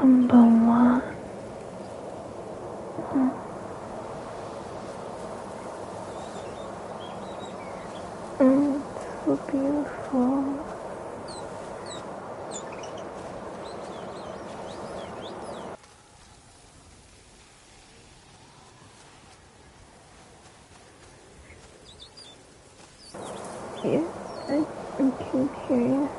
んばんは。So beautiful. Yeah, I can hear you.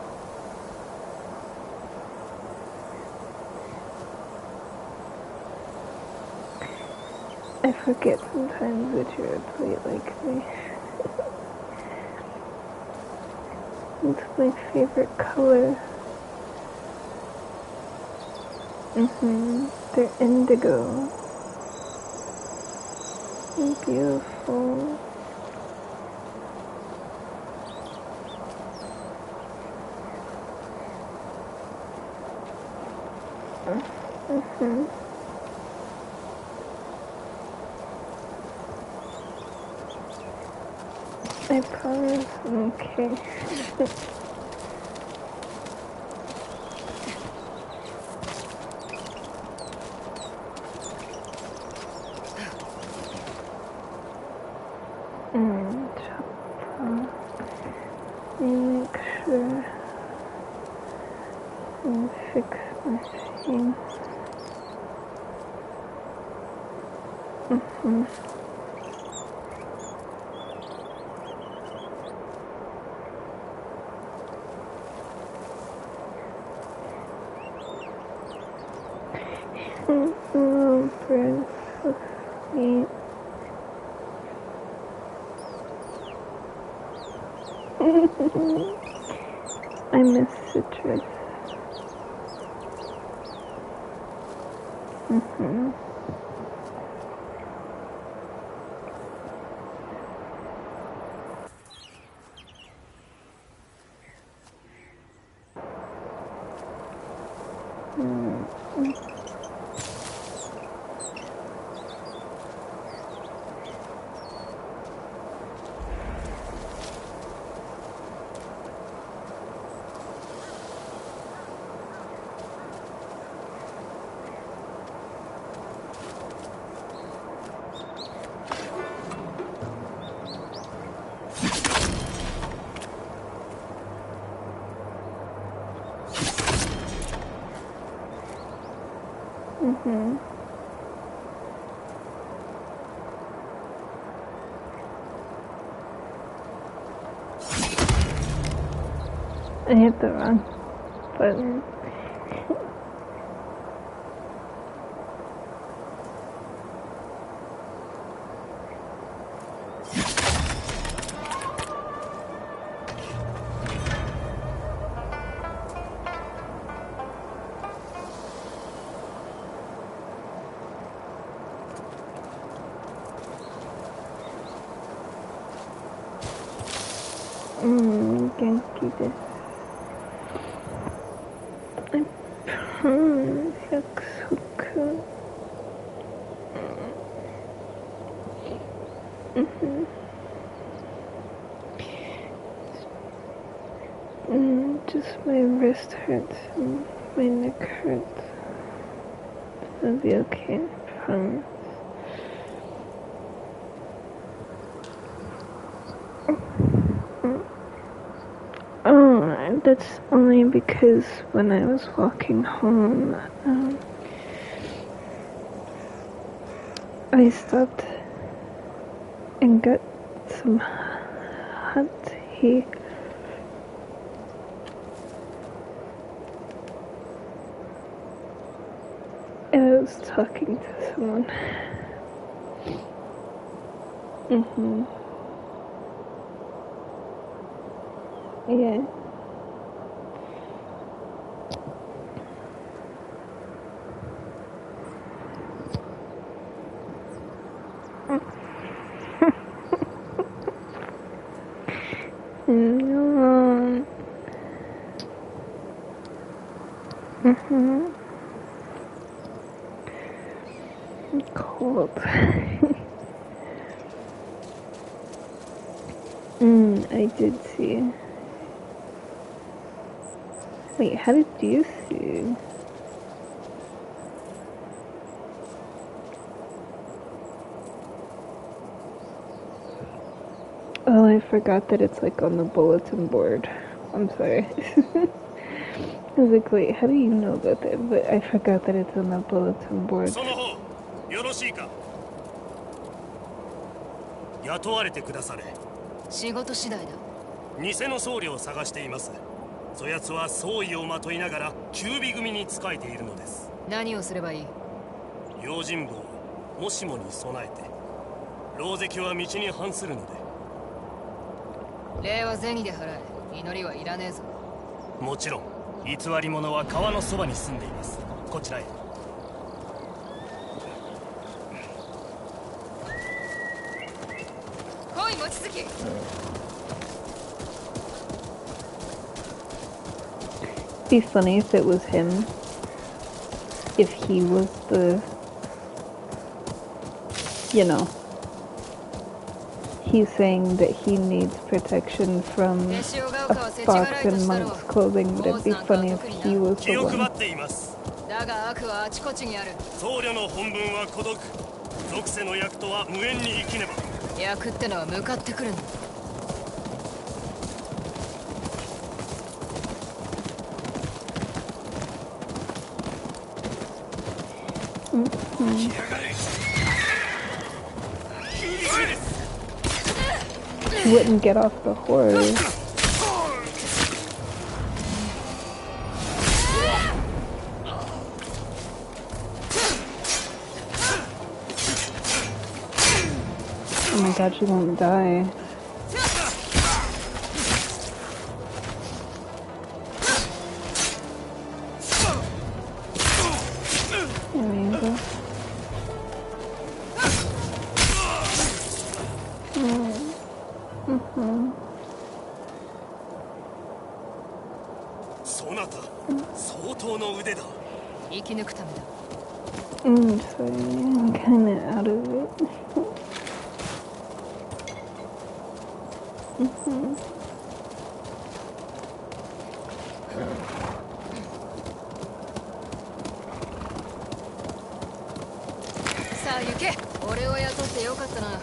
I forget sometimes that you're a plate like me. It's my favorite color. They're indigo. And beautiful. I promise I'm okay. Let me make sure and fix my thing. Oh, bread, so sweet. I miss citrus. I hit the wrong button. Genki desu. I promise, yakusoku. Just my wrist hurts and my neck hurts. It'll be okay, I promise. Oh, that's only because when I was walking home, I stopped and got some hot tea. And I was talking to someone. Yeah. No. I'm cold. I did see. Wait, how did you see? forgot that it's like on the bulletin board. I'm sorry. I was like, wait, how do you know about that? But I forgot that it's on the bulletin board. その方、よろしいか。雇われてくだされ。仕事次第だ。偽の僧侶を探しています。そやつは装衣をまといながら九尾組に仕えているのです。何をすればいい？用心棒、もしもに備えて。狼藉は道に反するので。礼は銭で払え。祈りはいらねえぞ。もちろん、偽り者は川のそばに住んでいます。こちらへ。来い、望月。It'd be funny if it was him. If he was the, you know, he's saying that he needs protection from a fox in monk's clothing, but it'd be funny if he was the 気を one. 配っています。だが悪はあちこちにある。僧侶の本分は孤独。属性の役とは無縁に生きねば。役ってのは向かってくるんだ。He wouldn't get off the horse. Oh my god, she won't die. There you go. そなた、相当の腕だ。生き抜くためだ。So I'm kinda out of it. さあ行け。俺を雇ってよかったな。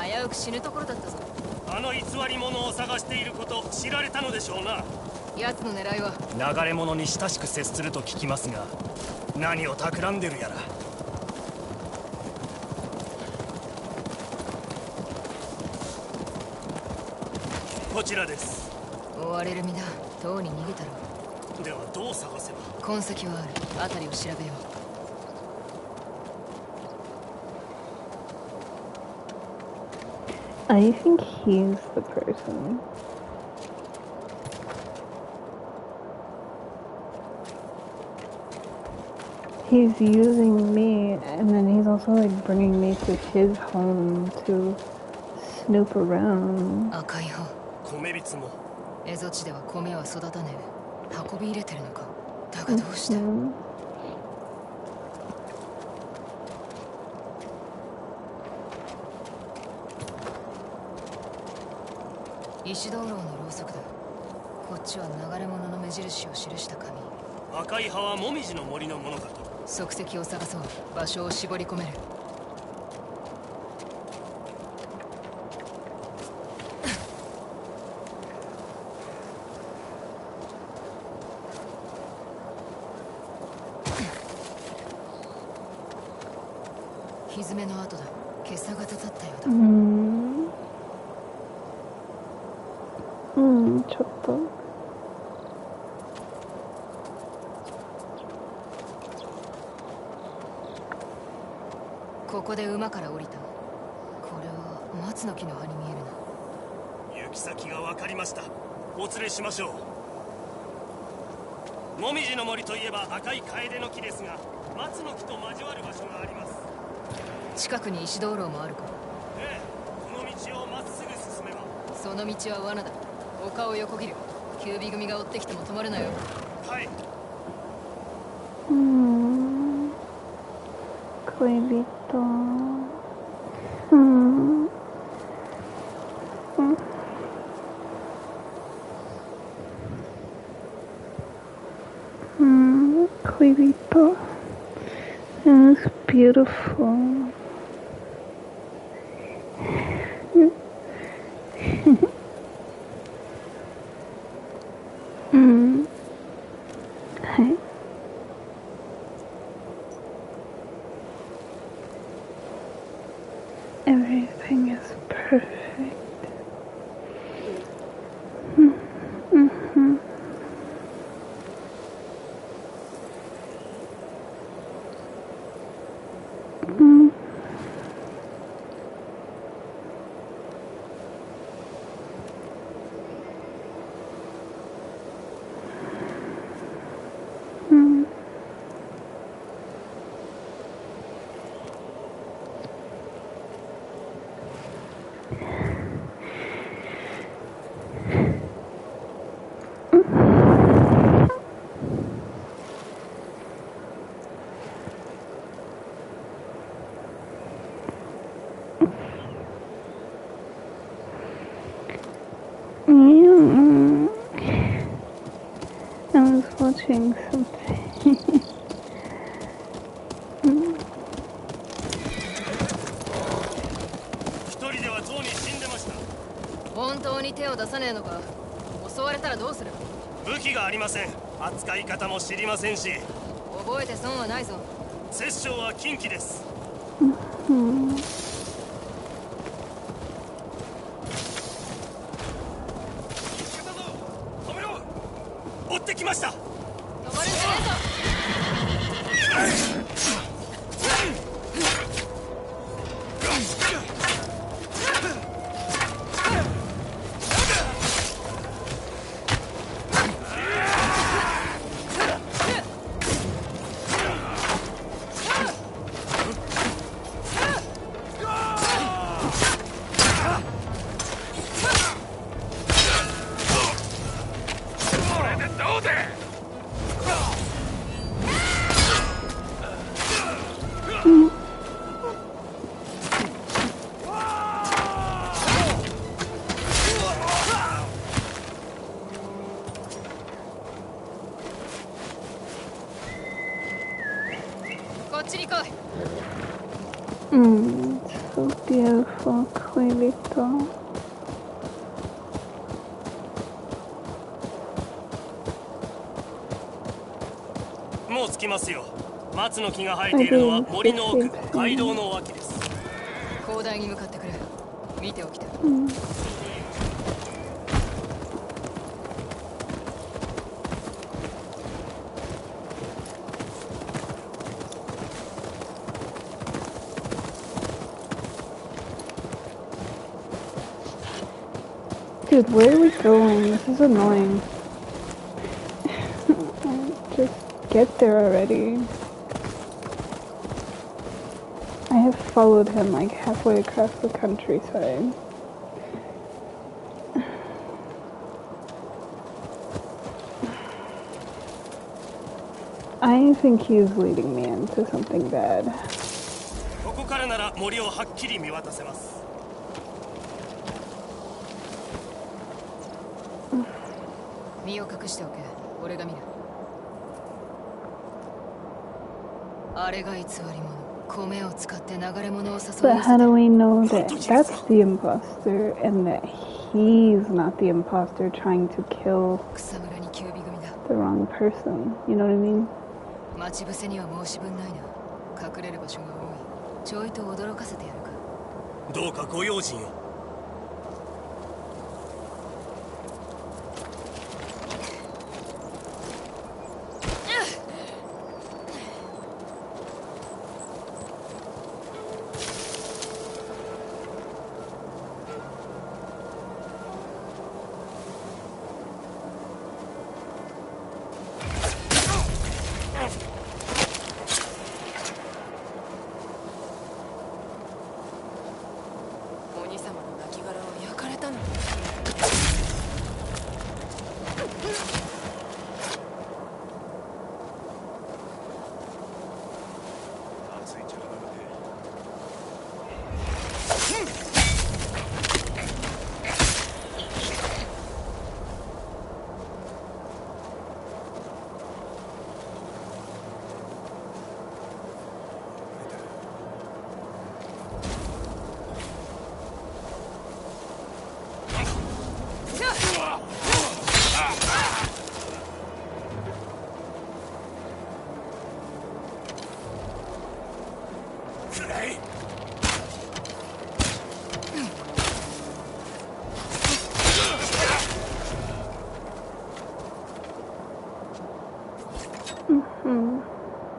危うく死ぬところだったぞ。あの偽り者を探していること知られたのでしょうな。奴の狙いは流れ者に親しく接すると聞きますが、何を企んでるやら。こちらです。追われる身だ。とうに逃げたろ。ではどう探せば。痕跡はある。辺りを調べよう。I think he's the person. He's using me, and then he's also like bringing me to his home to snoop around. 赤い葉。米びつも。蝦夷地では米は育たねえ。運び入れてるのか。だがどうして？石灯籠のろうそくだ。こっちは流れ物の目印を記した紙。赤い葉はもみじの森のものかと。足跡を探そう。場所を絞り込める。ひずめの跡だ。今朝がたたったようだ。ちょっと。ここで馬から降りた。これは松の木の葉に見えるな。行き先が分かりました。お連れしましょう。もみじの森といえば赤い楓の木ですが、松の木と交わる場所があります。近くに石灯籠もあるか。ええ、この道をまっすぐ進めば。その道は罠だ。丘を横切る。九尾組が追ってきても止まるなよ。はい。恋人。恋人. It's beautiful. うん。はい。Everything is perfect. Mm-hmm. Mm. Mm. うん。I was watching something. 一人ではとうに死んでました。本当に手を出さねえのか。襲われたらどうする。武器がありません。扱い方も知りませんし。覚えて損はないぞ。殺生は禁忌です。うん。止めろ。追ってきました。止まるんじゃねえぞ。こっちに来い。So beautiful, Quilito. もう着きますよ。松の木が生えているのは森の奥、街道の脇です。広大に向かってくれ。見ておきて。Dude, where are we going? This is annoying. Just get there already. I have followed him like halfway across the countryside. I think he's leading me into something bad. ここからなら森をはっきり見渡せます。身を隠しておけ。俺が見る。あれが偽り者。米を使って流れ物を誘う。But how do we know that that's the imposter and that he's not the imposter trying to kill 草むらに九尾組だ。 the wrong person? You know what I mean? 待ち伏せには申し分ないな。隠れる場所が多い。ちょいと驚かせてやるか。どうかご用心を。鬼様の亡骸を焼かれたの。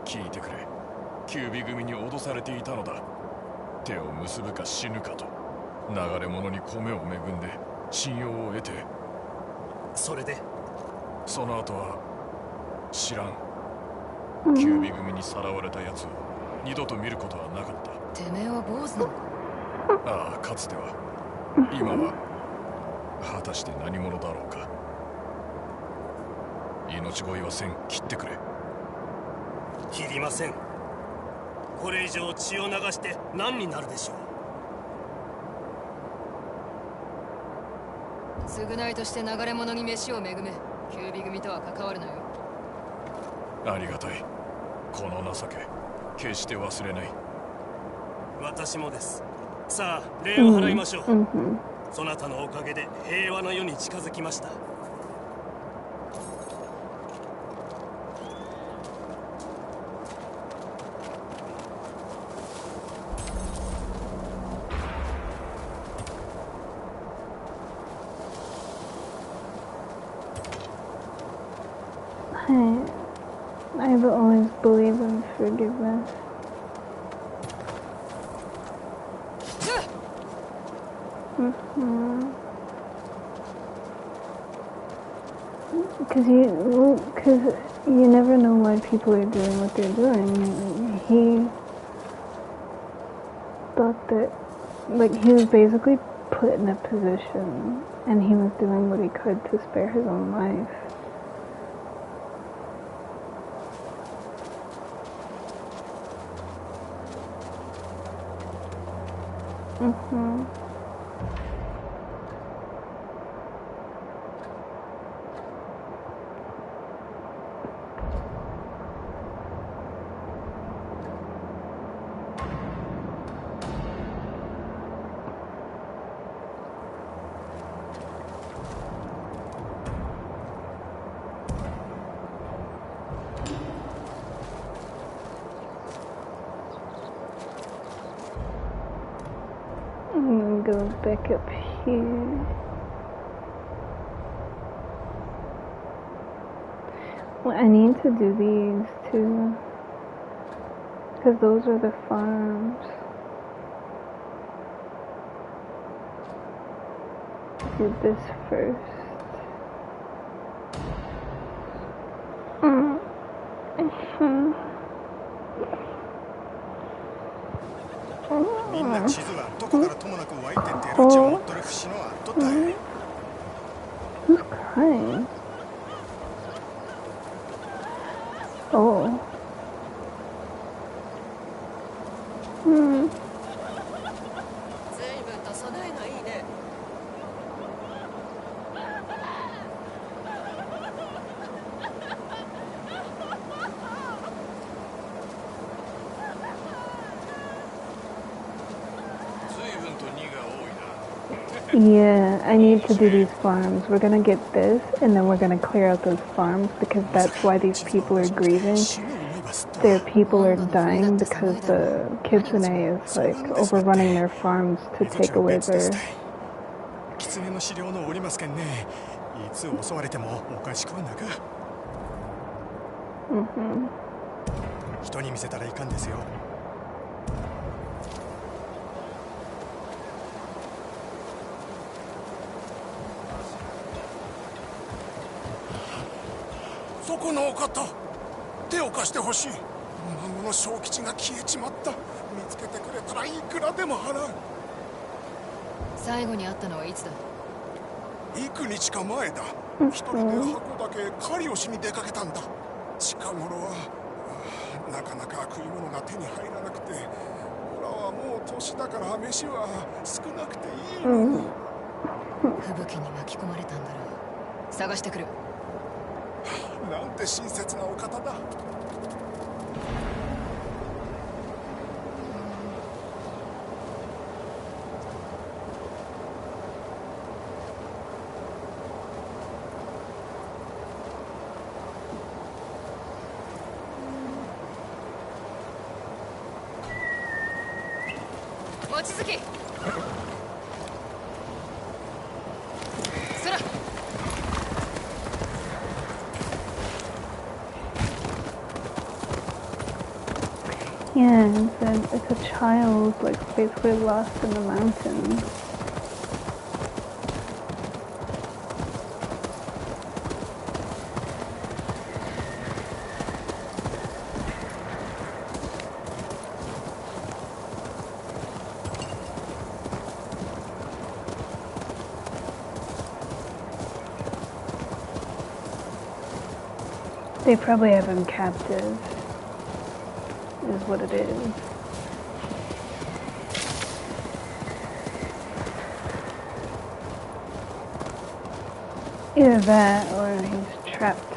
聞いてくれ。キュービ組に脅されていたのだ。手を結ぶか死ぬかと。流れ者に米を恵んで信用を得て。それでその後は知らん。キュービ組にさらわれた奴を二度と見ることはなかった。てめえは坊主なのか。ああ、かつては。今は果たして何者だろうか。命乞いはせん。切ってくれ。切りません。これ以上血を流して何になるでしょう。償いとして流れ者に飯を恵め。キュービ組とは関わるなよ。ありがたい。この情け決して忘れない。私もです。さあ礼を払いましょう。そなたのおかげで平和な世に近づきました。I've always believed in forgiveness. Because you never know why people are doing what they're doing. He thought that, like, he was basically put in a position, and he was doing what he could to spare his own life. I'm gonna go back up here. Well, I need to do these too, because those are the farms. Do this first. みんな地図はどこからともなく湧いて出るち思っとる節のあっとったい。Who's crying? Oh. 随分と備えがいいね。Yeah, I need to do these farms. We're gonna get this, and then we're gonna clear out those farms, because that's why these people are grieving. Their people are dying because the Kitsune is, like, overrunning their farms to take away their... 狐の資料のおりますけんね。いつ襲われてもおかしくはなか。人に見せたらいかんですよ。そこのお方、手を貸してほしい。孫の小吉が消えちまった。見つけてくれたらいくらでも払う。最後に会ったのはいつだ？幾日か前だ。一人で箱だけ狩りをしに出かけたんだ。近頃はなかなか食い物が手に入らなくて、オラはもう年だから飯は少なくていいのに。吹雪に巻き込まれたんだろう。探してくる。なんて親切なお方だ。望月。Yeah, it's a child, like, basically lost in the mountains. They probably have him captive, is what it is. Either that, or he's trapped.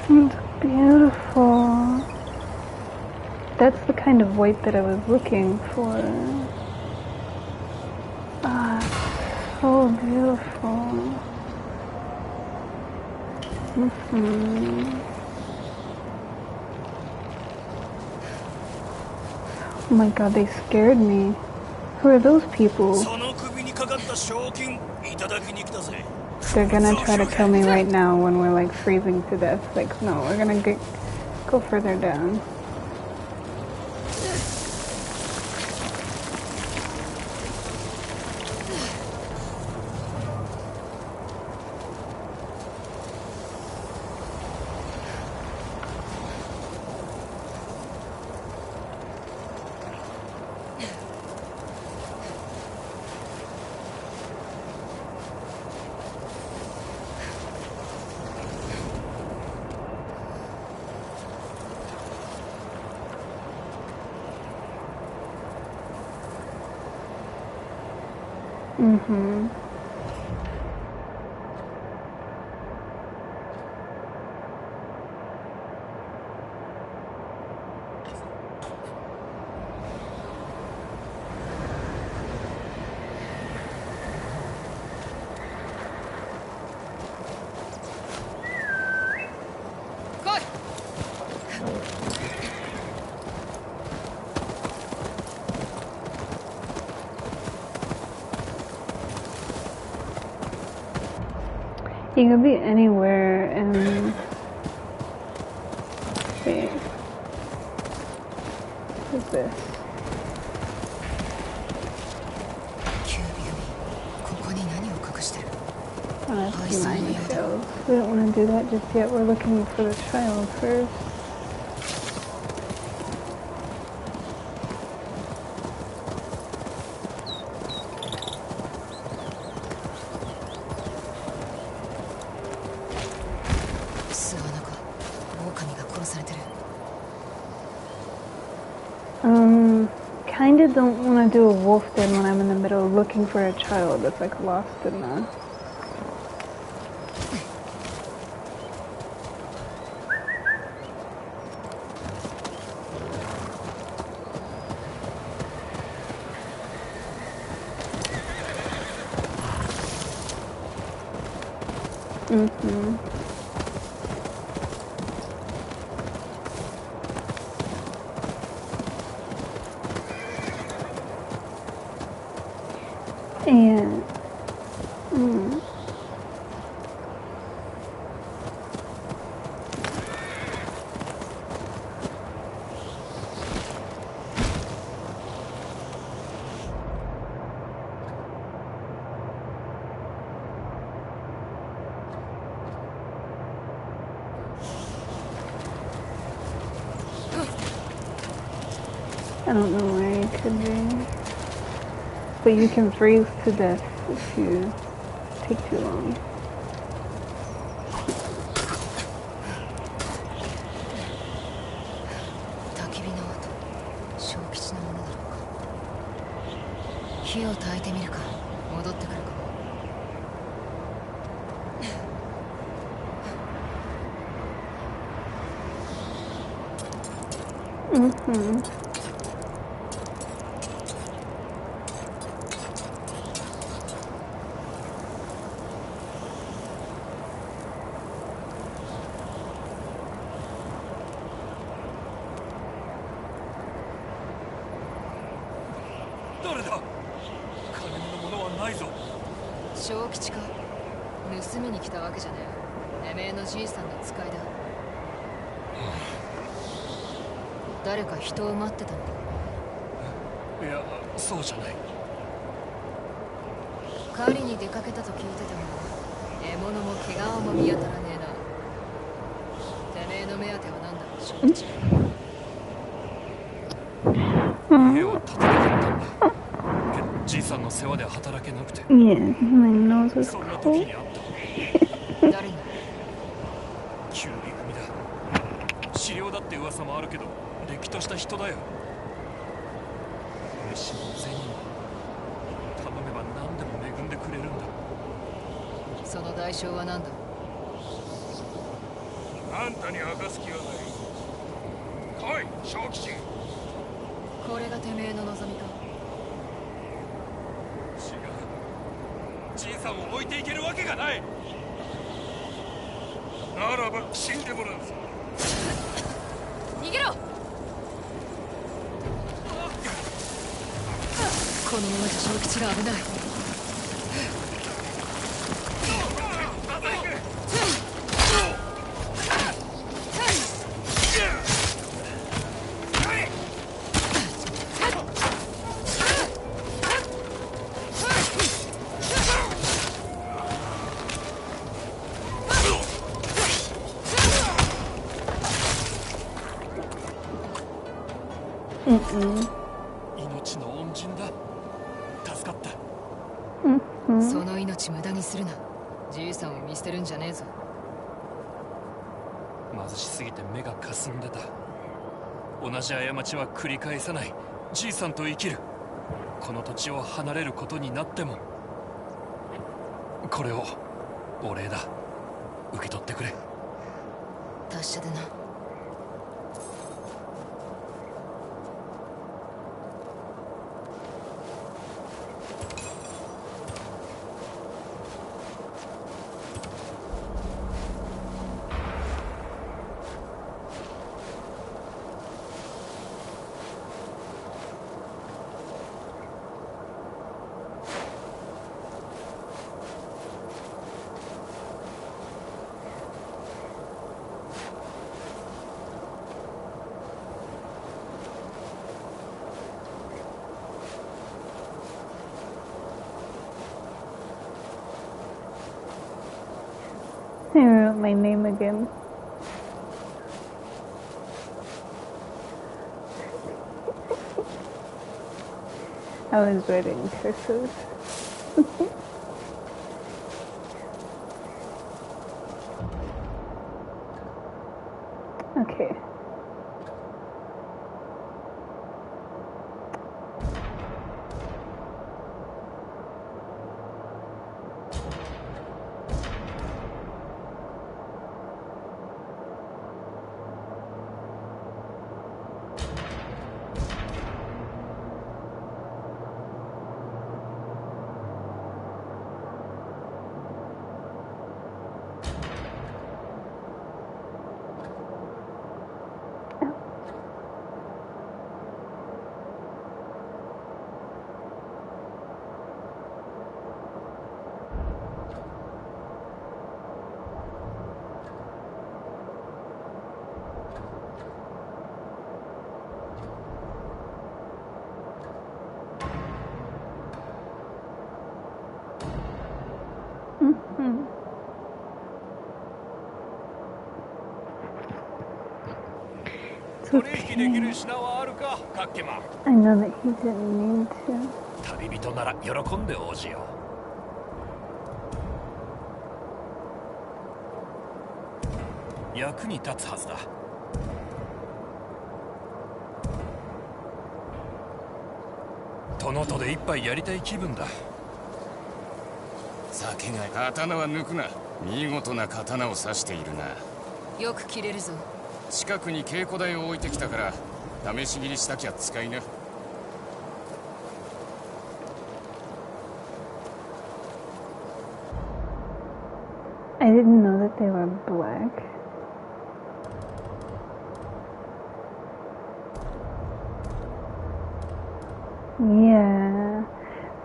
It's beautiful. That's the kind of white that I was looking for. Ah, so beautiful. Oh my god, they scared me. Who are those people? They're gonna try to kill me right now when we're like freezing to death. Like, no, we're gonna go further down. You could be anywhere and wait. What's this? Oh, that's mine cells. We don't want to do that just yet. We're looking for the child first. kinda don't want to do a wolf den when I'm in the middle of looking for a child that's like lost in the... Mm-hmm. And I don't know where it could be. But you can freeze to death if you take too long. Mm-hmm.小吉か。盗みに来たわけじゃねえ。てめえのじいさんの使いだ。誰か人を待ってたのか。いや、そうじゃない。狩りに出かけたと聞いてたが、獲物も毛皮も見当たらねえな。てめえの目当ては何だ、小吉。家を建てなかったんだ。じいさんの世話で働けなくて。Yeah, my nose is そんな cold. 時にあった。誰に？キュウリ組だ。資料だって噂もあるけど、れっきとした人だよ。飯も銭も頼めば何でも恵んでくれるんだ。その代償は何だ？あんたに明かす気はない。来い、小吉。これがてめえの望みか？違う。じいさんを置いていけるわけがない。ならば死んでもらうぞ。逃げろ！このままじゃ小吉が危ない。命の恩人だ。助かった。その命無駄にするな。じいさんを見捨てるんじゃねえぞ。貧しすぎて目が霞んでた。同じ過ちは繰り返さない。じいさんと生きる。この土地を離れることになっても、これをお礼だ。受け取ってくれ。達者でな。I wrote my name again. I was writing cursive. Okay. Mhm. 取引できる品はあるか、カッケマン。 I know that he didn't mean to. 旅人なら喜んで応じよう。役に立つはずだ。殿とで一杯やりたい気分だ。酒が刀は抜くな。見事な刀を刺しているな。よく切れるぞ。近くに稽古台を置いてきたから試し切りしたきゃ使いな。I didn't know that they were black. Yeah,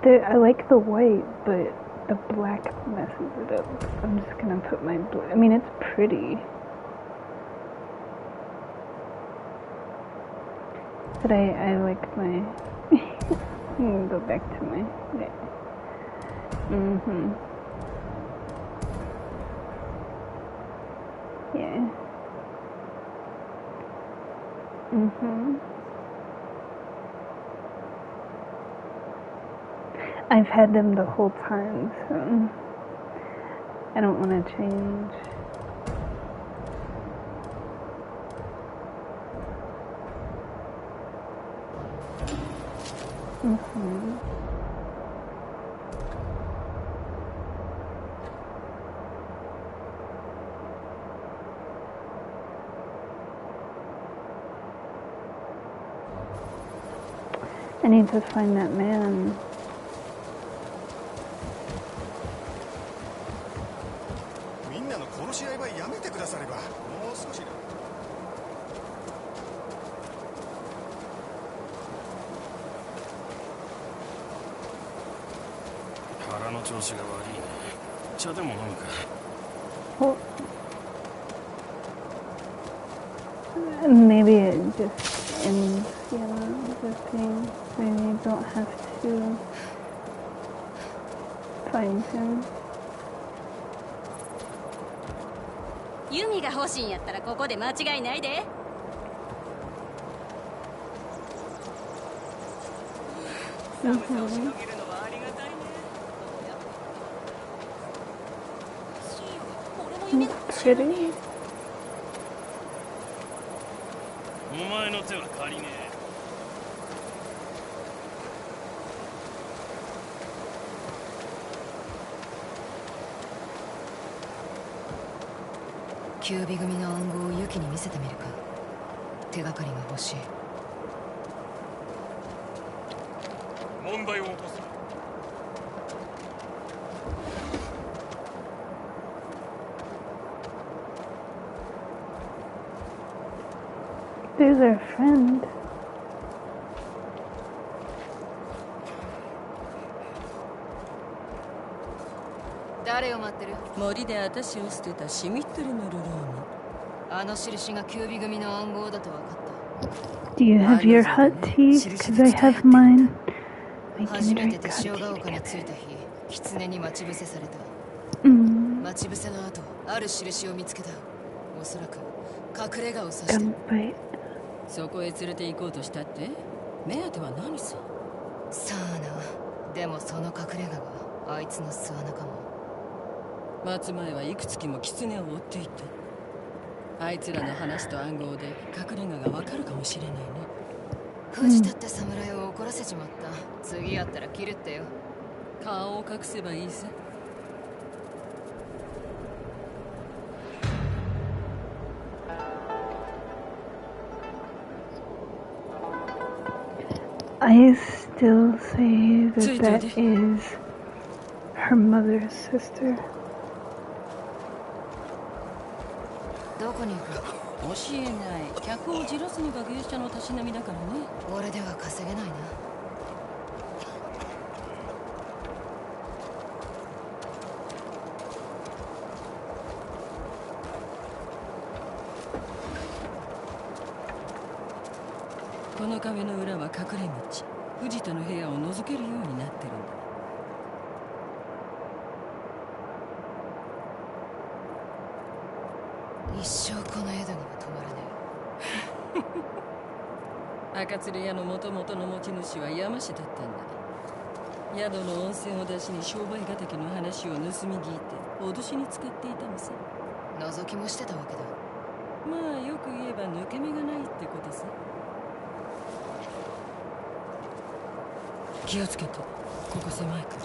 I like the white, but the black messes it up. I'm just gonna put my blue. I mean, it's pretty. But I like my. I'm gonna go back to my. Mhm. Yeah. Mhm. I've had them the whole time, so I don't want to change. Mhm. I need to find that man. みんなの殺し合いはやめてくだされば。もう少しだ。腹の調子が悪いね。茶でも飲むか。 Well, maybe it just ends, you know, the thing. Maybe you don't have to find him. ユミが欲しいんやったらここで間違いないで。寒さをしのげるのはありがたいね。Pretty. お前の手は借りねえ。キュービ組の暗号をユキに見せてみるか。手がかりが欲しい。問題を起こす。 There's our friend. 誰を待ってる？森で私を捨てたシミットルのルローニ。あの印がキュービ組の暗号だと分かった。 Do you have your hot tea? Because I have mine. I 初 can めて drink 手 hot 塩 tea が丘に together. 着いた日、狐に待ち伏せされた。 Mm. 待ち伏せの後、ある印を見つけた。おそらく隠れ家を指してる。 Gunfight. そこへ連れて行こうとしたって？目当ては何さ？さあな。でもその隠れ家があいつの巣穴かも。待つ前はいくつきも狐を追っていた。あいつらの話と暗号で隠れ家がわかるかもしれないね。藤田って侍を怒らせちまった。次やったら切るってよ。顔を隠せばいいさ。 I still say that that is her mother's sister. どこに行く？教えない。客をじらすのが芸者のたしなみだからね。俺では稼げないな。この壁の裏は隠れ道。藤田の部屋を覗けるようになってるんだ。一生この宿には泊まらね赤釣り屋の元々の持ち主は山師だったんだ。宿の温泉を出しに商売敵の話を盗み聞いて脅しに使っていたのさ。え。覗きもしてたわけだ。まあよく言えば抜け目がないってことさ。気をつけて、ここ狭いから。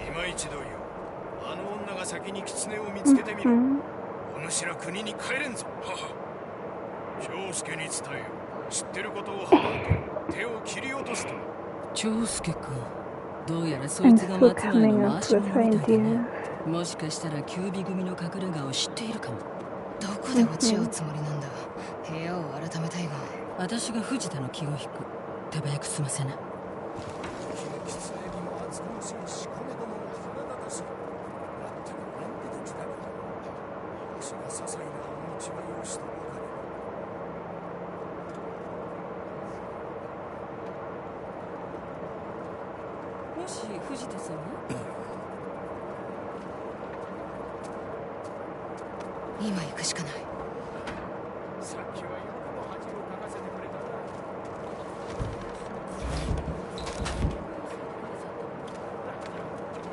今一度よ、あの女が先に狐を見つけてみる。お主ら国に帰れんぞ。長介に伝えよ。知ってることを話うと手を切り落とすと。長介君、どうやらそいつが松前の回し者みたいだね。もしかしたらキュービ組の隠れ家を知っているかも。どこで落ち合うつもりなんだ。部屋を改めたいが。私が藤田の気を引く。手早く済ませな。狐にも厚苦しいしこめどもが腹立たしい。まったく何でたちだろう。私が些細な思い違いをしたばかり。もし藤田さんは今行くしかない。さっきはよくも恥をかかせてくれたな。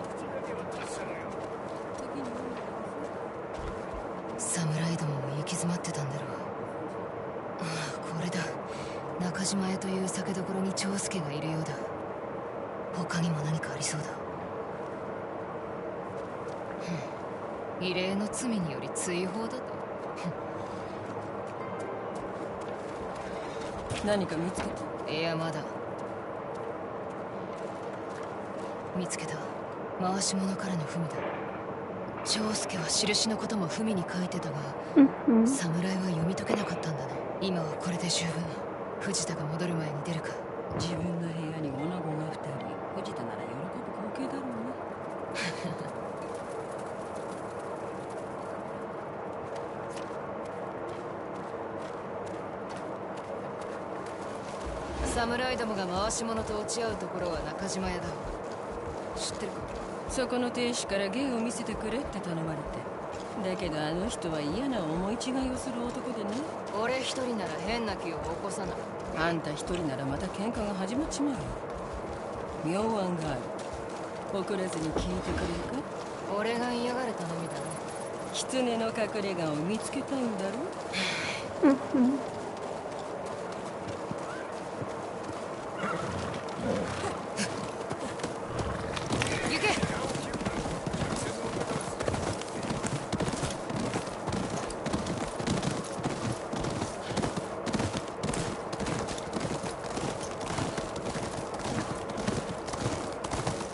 口だけは達者のよ。侍どもも行き詰まってたんだろう。ああ、これだ。中島屋という酒どころに長介がいるようだ。他にも何かありそうだ。異例の罪により追放だと。何か見つけた？いや、まだ。見つけた。回し者からの文だ。長介は印のことも文に書いてたが、侍は読み解けなかったんだな。今はこれで十分。藤田が戻る前に出るか。自分の部屋に女子が2人。藤田なら喜ぶ光景だろうね。侍どもが回し者と落ち合うところは中島屋だ。知ってるか？そこの亭主から芸を見せてくれって頼まれて。だけどあの人は嫌な思い違いをする男でね。俺一人なら変な気を起こさない。あんた一人ならまた喧嘩が始まっちまうよ。妙案がある。遅れずに聞いてくれるか？俺が嫌がる頼みだな。狐の隠れ家を見つけたいんだろ？行け！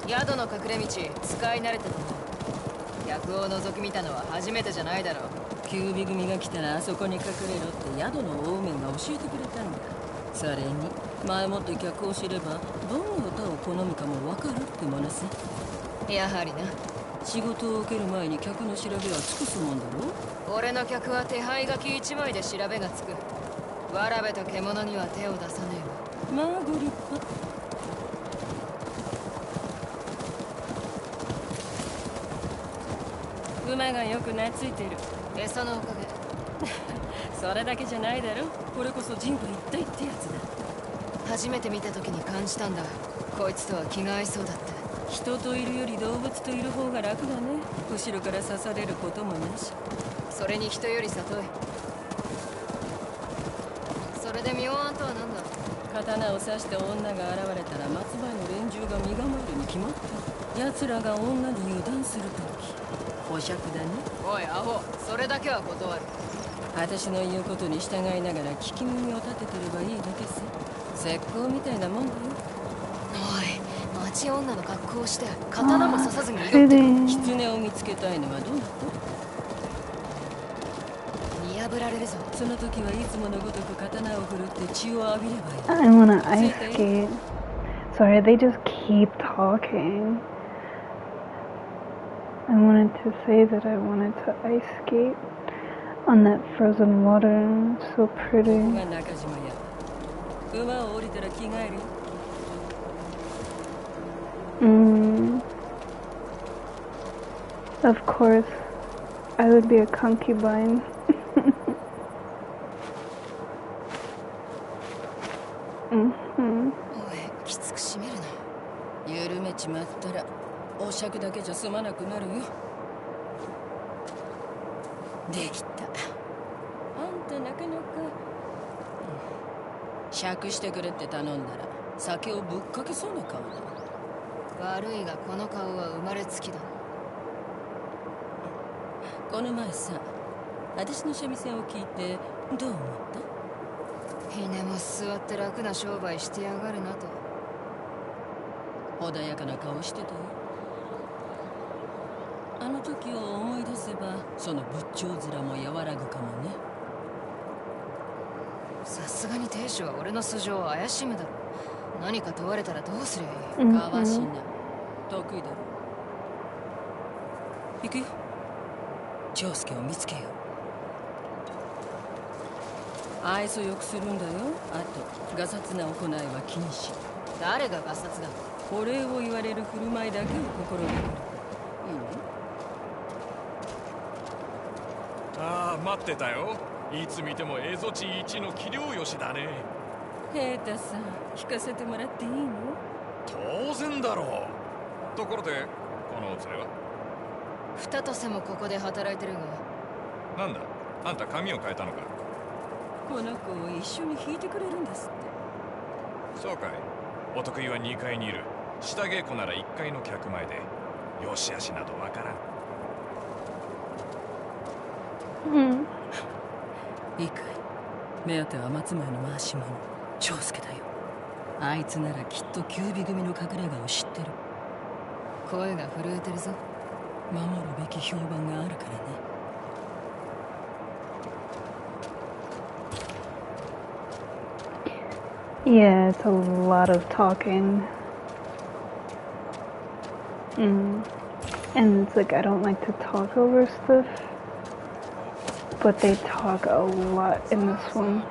宿の隠れ道使い慣れてたな。客を覗き見たのは初めてじゃないだろう。キュービ組が来たらあそこに隠れろって宿の大面が教えてくれたんだ。それに前もって客を知ればどの歌を好むかも分かるってものさ。やはりな。仕事を受ける前に客の調べは尽くすもんだろ。俺の客は手配書き1枚で調べがつく。わらべと獣には手を出さねえわ。まあご立派。馬がよく懐いてる。餌のおかげ。それだけじゃないだろ。これこそ人類一体ってやつだ。初めて見た時に感じたんだ。こいつとは気が合いそうだって。人といるより動物といる方が楽だね。後ろから刺されることもなし。それに人より里い。それで妙案とは何だ？刀を刺して女が現れたら松前の連中が身構えるに決まった。奴らが女に油断するとき保釈だね。おいアホ、それだけは断る。私の言うことに従いながら聞き耳を立ててればいいだけさ。石膏みたいなもんだよ。おい、町女の格好をして刀も刺さずに挑んでる。狐を見つけたいのはどうだった？見破られるぞ。その時はいつものごとく刀を振るって血を浴びればいい。I wanna ice skate. Sorry, they just keep talking. I wanted to say that I wanted to ice skate. On that frozen water, so pretty. Of course, I would be a concubine. Mm-hmm. きつく締めるな。緩めちまったらお酌だけじゃ済まなくなるよ。できた。あんたなかなか酌してくれって頼んだら酒をぶっかけそうな顔だ。悪いがこの顔は生まれつきだ。この前さ、私の三味線を聞いてどう思った？ひねも座って楽な商売してやがるなと。穏やかな顔してたよ。あの時を思い出せばその仏頂面も和らぐかもね。さすがに亭主は俺の素性を怪しむだろ。何か問われたらどうすりゃいい？かわしな。得意だろ。行くよ。長介を見つけよう。愛想よくするんだよ。あとガサツな行いは禁止。誰がガサツだ？お礼を言われる振る舞いだけを心がける。いいね。ああ、待ってたよ。いつ見ても蝦夷地一の器量よしだね。平太さん、聞かせてもらっていいの？当然だろう。ところでこのお連れは？二と瀬もここで働いてるが。なんだ、あんた髪を変えたのか？この子を一緒に弾いてくれるんですって。そうかい。お得意は2階にいる。下稽古なら1階の客前で。よしあしなどわからん。いいかい。目当ては松前の回し者長介だよ。あいつならきっと九尾組の隠れ家を知ってる。声が震えてるぞ。守るべき評判があるからね。Yeah, it's a lot of talking. And it's like I don't like to talk over stuff, but they talk a lot in this one.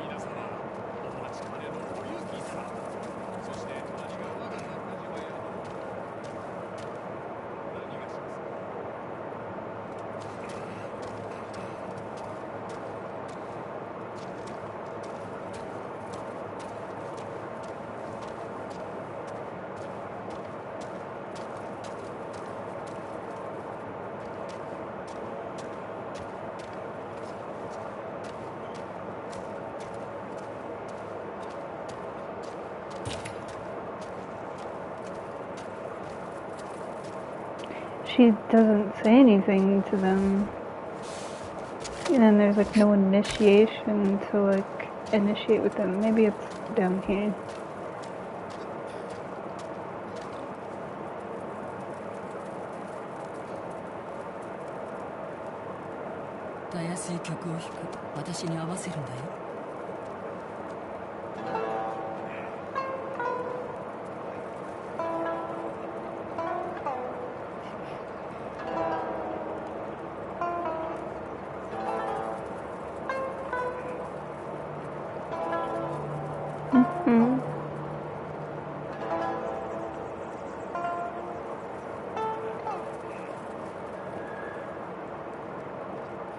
She doesn't say anything to them. And then there's like no initiation to like initiate with them. Maybe it's down here. Mm-hmm.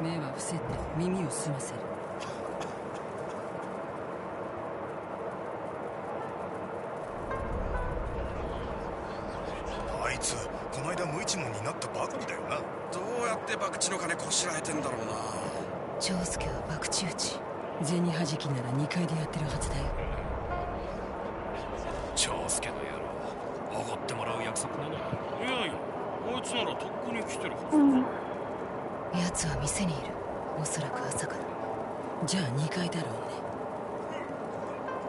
目は伏せて耳を澄ませる。あいつこの間無一文になったばかりだよな。どうやって博打の金こしらえてんだろうな。長介は博打打ち。銭はじきなら2階でやってるはずだよ。長介の野郎、おごってもらう約束なの？いやいや、あいつならとっくに来てるはずだ。奴は店にいる。おそらく朝から。じゃあ2階だろうね。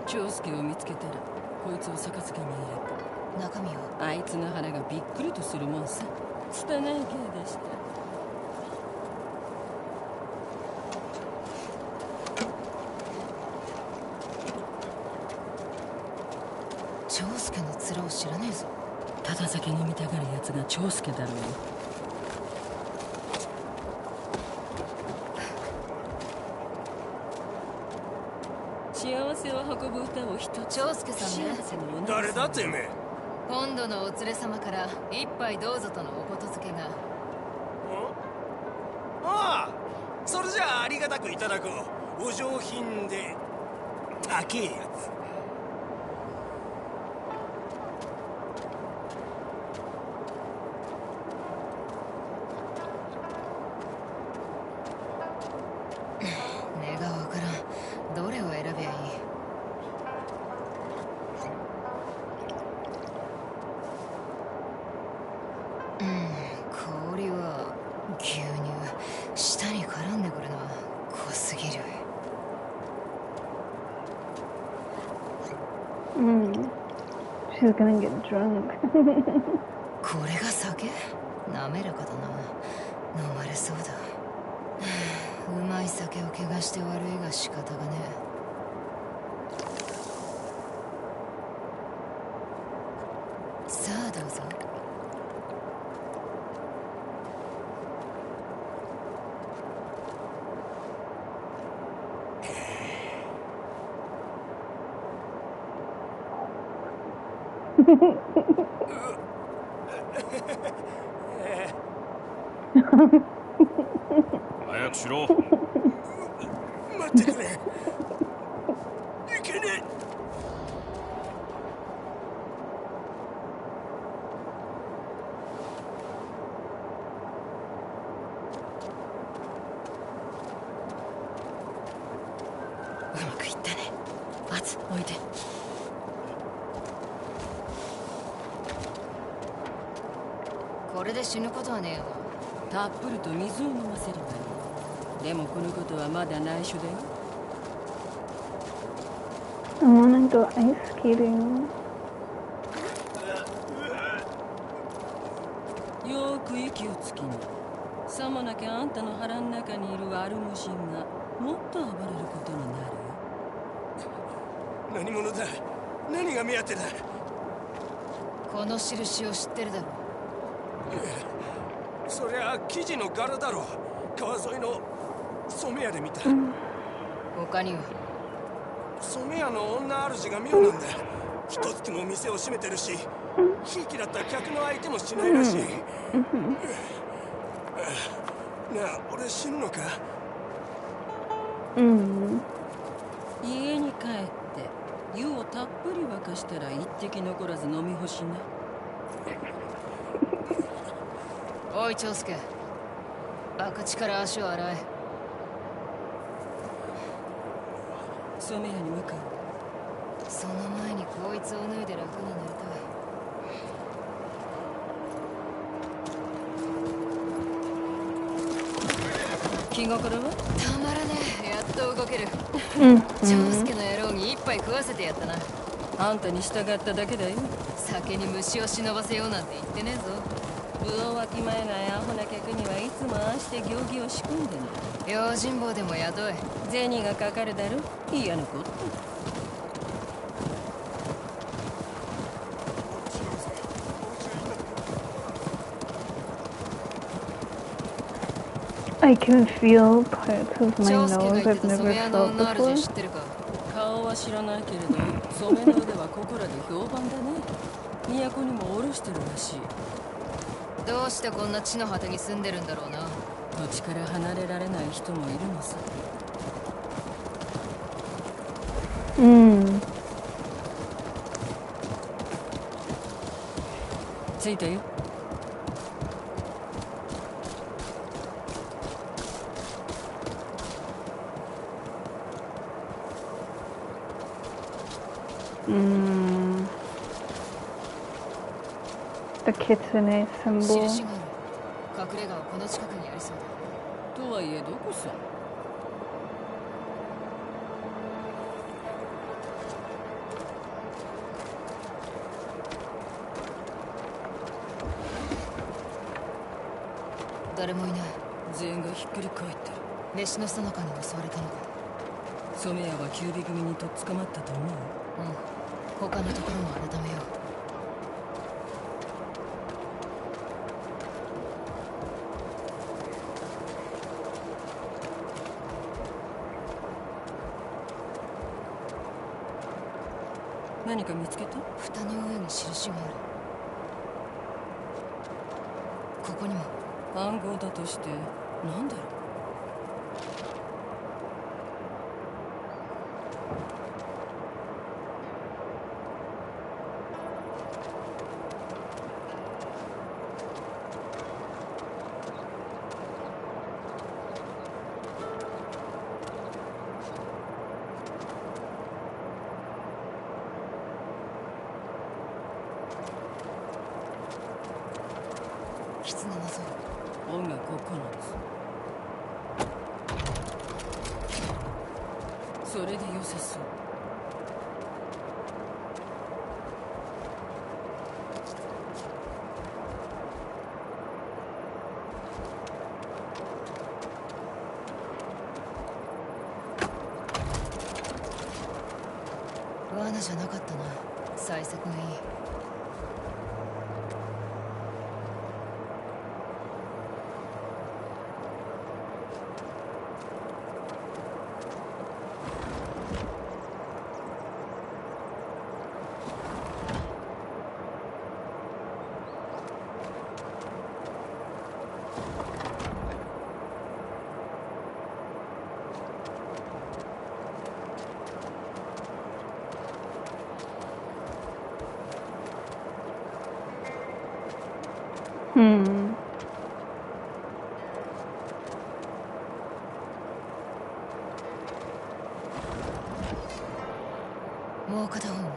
長介を見つけたらこいつを杯に入れて。中身はあいつの腹がびっくりとするもんさ。拙い芸でした。長介の面を知らねえぞ。ただ酒飲みたがる奴が長介だろうよ。せを運ぶ歌を一つ。長介さんね。誰だてめえ。今度のお連れ様から一杯どうぞとのおことづけが。ああ、それじゃあありがたくいただこう。お上品で高えやつ。値がわからん。どれを選べばいい？氷は牛乳。舌に絡んでくるな。濃すぎる。She's gonna get drunk. これが酒？滑らかだな。飲まれそうだ。うまい酒を汚して悪いが仕方がねえ。さあどうぞ。早くしろ。待ってくれ。いけねえ。うまくいったね。圧置いて。これで死ぬことはねえよな。たっぷりと水を飲ませればいい。でもこのことはまだ内緒だよ。I wanna go ice skating. よーく息をつきに。さもなきゃあんたの腹の中にいる悪虫がもっと暴れることになるよ。何者だ。何が目当てだ。この印を知ってるだろ。そりゃ生地の柄だろ。川沿いの染屋で見た。他には？染屋の女主が妙なんだ。一月も店を閉めてるし、ひいきだった客の相手もしないらしい。なあ、俺死ぬのか？家に帰って湯をたっぷり沸かしたら一滴残らず飲み干しな。おい長介、赤地から足を洗え。染屋に向かう。その前にこいつを脱いで楽になりたい。気心は？たまらねえ。やっと動ける。長介の野郎に一杯食わせてやったな。あんたに従っただけだよ。酒に虫を忍ばせようなんて言ってねえぞ。分をわきまえないアホな客にはいつもああして行儀を仕込んでる。用心棒でも雇え。銭がかかるだろ。嫌なこと。I can feel parts of my 長介が nose 言っ I've てた染 never 屋の felt 女主 before. 知ってるか？顔は知らないけれど染めの腕はここらで評判だね。都にもおろしてるらしい。どうしてこんな地の果てに住んでるんだろうな。土地から離れられない人もいるのさ。着いたよ。The kitsune symbol. 印がある。隠れ家はこの近くにありそうだ。とはいえどこさ。誰もいない。全員がひっくり返ってる。飯の最中に襲われたのか。染谷は九尾組にとっ捕まったと思う。他のところも改めよう。何か見つけた？蓋の上に印がある。ここにも。暗号だとして何だろう。狐の像。音楽9つ。それで良さそう。罠じゃなかったな。幸先がいい。もう片方も。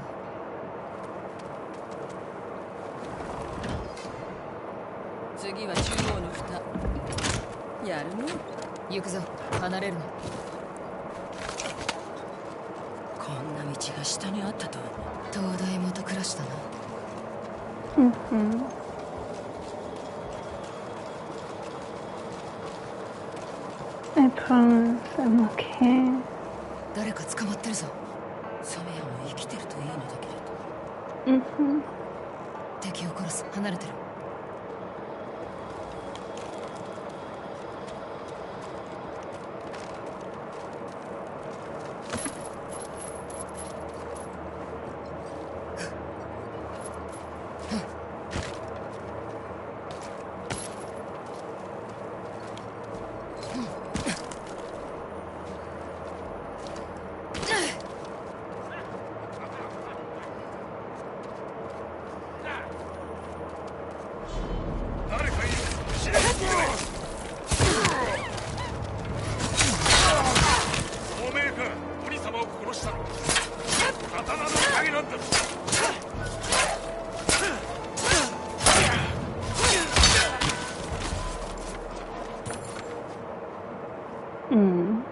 次は中央の蓋。やるの？行くぞ。離れるな。こんな道が下にあったとはね。東大元暮らしだな。I promise I'm okay. 誰か捕まってるぞ。染谷も生きてるといいのだけれど。敵を殺す。離れてる。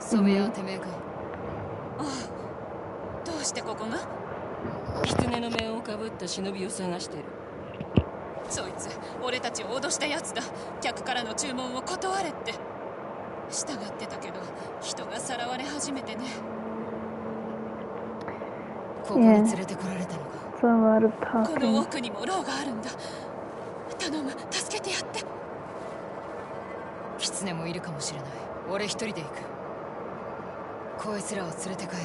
染谷はてめえか。ああ、どうしてここが？狐の面をかぶった忍びを探してる。そいつ俺たちを脅したやつだ。客からの注文を断れって従ってたけど、人がさらわれ始めてね。ここに連れてこられたのか。It's a lot of この talking. 奥にも牢があるんだ。頼む、助けてやって。狐もいるかもしれない。俺一人で行く。こいつらを連れて帰る。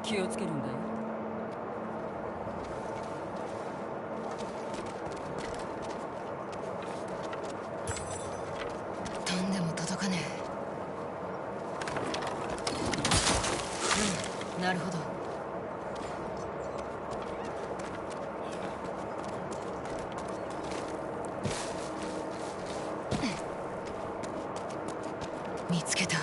気をつけるんだよ。飛んでも届かねえ。なるほど。見つけた。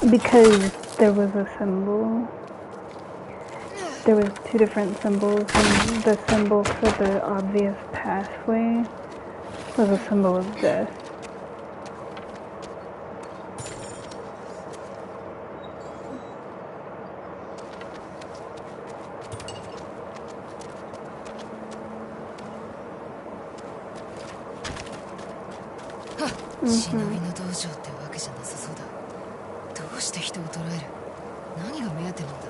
Because there was a symbol. There was two different symbols, and the symbol for the obvious pathway was a symbol of death. 忍びの道場ってわけじゃなさそうだ。どうして人を捕らえる？何が目当てなんだ？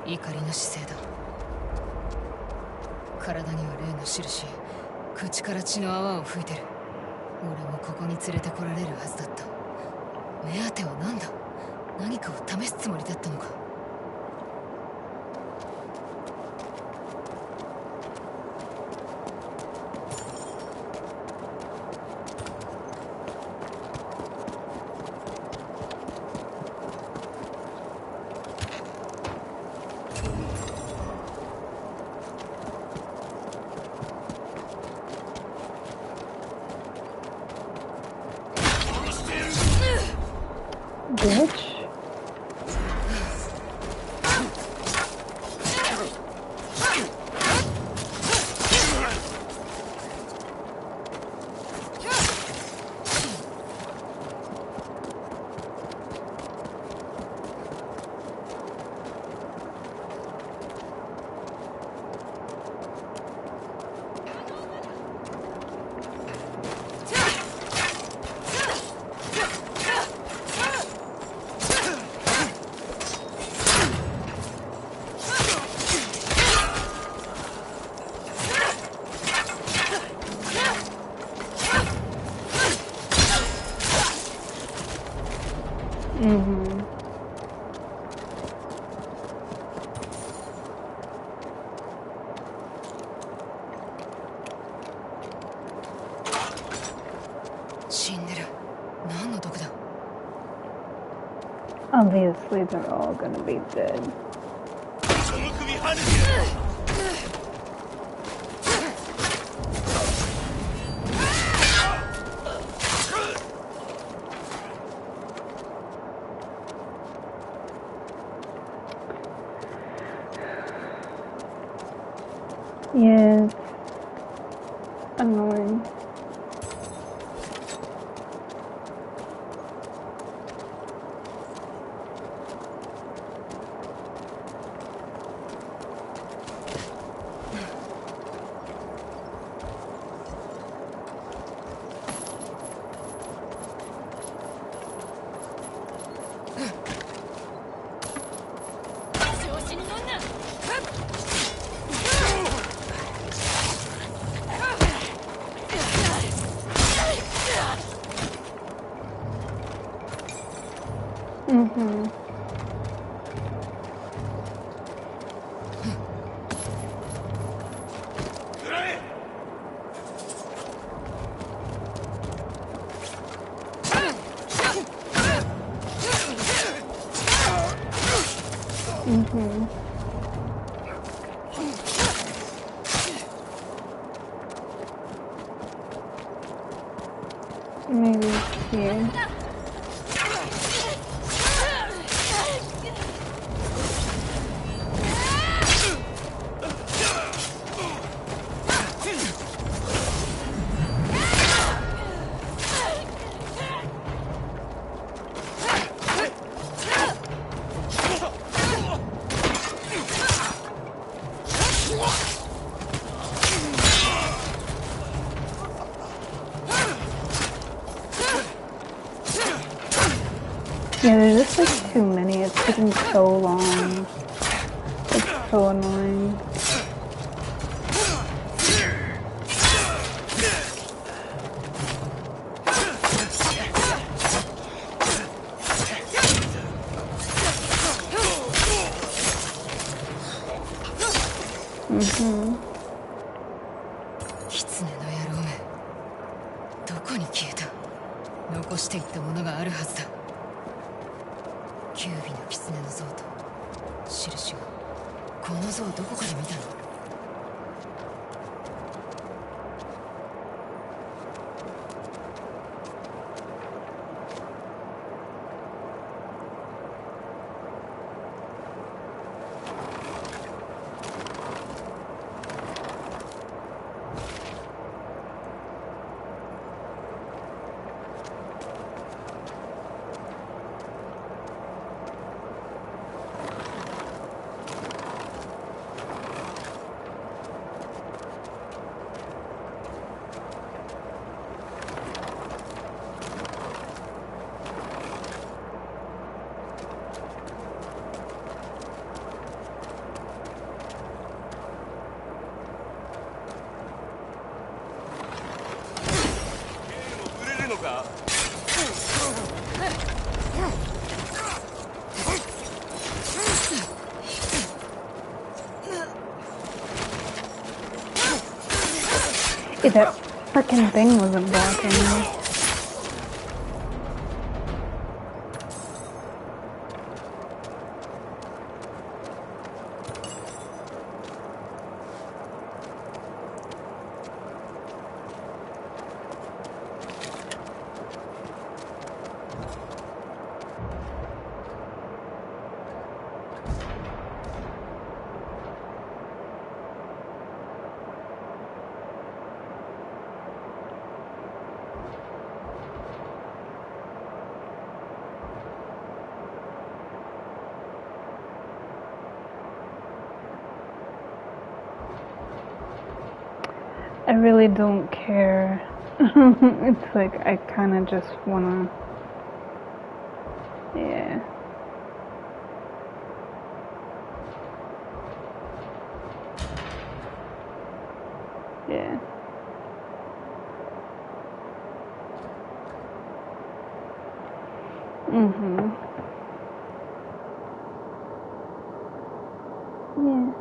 怒りの姿勢だ。体には霊の印、口から血の泡を吹いてる。俺もここに連れてこられるはずだった。目当ては何だ？何かを試すつもりだったのか。Bitch. Obviously, they're all gonna be dead. Yes. Annoying. Maybe here. taking so long. It's so annoying. Mm-hmm. 狐の野郎め、どこに消えた？残していったものがあるはずだ。九尾の狐の像と印が。この像どこかで見たのThat fucking thing wasn't blocking me. I really don't care. It's like I kind of just wanna, yeah. Yeah. Mhm. Yeah.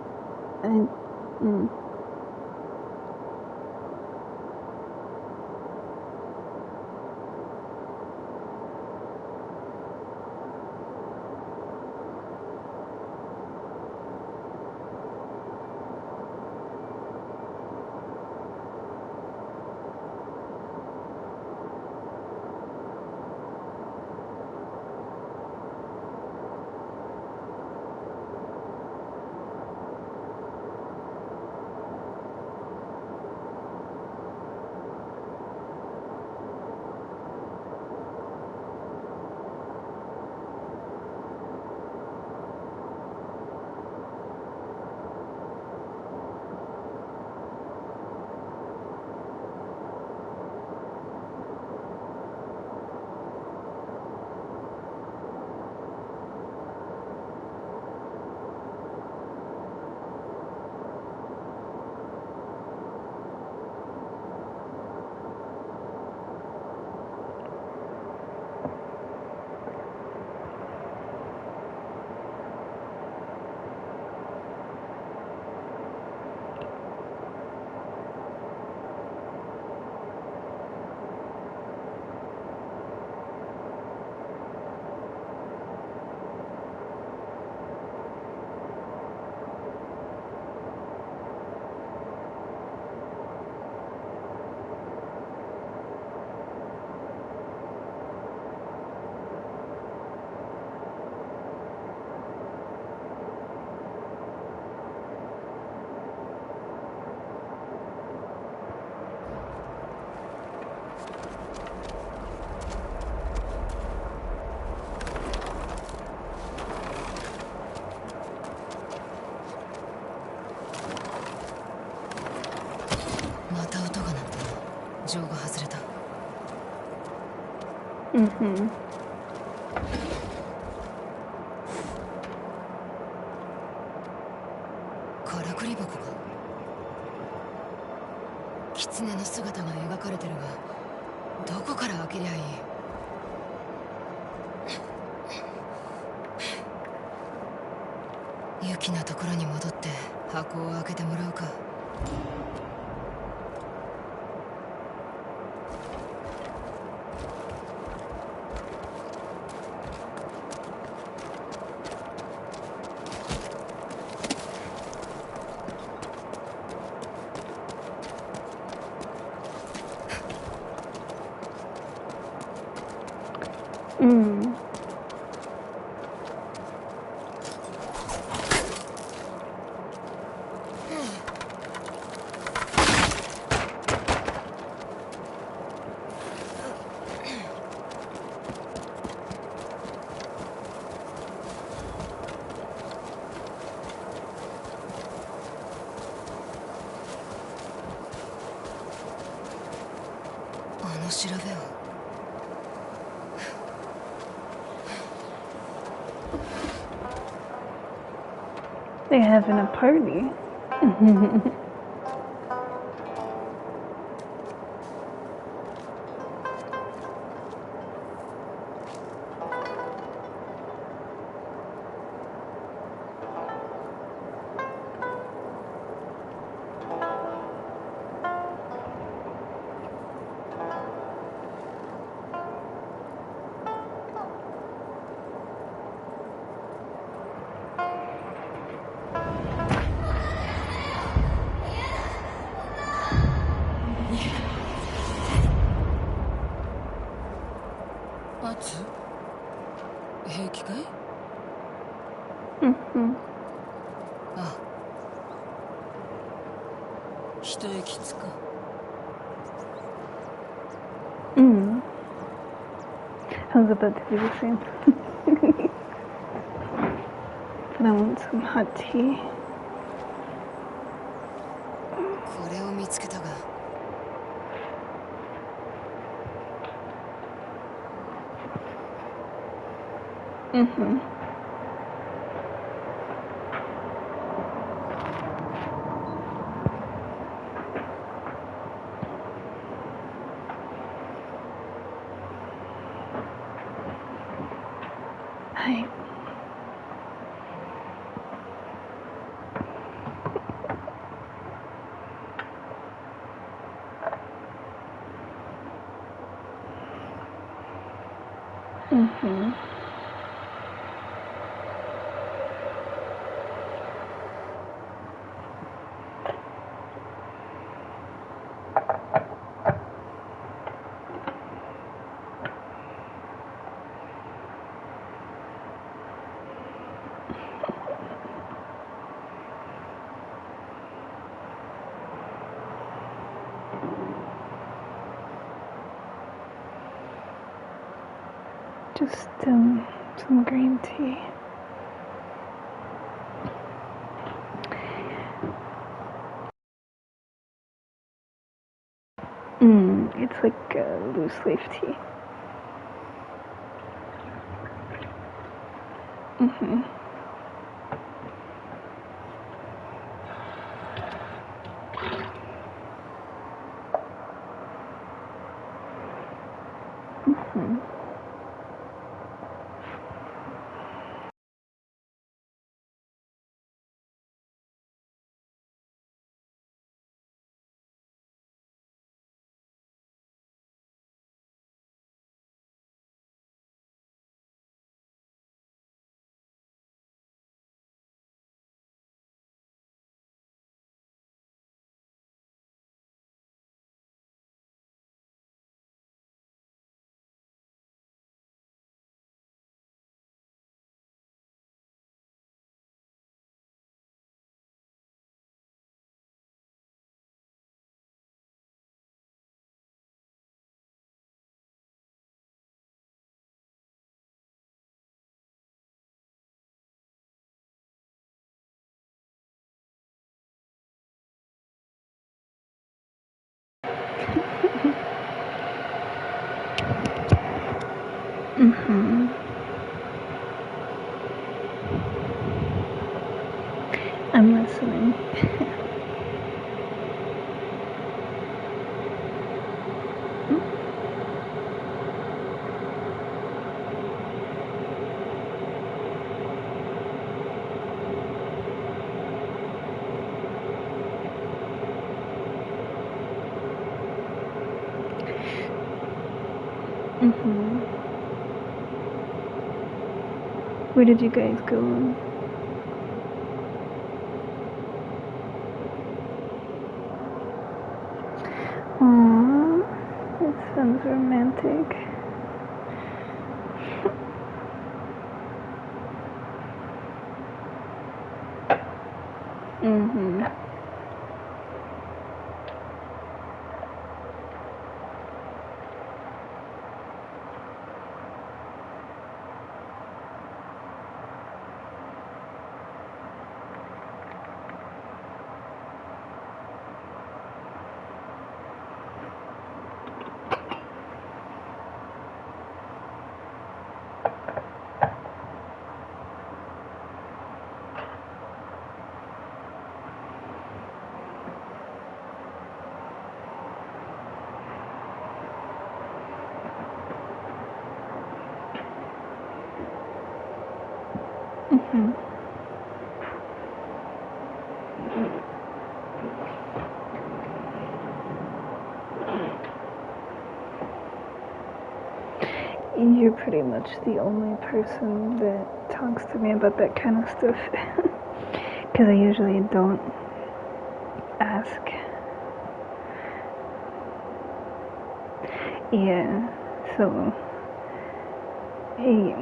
からくり箱か。狐の姿が描かれてるが、どこから開けりゃいい？ユキのところに戻って箱を開けてもらうか。調べを。They're having a party. I was about to do the same. But I want some hot tea. これを見つけたが。はい。Just some green tea. It's like loose leaf tea. I'm listening. Where did you guys go? Aww, it sounds romantic. You're pretty much the only person that talks to me about that kind of stuff. Because I usually don't ask. Yeah, so... Hey,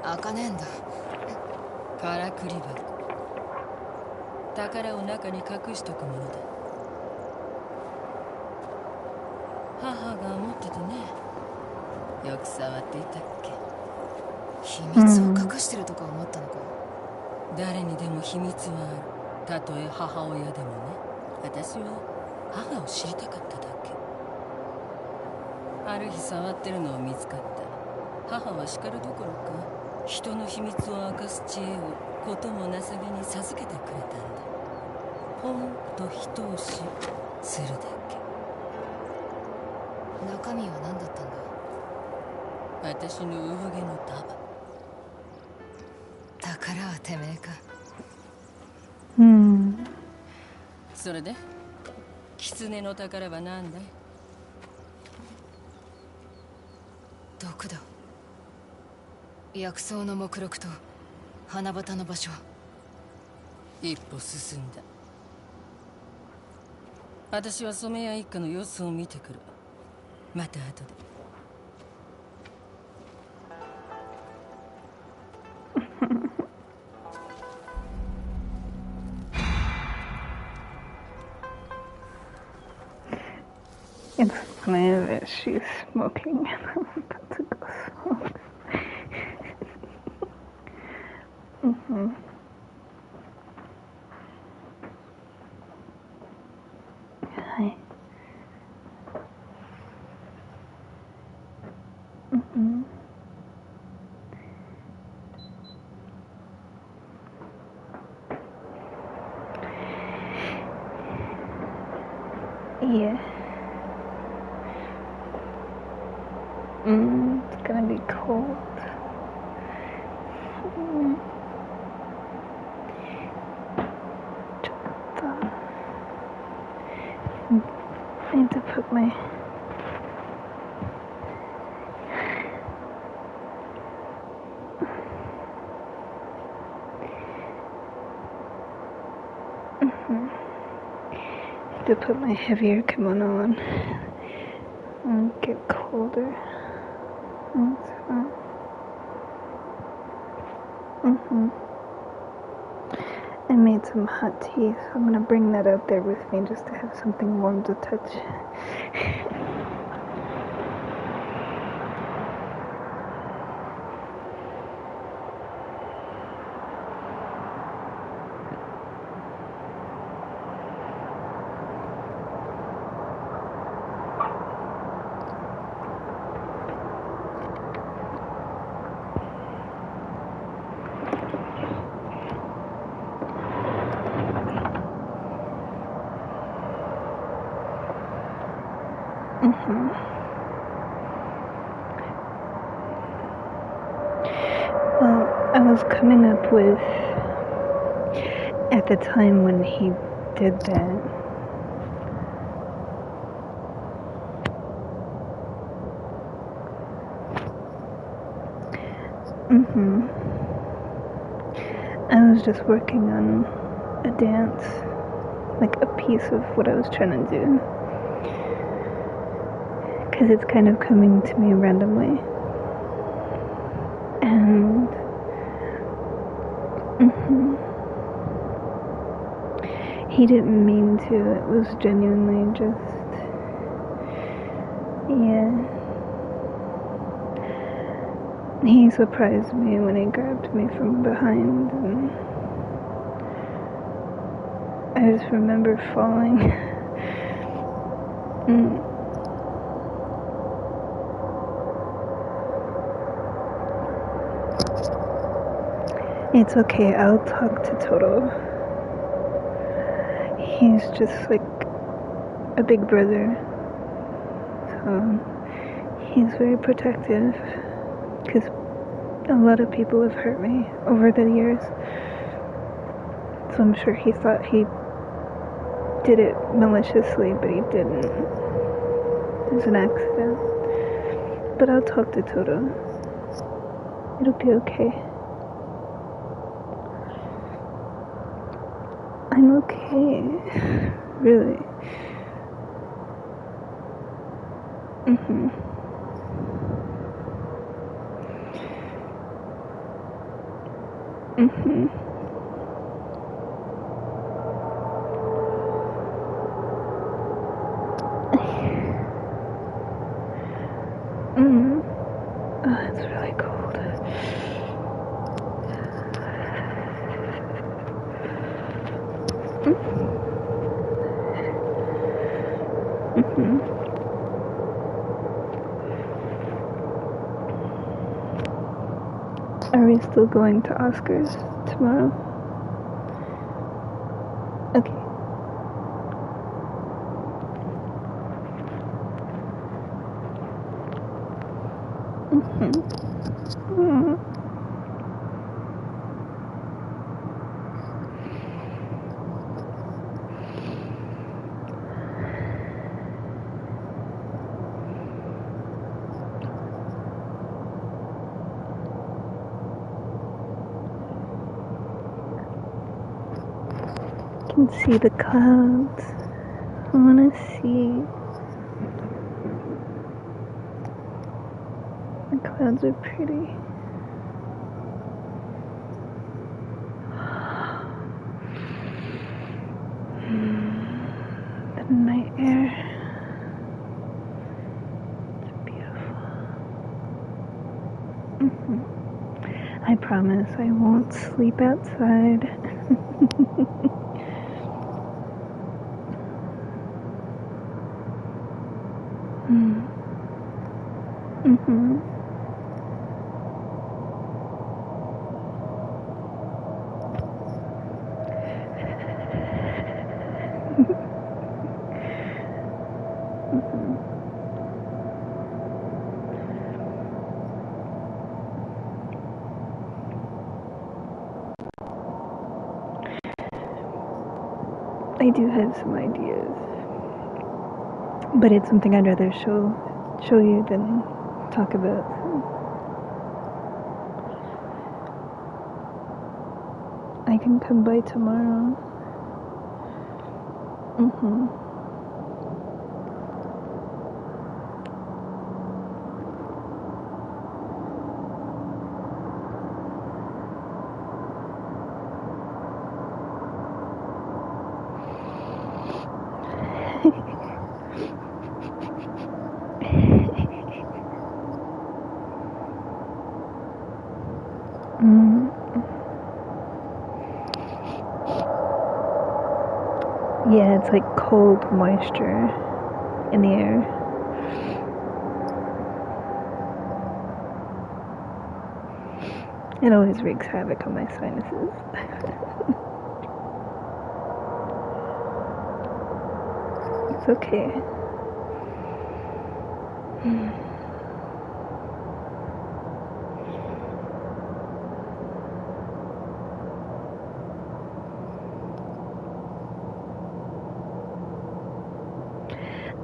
開かねえんだ。からくり箱。宝を中に隠しとくものだ。母が持っててね。よく触っていたっけ。秘密を隠してるとか思ったのか。誰にでも秘密はある。たとえ母親でもね。私は母を知りたかっただけ。ある日触ってるのを見つかった。母は叱るどころか。人の秘密を明かす知恵をこともなさげに授けてくれたんだ。ほんと一押しするだけ。中身は何だったんだ。私の産毛の束。宝はてめえか。それで狐の宝は何だい。毒だ。薬草の目録と花畑の場所。一歩進んだ。私は染谷一家の様子を見てくる。また後で。It's funny that she's smoking and I'm about to go smoke. Hi. Yeah. It's gonna be cold. I need to put my heavier kimono on and get colder. That's fine. I made some hot tea, so I'm gonna bring that out there with me just to have something warm to touch. Well, I was coming up with, at the time when he did that, I was just working on a dance, like a piece of what I was trying to do. Because it's kind of coming to me randomly. And he didn't mean to. It was genuinely just, yeah. He surprised me when he grabbed me from behind, and I just remember falling. It's okay, I'll talk to Toto. He's just like a big brother. So he's very protective, because a lot of people have hurt me over the years. So I'm sure he thought he did it maliciously, but he didn't. It was an accident. But I'll talk to Toto. It'll be okay. I'm okay. Really. Oh, it's really cold. Are we still going to Oscars tomorrow? Okay. I can see the clouds. I want to see. The clouds are pretty. The night air. It's beautiful. I promise I won't sleep outside. I do have some ideas, but it's something I'd rather show you than talk about. I can come by tomorrow. Yeah, it's like cold moisture in the air. It always wreaks havoc on my sinuses. It's okay.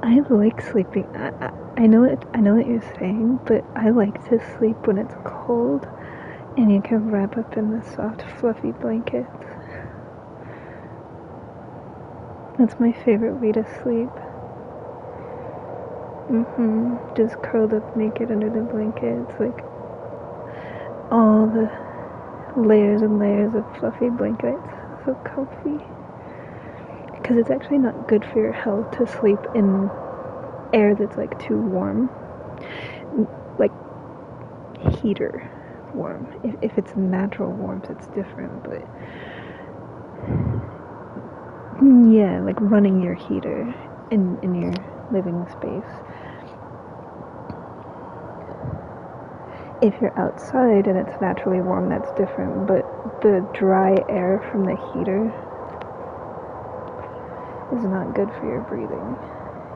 I like sleeping. I know it. I know what you're saying, but I like to sleep when it's cold, and you can wrap up in the soft, fluffy blankets. That's my favorite way to sleep. Just curled up naked under the blankets, like all the layers and layers of fluffy blankets. So comfy. Because it's actually not good for your health to sleep in air that's like too warm. Like heater warm. If it's natural warmth, it's different, but yeah, like running your heater in your living space. If you're outside and it's naturally warm, that's different, but the dry air from the heater is not good for your breathing.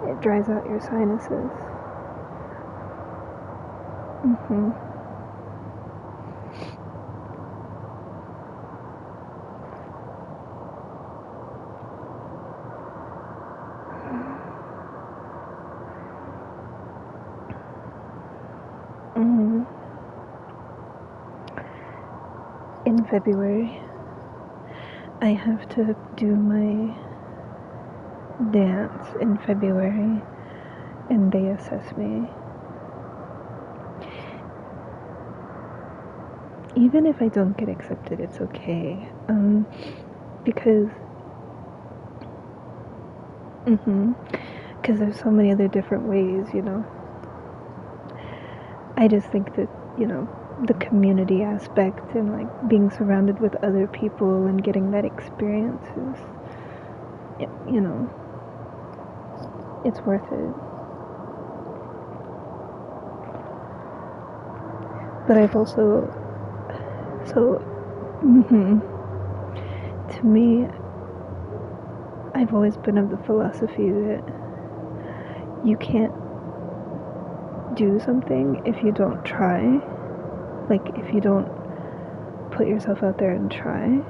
It dries out your sinuses. In February, I have to do my dance in February, and they assess me. Even if I don't get accepted, it's okay. Because there's so many other different ways, you know. I just think that, you know, the community aspect and like being surrounded with other people and getting that experience is, you know, it's worth it. But I've also, to me, I've always been of the philosophy that you can't do something if you don't try. Like, if you don't put yourself out there and try.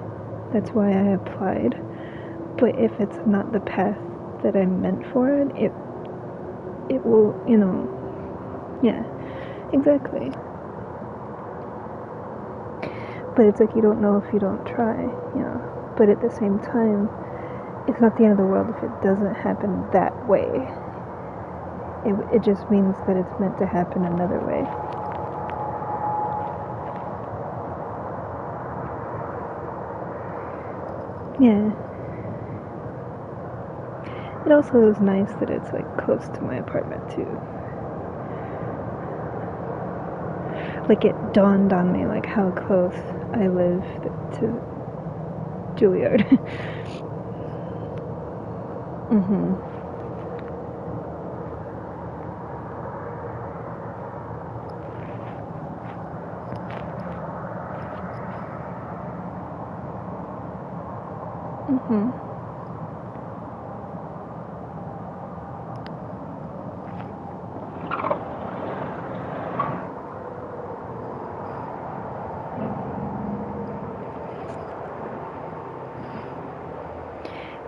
That's why I applied. But if it's not the path that I'm meant for, it will, you know, yeah, exactly. But it's like you don't know if you don't try, you know. But at the same time, it's not the end of the world if it doesn't happen that way. It just means that it's meant to happen another way. Yeah. It also is nice that it's like close to my apartment too. Like it dawned on me like how close I live to Juilliard.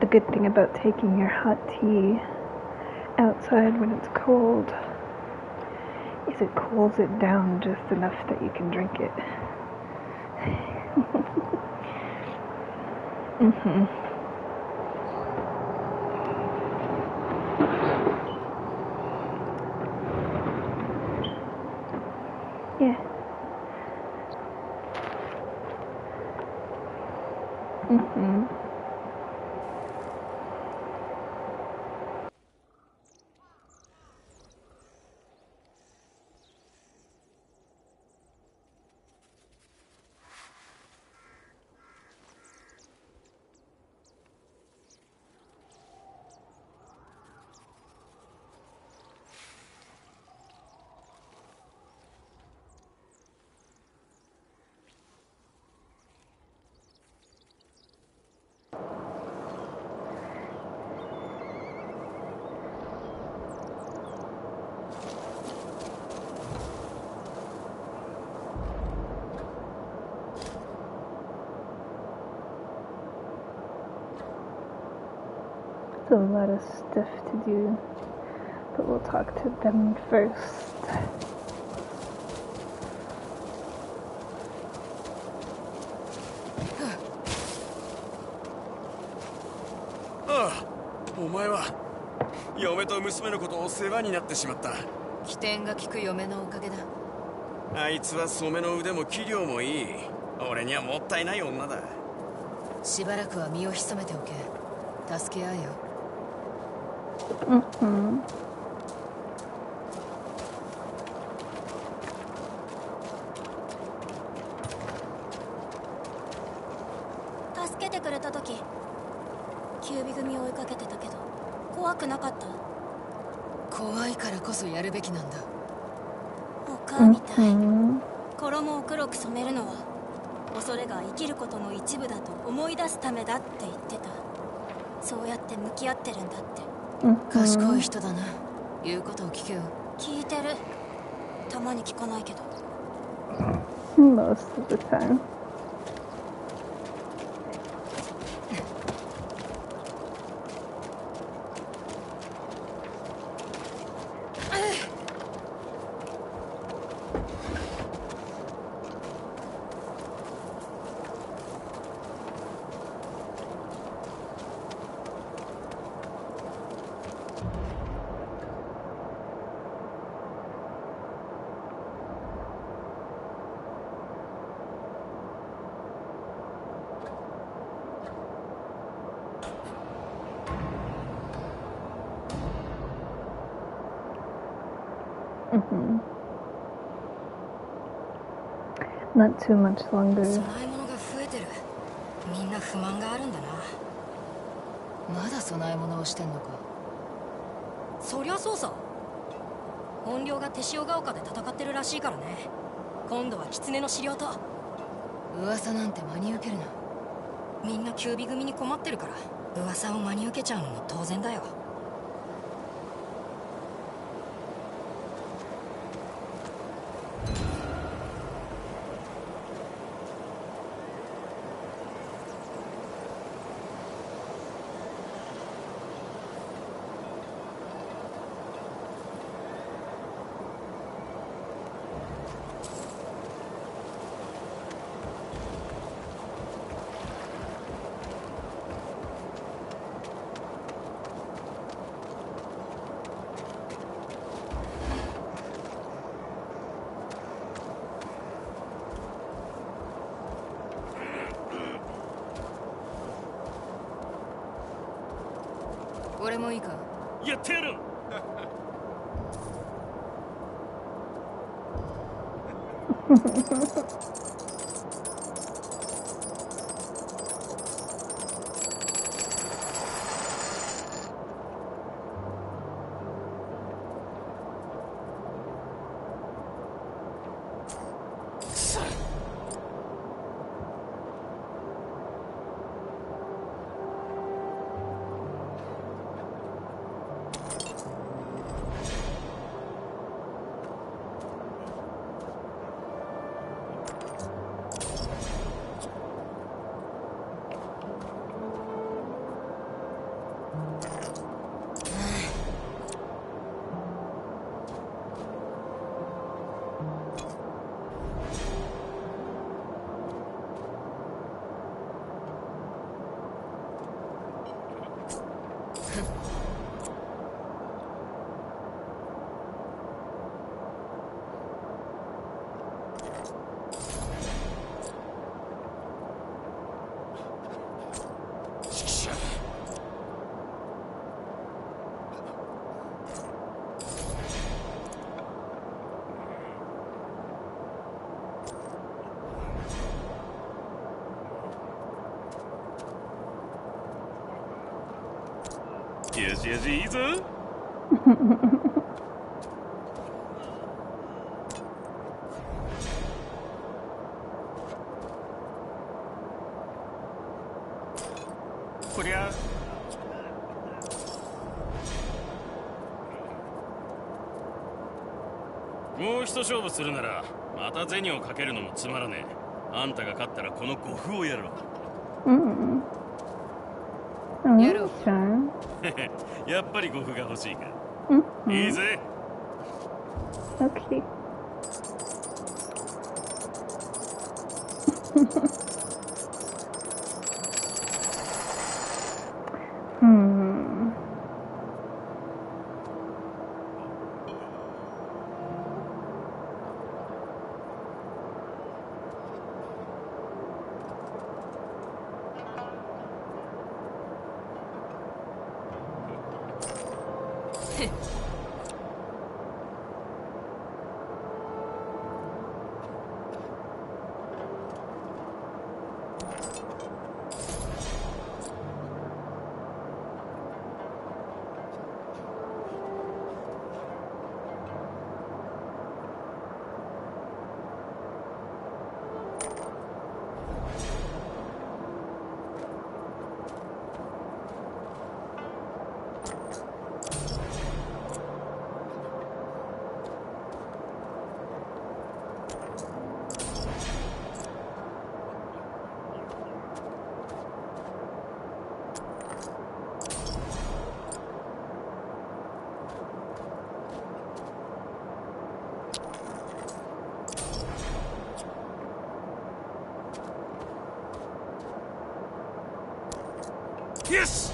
The good thing about taking your hot tea outside when it's cold is it cools it down just enough that you can drink it. Yeah. a lot of stuff to do, but we'll talk to them first.ああ、お前は嫁と娘のことを世話になってしまった。起点が利く嫁のおかげだ。あいつは染めの腕も器量もいい。俺にはもったいない女だ。しばらくは身を潜めておけ。助け合えよ。助けてくれた時、キュービ組を追いかけてたけど怖くなかった？怖いからこそやるべきなんだ。お母みたい。衣を黒く染めるのは恐れが生きることの一部だと思い出すためだって言ってた。そうやって向き合ってるんだって。賢い人だな。言うことを聞けよ。聞いてる。たまに聞かないけど。Most of the time. Not too much longer. 供え物が増えてる。みんな不満があるんだな。まだ供え物をしてんのか。そりゃそうさ。本領が手塩が丘で戦ってるらしいからね。今度は狐の狩猟と。噂なんて真に受けるな。みんなキュービ組に困ってるから噂を真に受けちゃうのも当然だよ。俺もいいか。やってやる。よしよし、いいぞ。こりゃもう一勝負するならまた銭をかけるのもつまらねえ。あんたが勝ったらこの呉服をやろう。やろう。やっぱりゴフが欲しいか。いいぜ。Okay. Yes!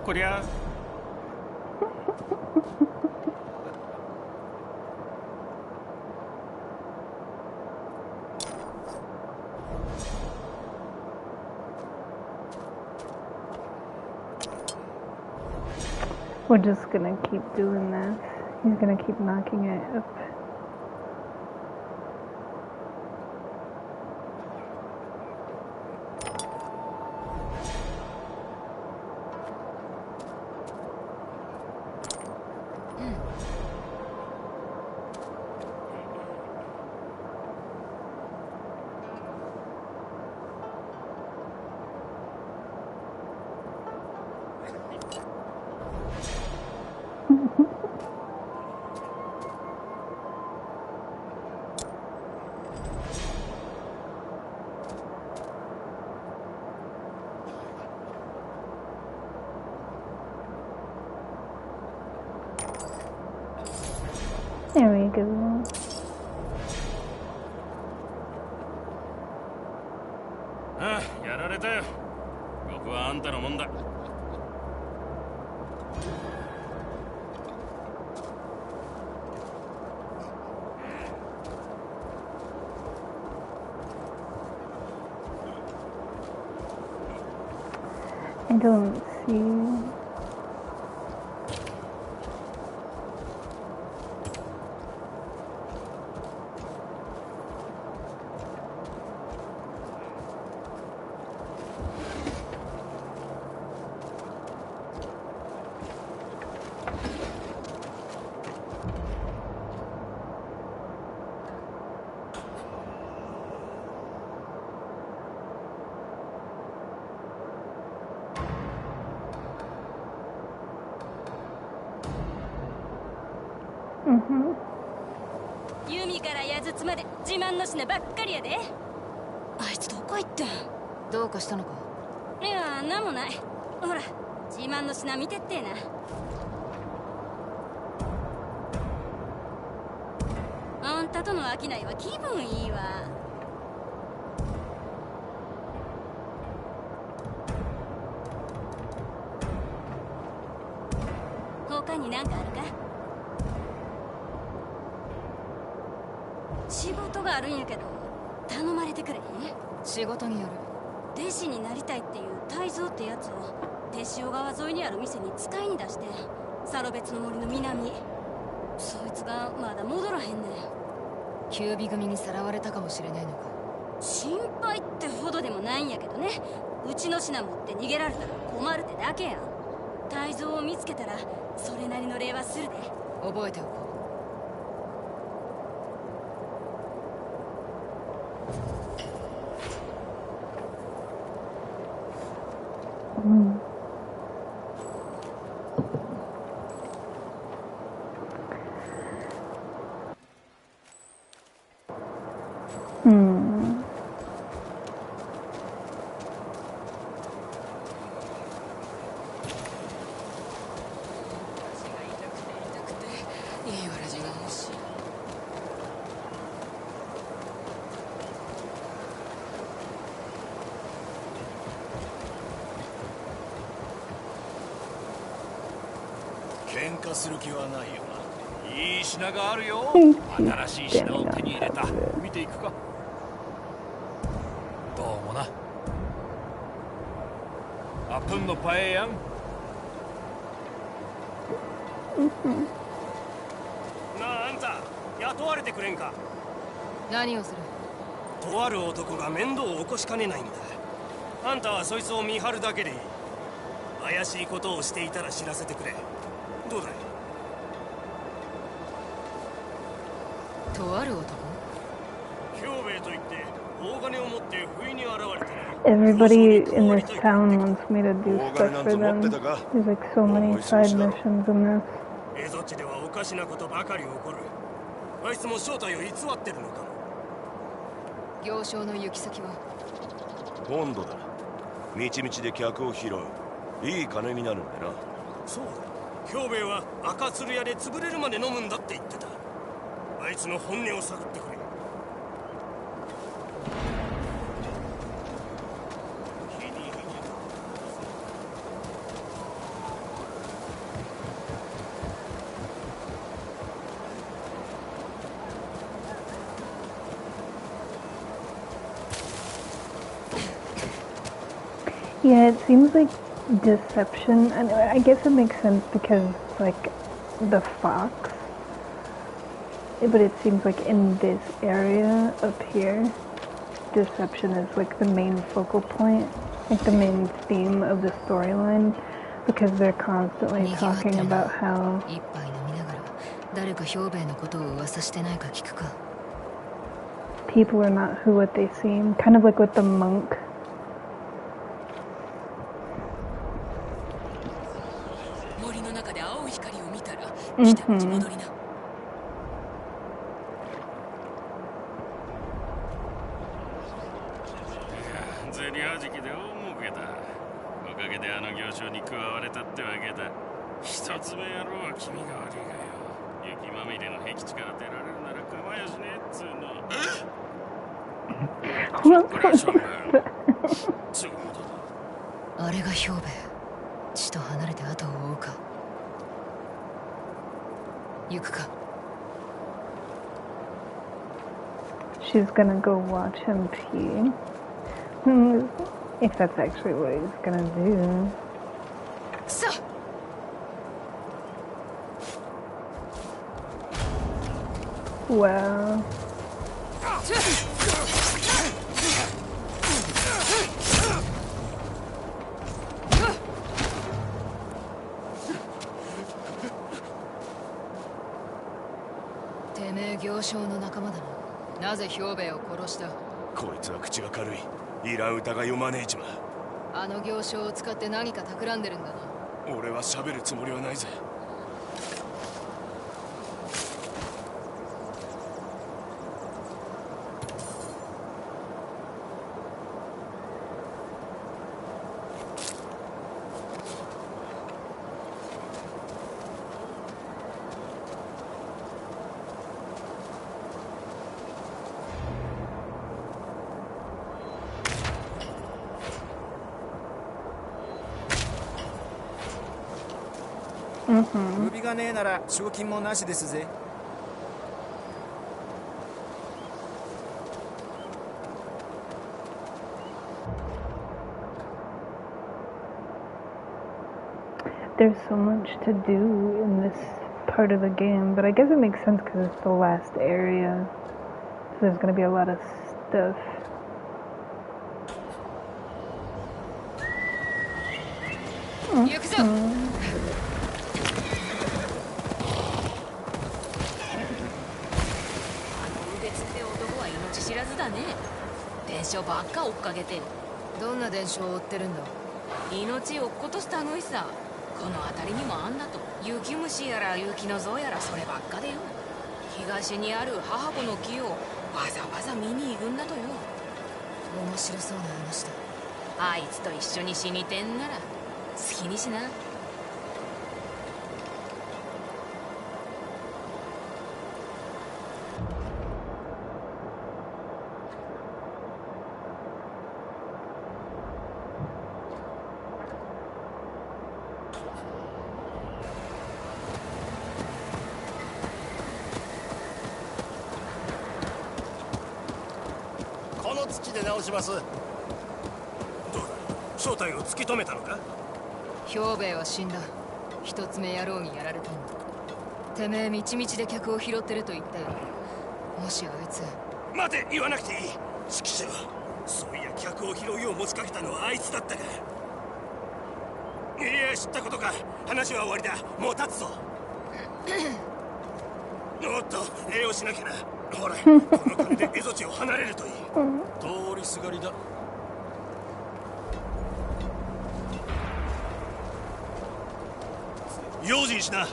こりゃWe're just gonna keep doing this. He's gonna keep knocking it up. There we go.ああ、やられたよ。僕はあんたのもんだ。I don't see. Mm-hmm. 弓から矢筒まで自慢の品ばっかりやで。あいつどこ行ったん？どうかしたのか？いや、なんもない。ほら、自慢の品見てってな。あんたとの商いは気分いいわ。他に何かあるか？仕事があるんやけど、頼まれてくれへん？仕事による。弟子になりたいっていう泰造ってやつを手塩川沿いにある店に使いに出して、サロベツの森の南。そいつがまだ戻らへんねん。キュービ組にさらわれたかもしれないのか。心配ってほどでもないんやけどね。うちの品持って逃げられたら困るってだけやん。泰造を見つけたらそれなりの礼はするで。覚えておこう。うん。うん。いいわらじが欲しい。喧嘩する気はないよな。いい品があるよ。新しい品を手に入れた。見ていくか。どうもな。アプンのパエヤン。なあ、あんた雇われてくれんか。何をする？とある男が面倒を起こしかねないんだ。あんたはそいつを見張るだけでいい。怪しいことをしていたら知らせてくれ。どうだい？とある男？兵兵衛といって大金を持って不意に現れて。 Everybody in this town wants me to do stuff for them. There's like so many side missions in this. エゾ地ではおかしなことばかり起こる。あいつも正体を偽ってるのかも。行商の行き先は？今度だ。みちみちで客を拾う。いい金になるんでな。そうだ。兵兵衛は赤鶴屋で潰れるまで飲むんだって言ってた。あいつの本音を探ってくれ。Yeah, it seems like deception, and I guess it makes sense because, like, the fox. But it seems like in this area up here, deception is like the main focal point, like the main theme of the storyline, because they're constantly talking about how people are not who what they seem, kind of like with the monk. Mm-hmm. 銭はじきで大儲けだ。おかげであの行商に加われたってわけだ。一つ目野郎は君が悪いがよ。雪まみれの僻地から出られるなら構やしねえっつうの。あれが兵兵衛。地と離れて後を追うか。行くか。She's gonna go watch him pee. If that's actually what he's gonna do. So. Wow. Te me 行商の仲間だな。なぜ兵兵衛を殺した？こいつは口が軽い。いらん疑いを招いちまう。あの行商を使って何か企んでるんだな。俺は喋るつもりはないぜ。首がねえなら賞金もなしですぜ。there's so much to do in this part of the game, but I guess it makes sense because it's the last area. So there's going to be a lot of stuff.知らずだね。伝承ばっか追っかけて。どんな伝承を追ってるんだ。命を落っことす類さ。この辺りにもあんだと。雪虫やら雪の像やらそればっかでよ。東にある母子の木をわざわざ見に行くんだとよ。面白そうな話だ。あいつと一緒に死にてんなら好きにしな。します。どうだ、正体を突き止めたのか。兵兵衛は死んだ。一つ目野郎にやられたんだ。てめえみちみちで客を拾ってると言ったよ。もしあいつ。待て、言わなくていい。指揮者はそういや客を拾うよう持ちかけたのはあいつだったか。いや、知ったことか。話は終わりだ。もう立つぞ。おっと、礼をしなきゃな。ほら、この金で蝦夷地を離れるといい。通りすがりだ。用心しな。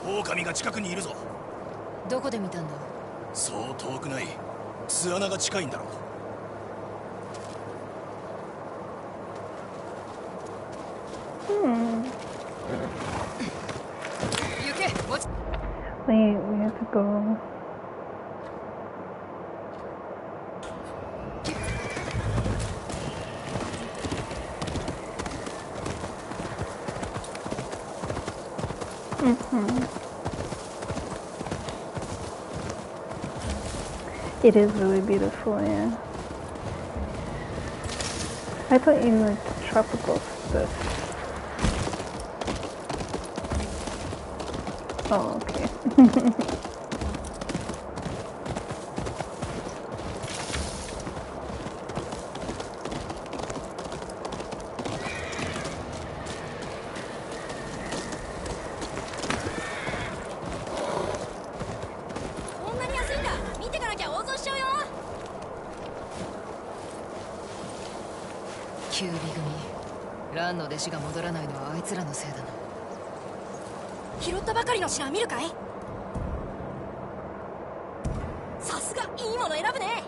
狼が近くにいるぞ。どこで見たんだ。そう遠くない。巣穴が近いんだろう。行け。Wait, we have to go. It is really beautiful, yeah. I thought you liked tropical stuff. Oh, okay.キュービ組。ランの弟子が戻らないのはあいつらのせいだな。拾ったばかりの品見るかい。さすがいいもの選ぶね。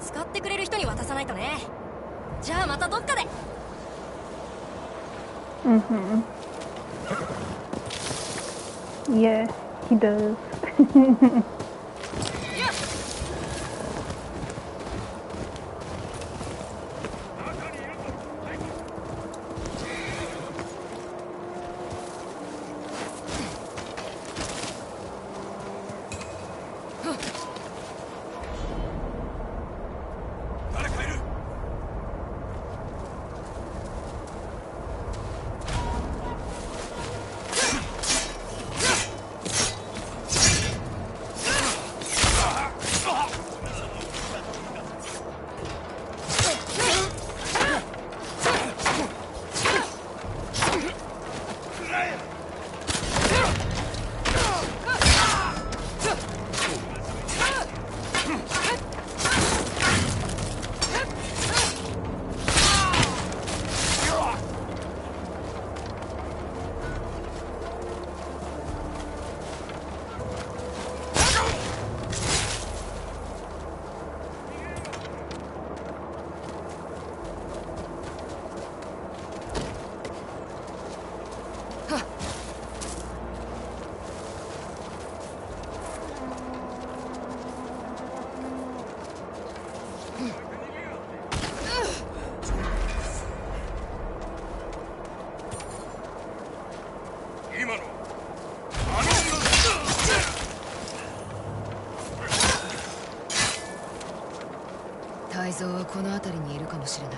使ってくれる人に渡さないとね。じゃあまたどっかで。Yeah, he does. 蔵はこの辺りにいるかもしれない。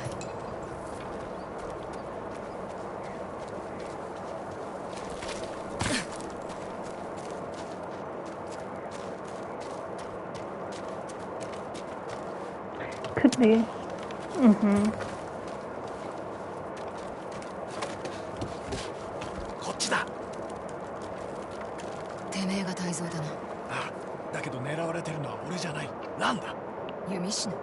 Could be. Mm-hmm. こっちだ。てめえが大蔵だな。ああ、だけど狙われてるのは俺じゃない。なんだ。弓師の。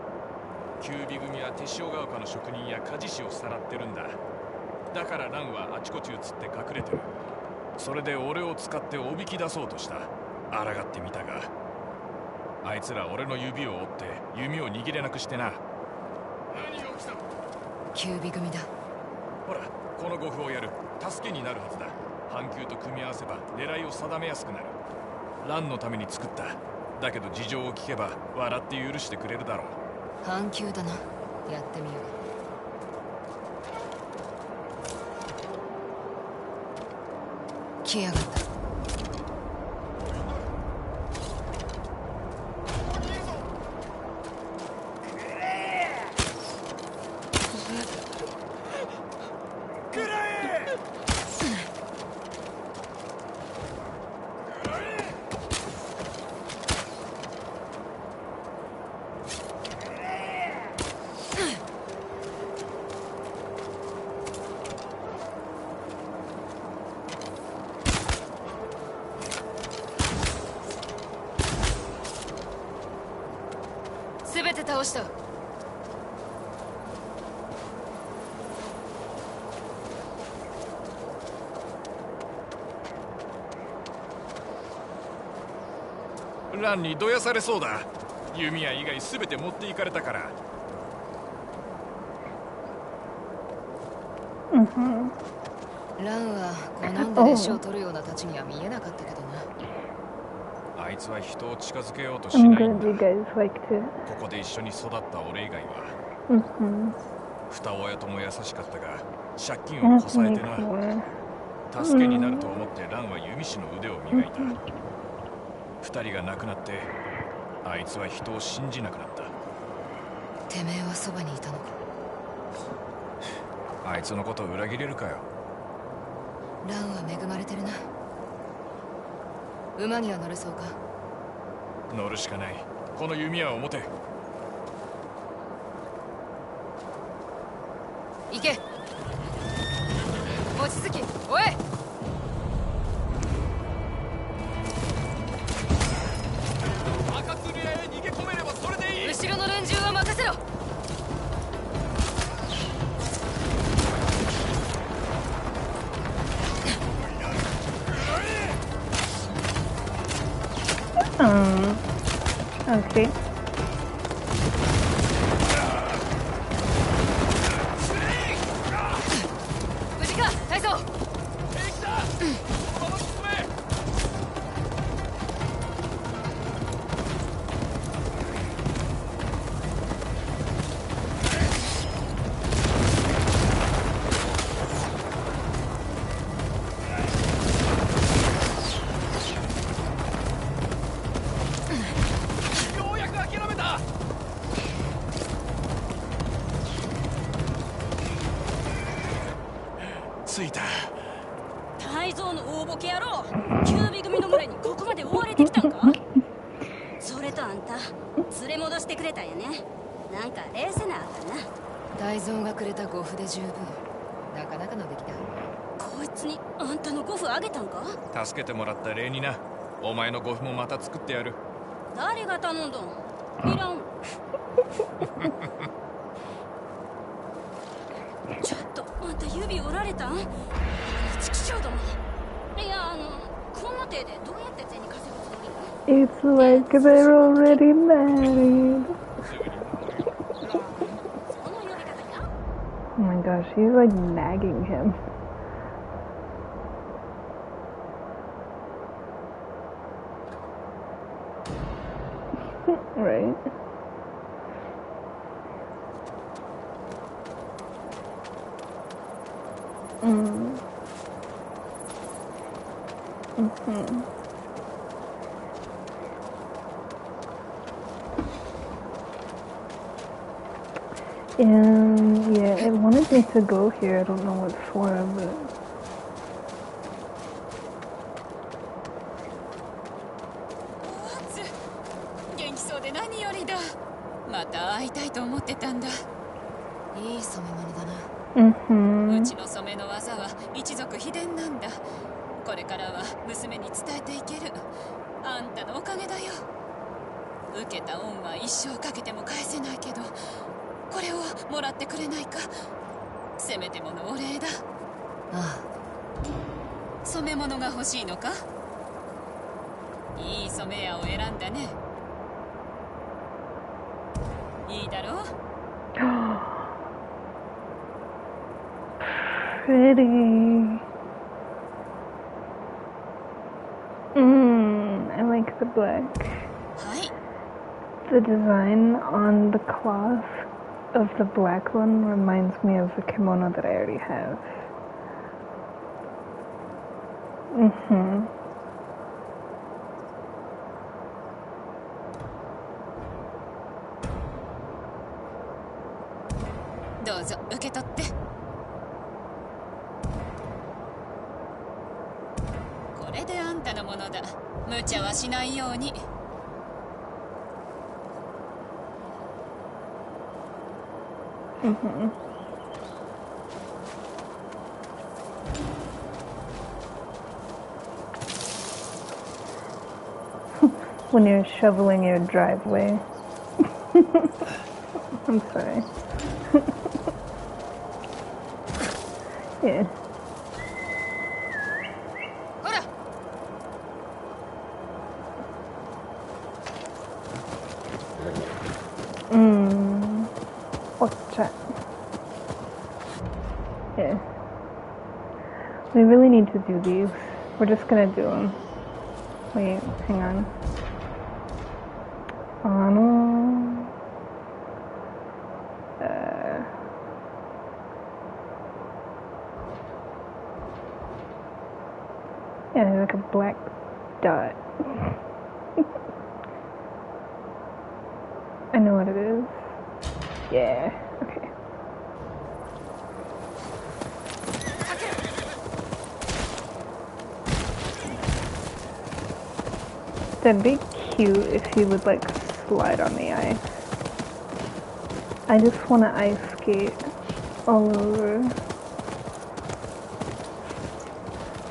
九尾組は手塩ヶ丘の職人や鍛冶師をさらってるんだ。だから蘭はあちこち移って隠れてる。それで俺を使っておびき出そうとした。抗ってみたが、あいつら俺の指を折って弓を握れなくしてな。何が起きたの？九尾組だ。ほら、この呉服をやる。助けになるはずだ。半球と組み合わせば狙いを定めやすくなる。蘭のために作った。だけど事情を聞けば笑って許してくれるだろう。半球だな。やってみよう。来やがった。全て倒した。蘭にどやされそうだ。弓矢以外全て持っていかれたから。蘭は好んで弟子を取るようなたちには見えなかったけどな。あいつは人を近づけようとしないんだ。 I'm glad you guys liked it. ここで一緒に育った俺以外は、二親とも優しかったが借金をこさえてな。助けになると思って蘭は弓師の腕を磨いた。二人が亡くなってあいつは人を信じなくなった。てめえはそばにいたのか。あいつのことを裏切れるかよ。蘭は恵まれてるな。馬には乗れそうか。乗るしかない。この弓矢を持て。行け。望月、おい。赤釣り屋へ逃げ込めればそれでいい。後ろの連中は任せろ。Okay. 無事か、大将。着いた。泰造の大ボケ野郎。九尾組の群れにここまで追われてきたんか。それとあんた連れ戻してくれたんやね。なんか冷静なあかんな。泰造がくれた呉服で十分。なかなかの出来だ。こいつにあんたの呉服あげたんか。助けてもらった礼にな。お前の呉服もまた作ってやる。誰が頼んどん。いらん。ちょっとあんた指折られたん。チキショーども。いやこんな手でどうやって銭稼ぐつもり。 It's like they're already married. Oh my gosh, she's like nagging him. Right. Yeah, it wanted me to go here. I don't know what for, but...元気そうで何よりだ。また会いたいと思ってたんだ。いい染め物だな。Mm-hmm. うちの染めの技は一族秘伝なんだ。これからは娘に伝えていける。あんたのおかげだよ。受けた恩は一生かけても返せないけど、これをもらってくれないか。せめてものお礼だ。ああ。染め物が欲しいのか？いい染め屋を選んだね。いいだろう？Pretty. I like the black. The design on the cloth of the black one reminds me of the kimono that I already have. Mm-hmm. どうぞ受け取って。これであんたのものだ。無茶はしないように。Mm-hmm. When you're shoveling your driveway. I'm sorry. Yeah. Ocha. Yeah. We really need to do these. We're just gonna do them. Wait, hang on. Yeah, there's like a black dot. I know what it is. Yeah, okay. That'd be cute if he would like slide on the ice. I just want to ice skate all over.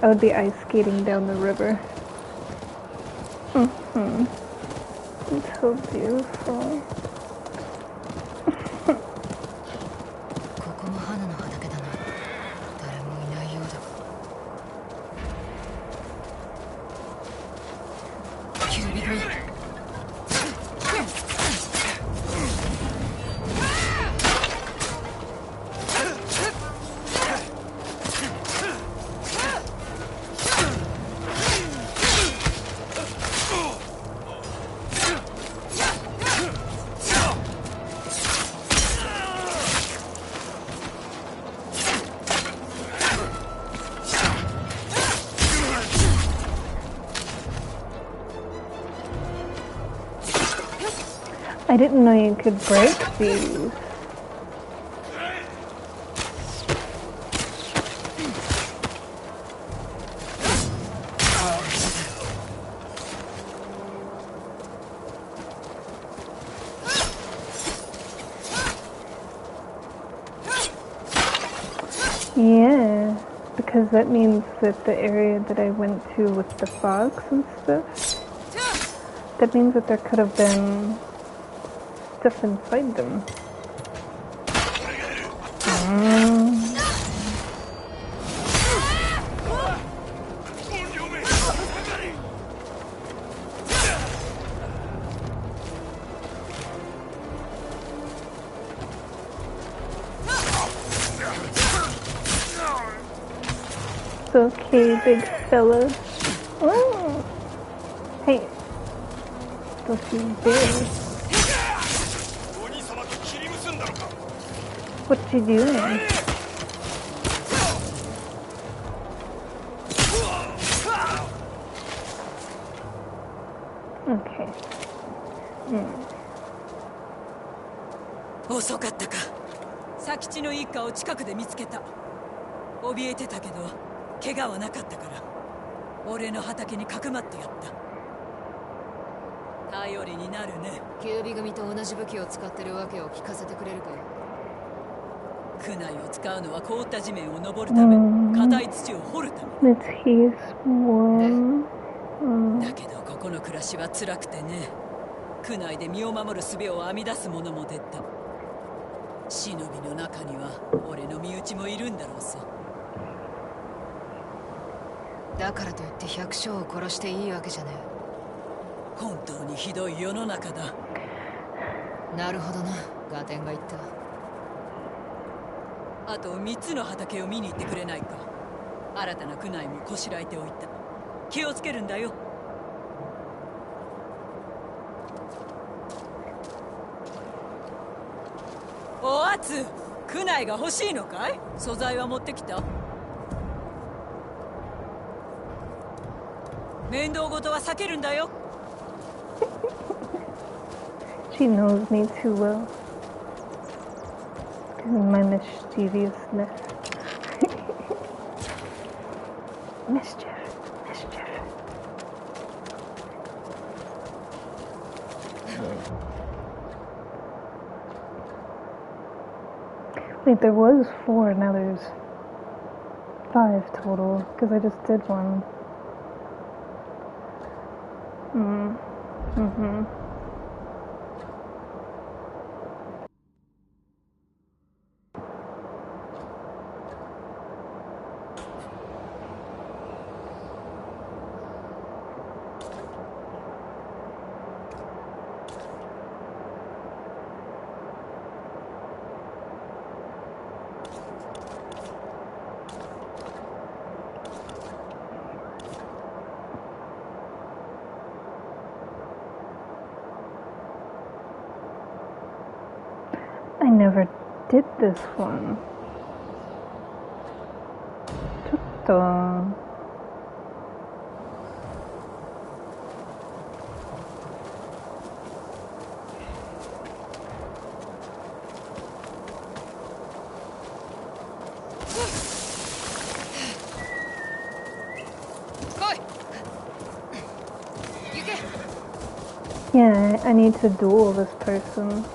I would be ice skating down the river. Mm-hmm. It's so beautiful. I didn't know you could break these. Yeah, because that means that the area that I went to with the fogs and stuff, that means that there could have been stuff inside them. It's okay, big fella. Oh. Hey, don't you dare. What you doing? Okay. 遅かったか。佐吉の一家を近くで見つけた。怯えてたけど怪我はなかったから俺の畑にかくまってやった。頼りになるね。キュービ組と同じ武器を使ってるわけを聞かせてくれるか。クナイを使うのは凍った地面を登るため、硬い土を掘るため。だけどここの暮らしは辛くてね。クナイで身を守る術を編み出す者も出た。忍びの中には俺の身内もいるんだろうさ。だからといって百姓を殺していいわけじゃねえ。本当にひどい世の中だ。なるほどな、ガテンが言った。あと3つの畑を見に行ってくれないか。新たなクナイもこしらえておいた。気をつけるんだよ。おあつ、クナイが欲しいのかい？素材は持ってきた？面倒事は避けるんだよ。She knows me too well. My mischievousness. Mischief. Wait, there was 4, now there's 5 total, because I just did one. I never did this one. ちょっとYeah, I need to duel this person.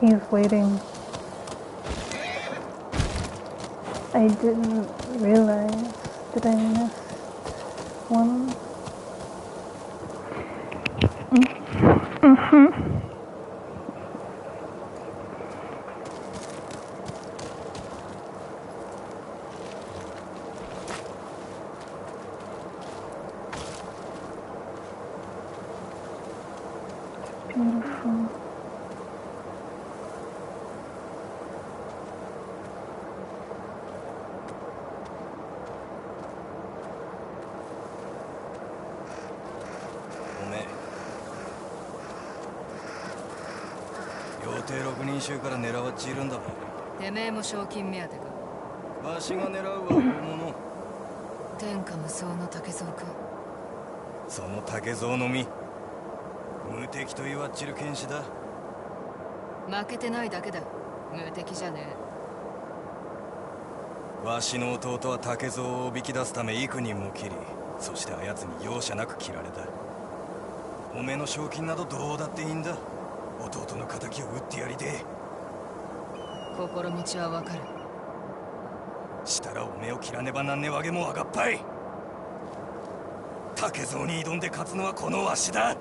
He's waiting. I didn't realize. Did I miss one? Beautiful. 6人衆から狙わっちいるんだ。てめえも賞金目当てか。わしが狙うは大物。天下無双の竹蔵か。その竹蔵の実無敵と言わっちる剣士だ。負けてないだけだ。無敵じゃねえ。わしの弟は竹蔵をおびき出すため幾人も切り、そしてあやつに容赦なく切られた。おめえの賞金などどうだっていいんだ。弟の敵を撃ってやりてえ。心持ちはわかる。したらおめえを切らねばなんねわげもわがっぱい。竹蔵に挑んで勝つのはこのわしだ。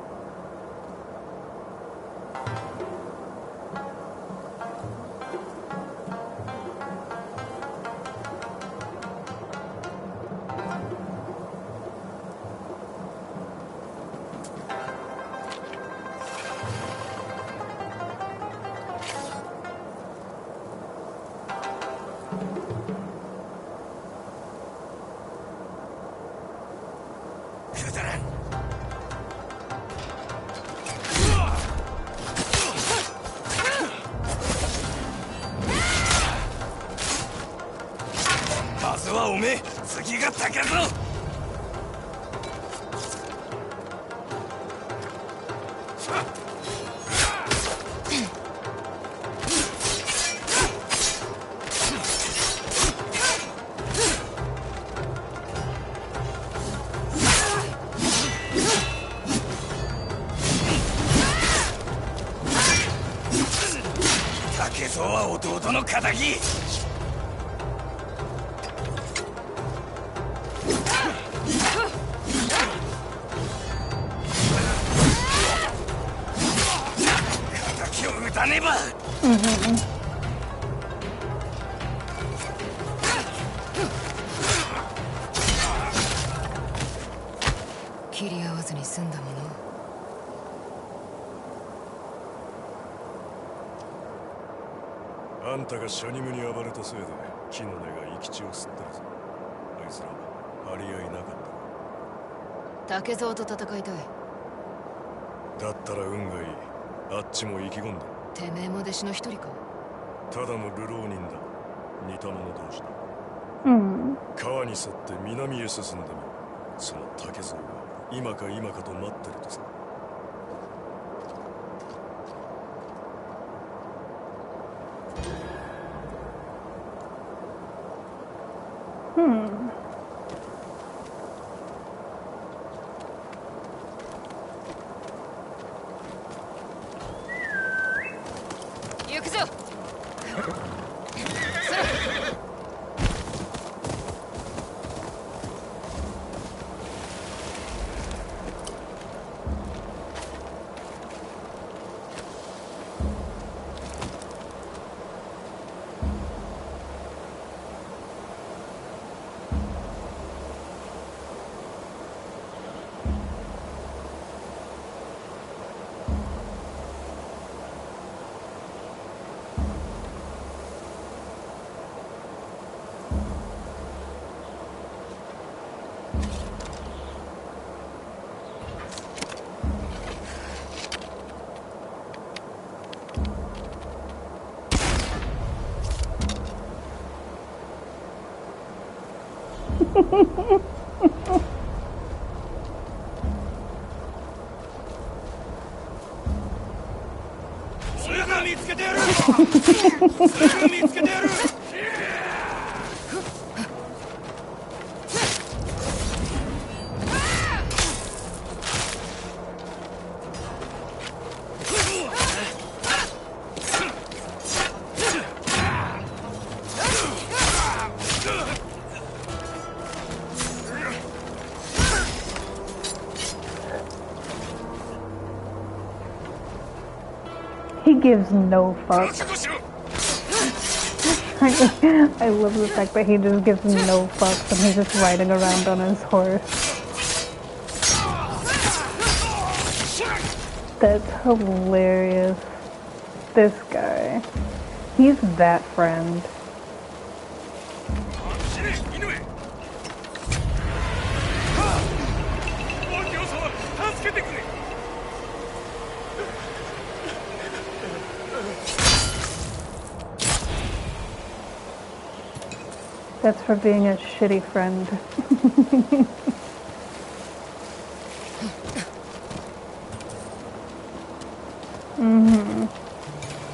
め、次が竹蔵。竹蔵は弟の仇。敵を撃たねば。切り合わずに済んだもの。あんたがシャニムに暴れたせいで木の根が生き血を吸ってるぞ。あいつら張り合いなかったか。竹蔵と戦いたい。だったら運がいい。あっちも意気込んで。てめえも弟子の一人か。ただの流浪人だ。似た者同士だ。川に沿って南へ進んでみる。その竹蔵が今か今かと待ってるとさ。行くぞ。すぐ見つけてやる。すぐ見つけてやる。He gives no fucks. I love the fact that he just gives no fucks and he's just riding around on his horse. That's hilarious. This guy. He's that friend. That's for being a shitty friend.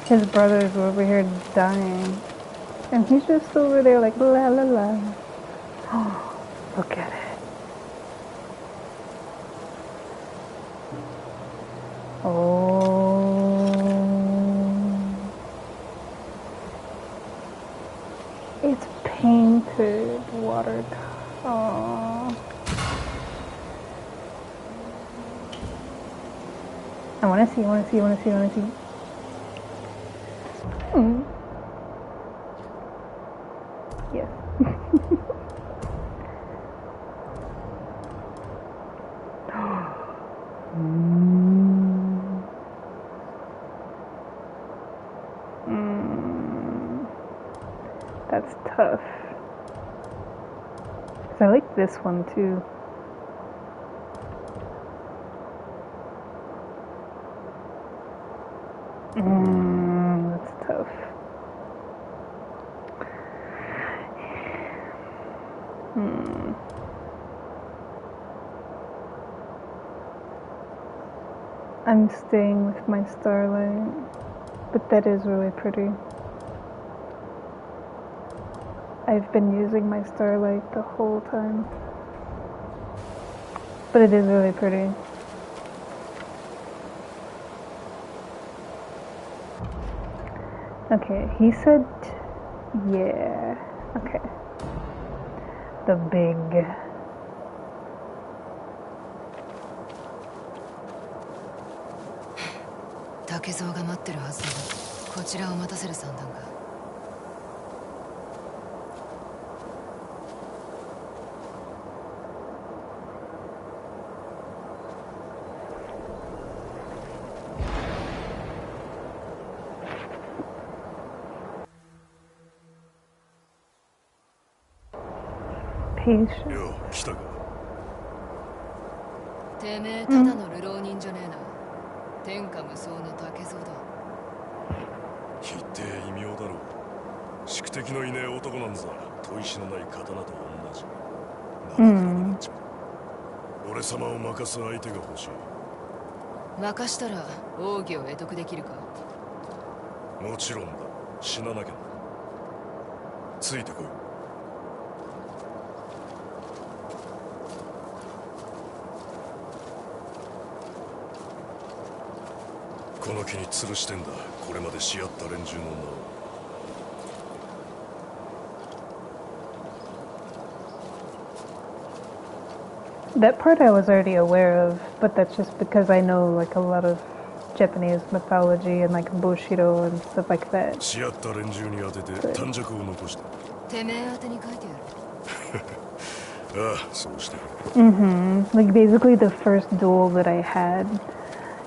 His brothers were over here dying. And he's just over there like, la la la. Oh, look at it. It's painted water. Aww. I wanna see. Yes. That's tough. 'Cause I like this one too. That's tough. I'm staying with my Starlight, but that is really pretty. I've been using my Starlight the whole time, but it is really pretty. Okay, he said, yeah, okay. The big. Takezo が待ってるはずだが、こちらを待たせる算段が。よ、来たか。てめえただの流浪人じゃねえな。天下無双の竹蔵だ。ひって異名だろう。宿敵のいねえ男なんざ砥石のない刀と同じ。俺様を任す相手が欲しい。任したら奥義を得得できるか。もちろんだ。死ななきゃな。ついてこい。この木に吊るしてんだ。これまでし合った連中の名を。That part I was already aware of, but that's just because I know like a lot of Japanese mythology and like Bushido and stuff like that. し合った連中に当てて短尺を残した。てめえ宛てに書いてやる。ああ、そうして。Like basically the first duel that I had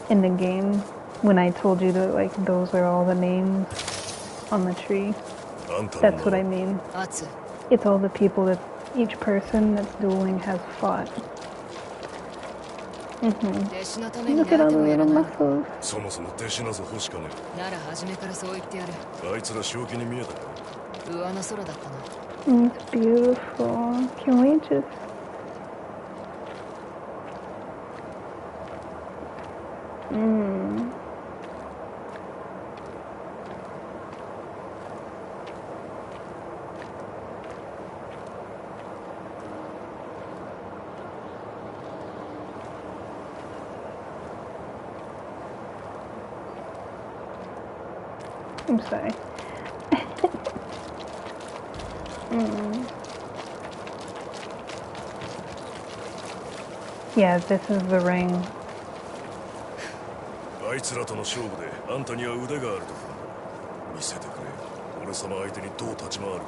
in the game. When I told you that, like, those are all the names on the tree. That's what I mean. It's all the people that each person that's dueling has fought. Look at all the little muscles. そもそも弟子なぞ欲しかねえ。なら初めからそう言ってやる。あいつら正気に見えたか。上の空だったな。It's beautiful. Can we just... I'm sorry. Yeah, this is the ring. あいつらとの勝負であんたには腕があると踏んだ。見せてくれ。俺様相手にどう立ち回るか。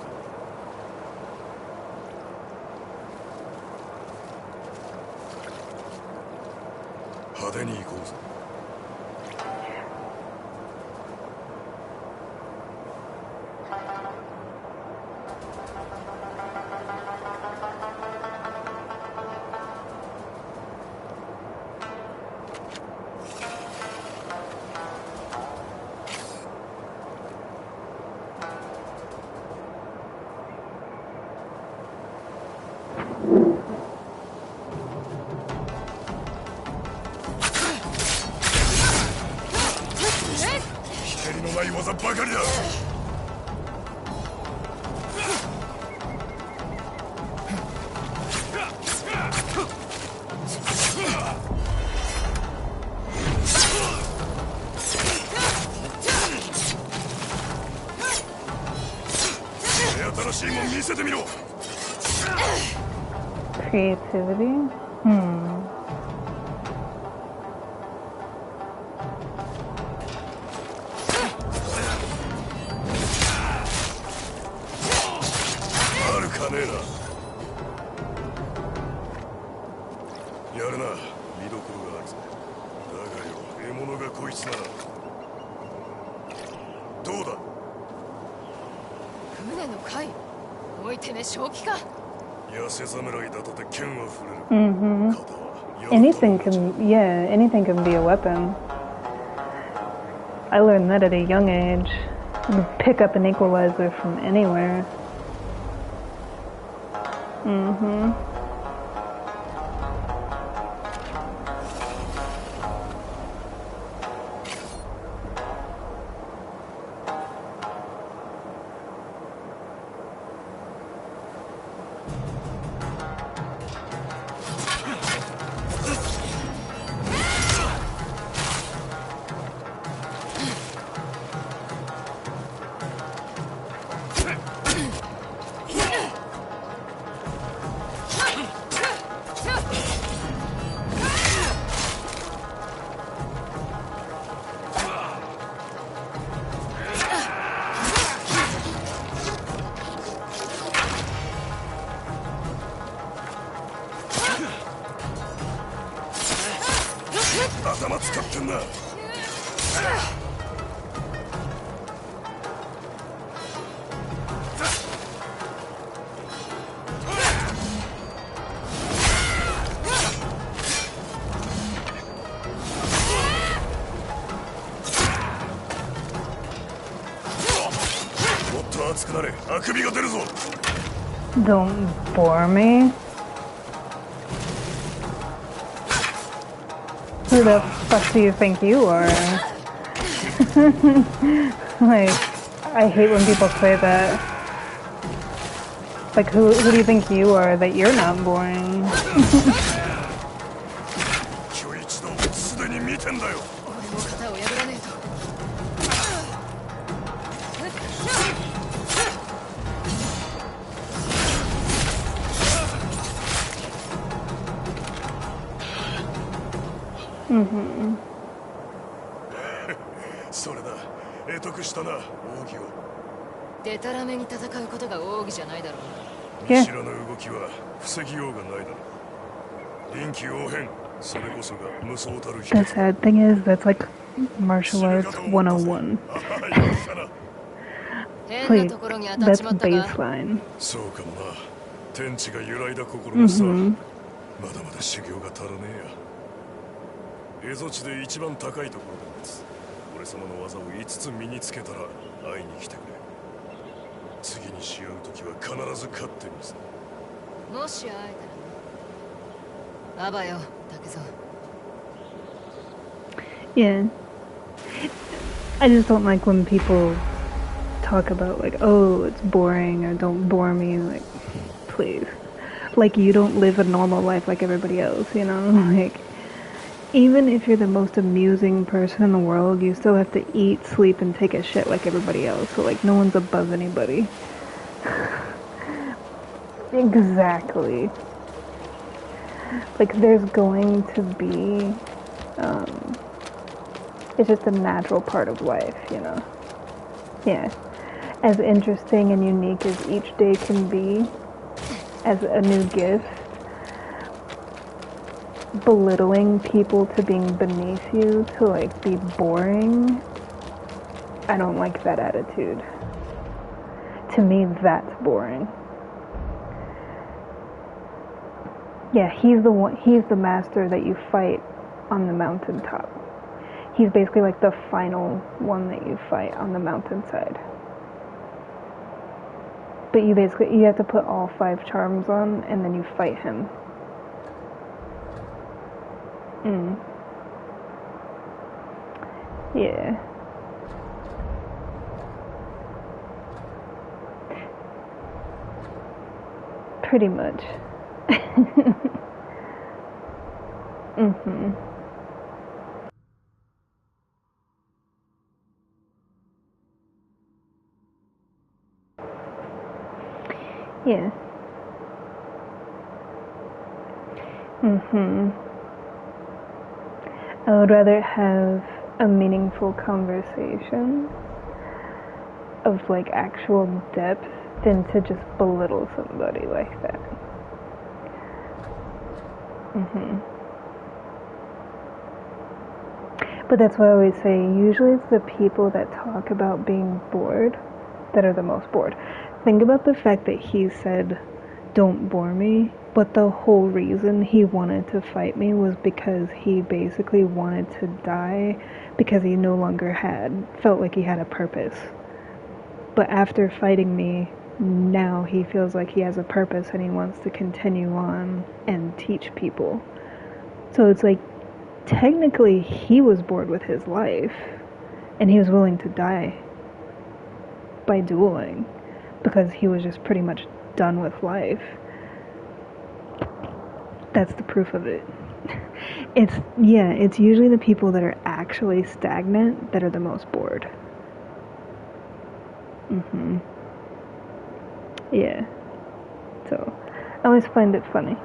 派手に行こうぜ。Creativity? あるかねえな。やるな。見どころがあるぜ。だがよ、獲物がこいつなら。どうだ。船の貝。おいてめえ正気か。痩せ侍だとて剣は振れる。Anything can, yeah, anything can be a weapon. I learned that at a young age. You can pick up an equalizer from anywhere. Mm-hmm. Don't bore me. Who the fuck do you think you are? Like, I hate when people say that. Like, who do you think you are that you're not boring? Mm-hmm. それだ。得得したな、奥義を。デタラメに戦うことが奥義じゃないだろうな。見知らぬ動きは防ぎようがないだろう。臨機応変、それこそが無双たる秘訣。 The sad thing is, that's like martial arts 101. Please, that's baseline. そうかもな。天地が揺らいだ心もさ、まだまだ修行が足らねえや。 蝦夷地で一番高いところで待つ。俺様の技を5つ身につけたら会いに来てくれ。次にし合う時は必ず勝ってみせ。もし会えたらな。アバよ、竹蔵。 Yeah. I just don't like when people talk about like, oh, it's boring or don't bore me. Like, please. Like you don't live a normal life like everybody else, you know? Like, even if you're the most amusing person in the world, you still have to eat, sleep, and take a shit like everybody else. So, like, no one's above anybody. Exactly. Like, there's going to be, it's just a natural part of life, you know? Yeah. As interesting and unique as each day can be, as a new gift, belittling people to being beneath you, to like be boring, I don't like that attitude. To me, that's boring. Yeah, he's the master that you fight on the mountaintop. He's basically like the final one that you fight on the mountainside. But you have to put all 5 charms on and then you fight him. Yeah. Pretty much. Yeah. I would rather have a meaningful conversation of like actual depth than to just belittle somebody like that. But that's what I always say, usually it's the people that talk about being bored that are the most bored. Think about the fact that he said, don't bore me, but the whole reason he wanted to fight me was because he basically wanted to die because he no longer felt like he had a purpose. But after fighting me, now he feels like he has a purpose and he wants to continue on and teach people. So it's like, technically he was bored with his life and he was willing to die by dueling because he was just pretty much done with life. That's the proof of it. It's usually the people that are actually stagnant that are the most bored. Yeah. So, I always find it funny.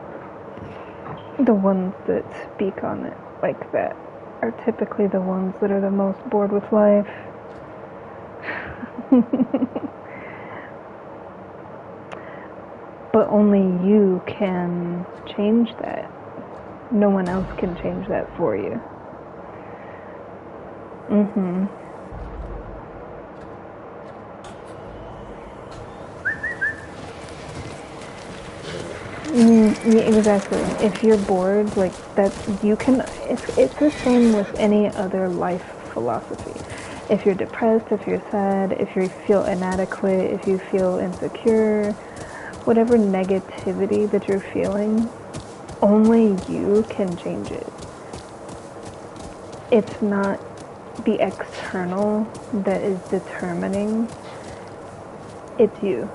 The ones that speak on it like that are typically the ones that are the most bored with life. But only you can change that. No one else can change that for you. Yeah, exactly. If you're bored, like that, you can. It's the same with any other life philosophy. If you're depressed, if you're sad, if you feel inadequate, if you feel insecure, whatever negativity that you're feeling, only you can change it. It's not the external that is determining. It's you.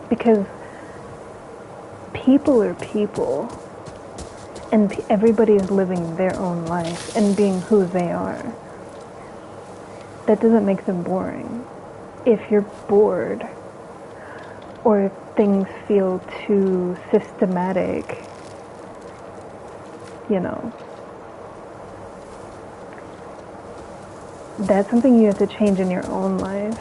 Because people are people, and everybody is living their own life and being who they are. That doesn't make them boring. If you're bored, or if things feel too systematic, that's something you have to change in your own life.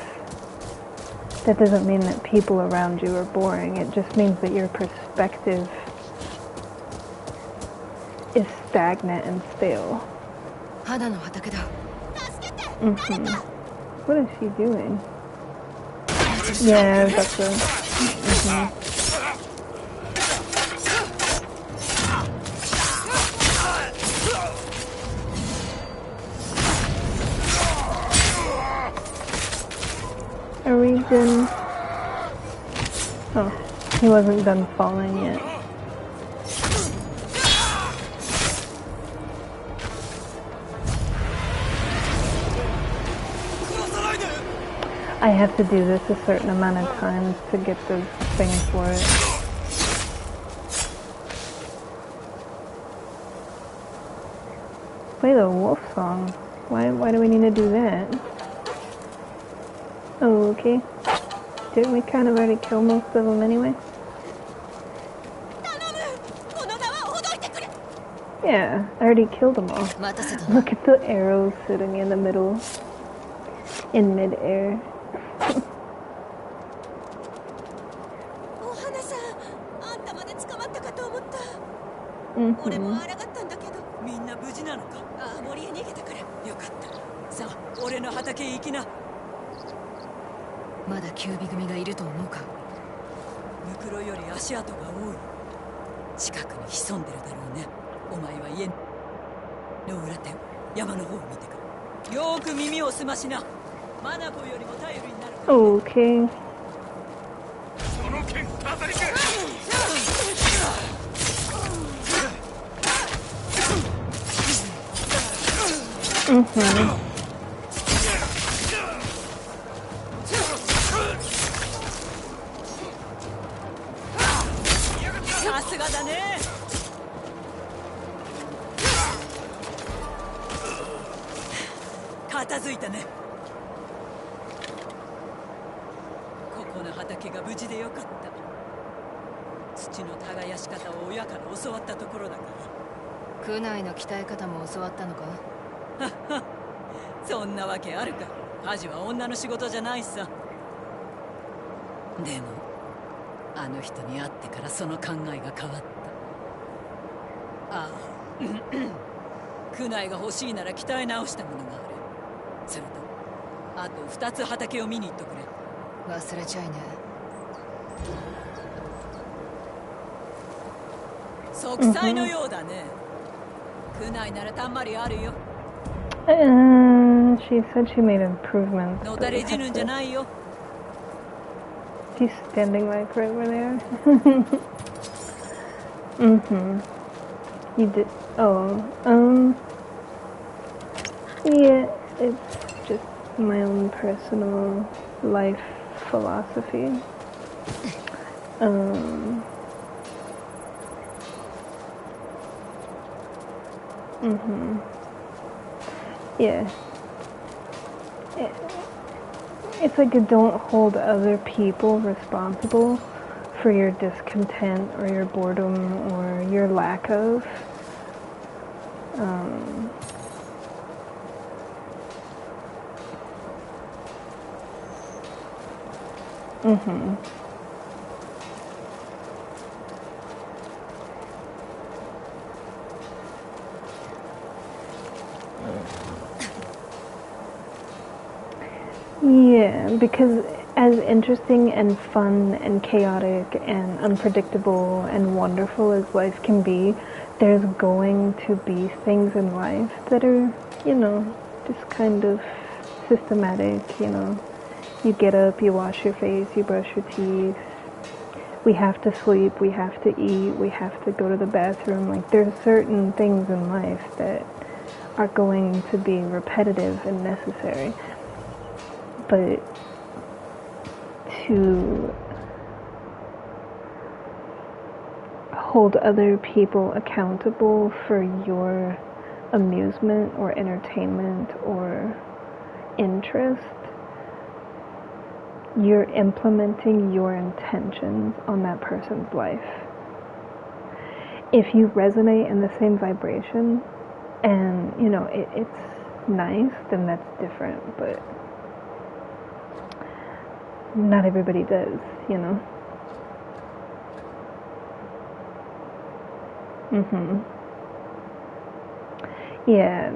That doesn't mean that people around you are boring. It just means that your perspective is stagnant and stale. What is she doing? Yeah, that's good. Are we done? Oh, he wasn't done falling yet. I have to do this a certain amount of times to get the thing for it. Play the wolf song. Why do we need to do that? Oh, okay. Didn't we kind of already kill most of them anyway? Yeah, I already killed them all. Look at the arrows sitting in the middle. In mid-air. Okay. She said she made improvements. He's standing like right over there. You did. Oh, yeah, it's just my own personal life philosophy. Yeah. It's like you don't hold other people responsible for your discontent or your boredom or your lack of. Yeah, because as interesting and fun and chaotic and unpredictable and wonderful as life can be, there's going to be things in life that are, just kind of systematic, You get up, you wash your face, you brush your teeth. We have to sleep, we have to eat, we have to go to the bathroom. Like, there's certain things in life that are going to be repetitive and necessary. But to hold other people accountable for your amusement or entertainment or interest, you're implementing your intentions on that person's life. If you resonate in the same vibration and, it's nice, then that's different, but not everybody does, Yeah,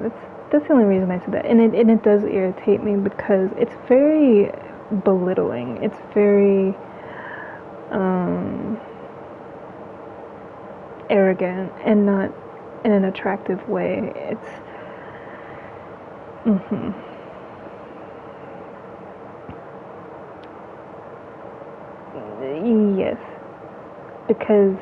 that's the only reason I said that. And it does irritate me because it's very belittling. It's very arrogant and not in an attractive way. It's Yes, because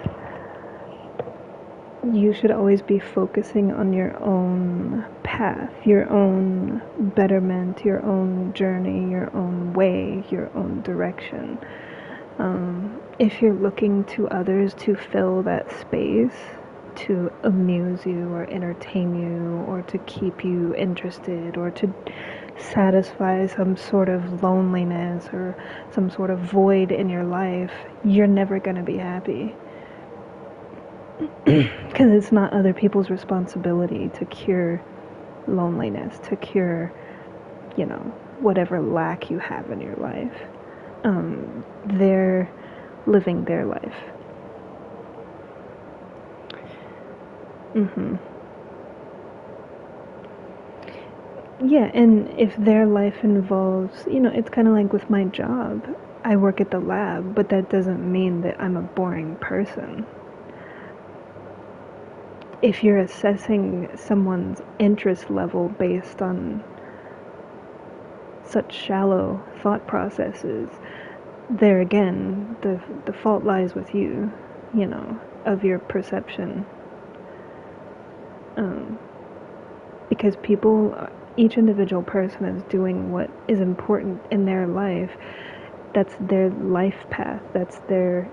you should always be focusing on your own path, your own betterment, your own journey, your own way, your own direction. If you're looking to others to fill that space, to amuse you or entertain you or to keep you interested or to satisfy some sort of loneliness or some sort of void in your life, you're never going to be happy. Because it's not other people's responsibility to cure loneliness, to cure, whatever lack you have in your life. They're living their life. Yeah, and if their life involves, it's kind of like with my job. I work at the lab, but that doesn't mean that I'm a boring person. If you're assessing someone's interest level based on such shallow thought processes, there again, the fault lies with you, of your perception. Because each individual person is doing what is important in their life. That's their life path. That's their,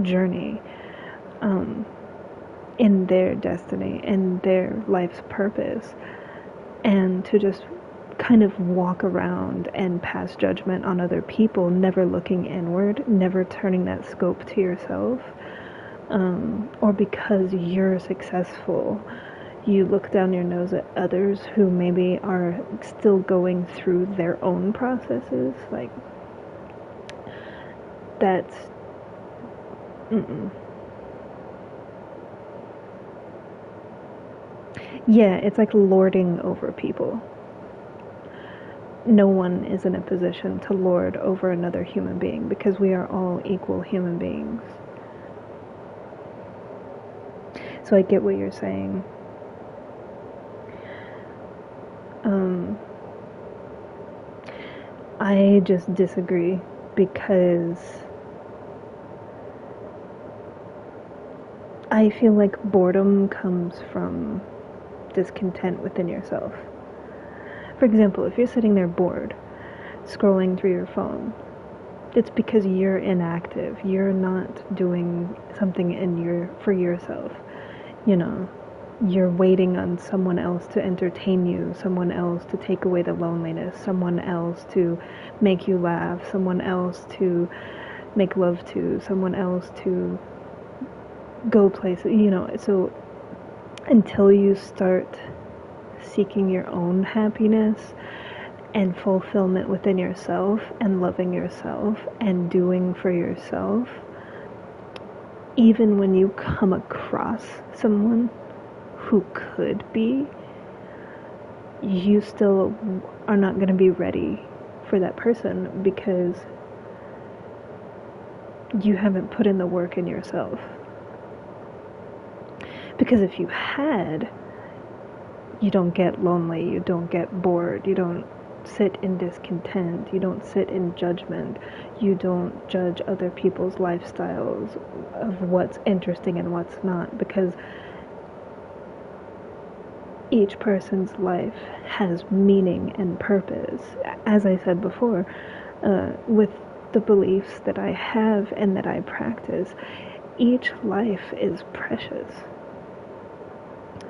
journey, in their destiny, in their life's purpose. And to just kind of walk around and pass judgment on other people, never looking inward, never turning that scope to yourself, or because you're successful, you look down your nose at others who maybe are still going through their own processes. Like, that's yeah, it's like lording over people. No one is in a position to lord over another human being because we are all equal human beings. So I get what you're saying. I just disagree because I feel like boredom comes from discontent within yourself. For example, if you're sitting there bored, scrolling through your phone, it's because you're inactive. You're not doing something for yourself. You know, you're waiting on someone else to entertain you, someone else to take away the loneliness, someone else to make you laugh, someone else to make love to, someone else to go places, you know. So until you start seeking your own happiness and fulfillment within yourself and loving yourself and doing for yourself, even when you come across someone who could be, you still are not going to be ready for that person because you haven't put in the work in yourself. Because if you had, you don't get lonely, you don't get bored, you don't sit in discontent, you don't sit in judgment, you don't judge other people's lifestyles of what's interesting and what's not, because each person's life has meaning and purpose. As I said before, with the beliefs that I have and that I practice, each life is precious.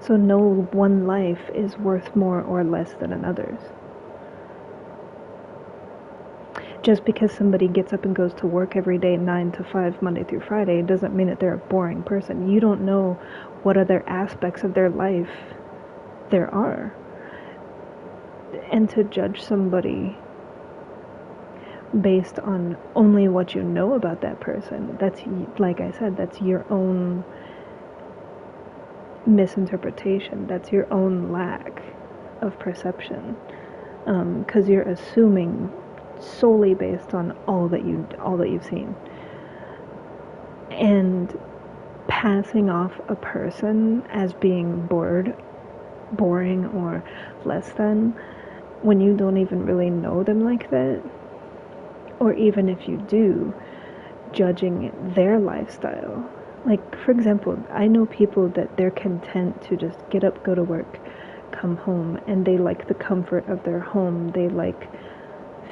So no one life is worth more or less than another's. Just because somebody gets up and goes to work every day 9 to 5 Monday through Friday doesn't mean that they're a boring person. You don't know what other aspects of their life there are. And to judge somebody based on only what you know about that person, that's, like I said, that's your own misinterpretation. That's your own lack of perception, because you're assuming solely based on all that you've seen, and passing off a person as being boring, or less than, when you don't even really know them like that, or even if you do, judging their lifestyle. Like, for example, I know people that they're content to just get up, go to work, come home, and they like the comfort of their home. They like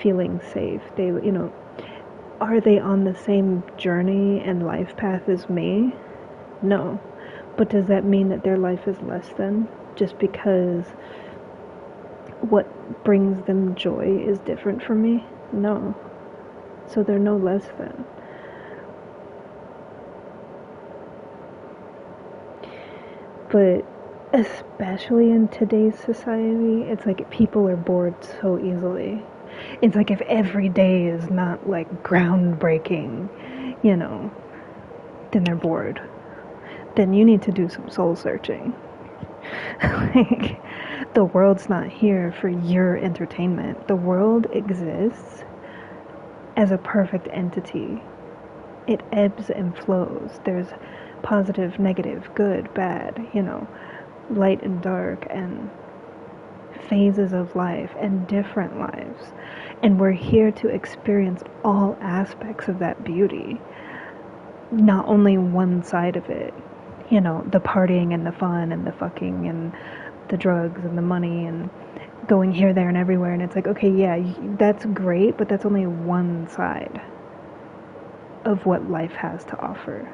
feeling safe. They, you know, are they on the same journey and life path as me? No. But does that mean that their life is less than? Just because what brings them joy is different from me? No. So they're no less than. But especially in today's society, it's like people are bored so easily. It's like if every day is not like groundbreaking, you know, then they're bored. Then you need to do some soul searching. Like, the world's not here for your entertainment. The world exists as a perfect entity. It ebbs and flows. There's positive, negative, good, bad, you know, light and dark, and phases of life and different lives. And we're here to experience all aspects of that beauty, not only one side of it. You know, the partying and the fun and the fucking and the drugs and the money and going here, there, and everywhere. And it's like, okay, yeah, that's great, but that's only one side of what life has to offer.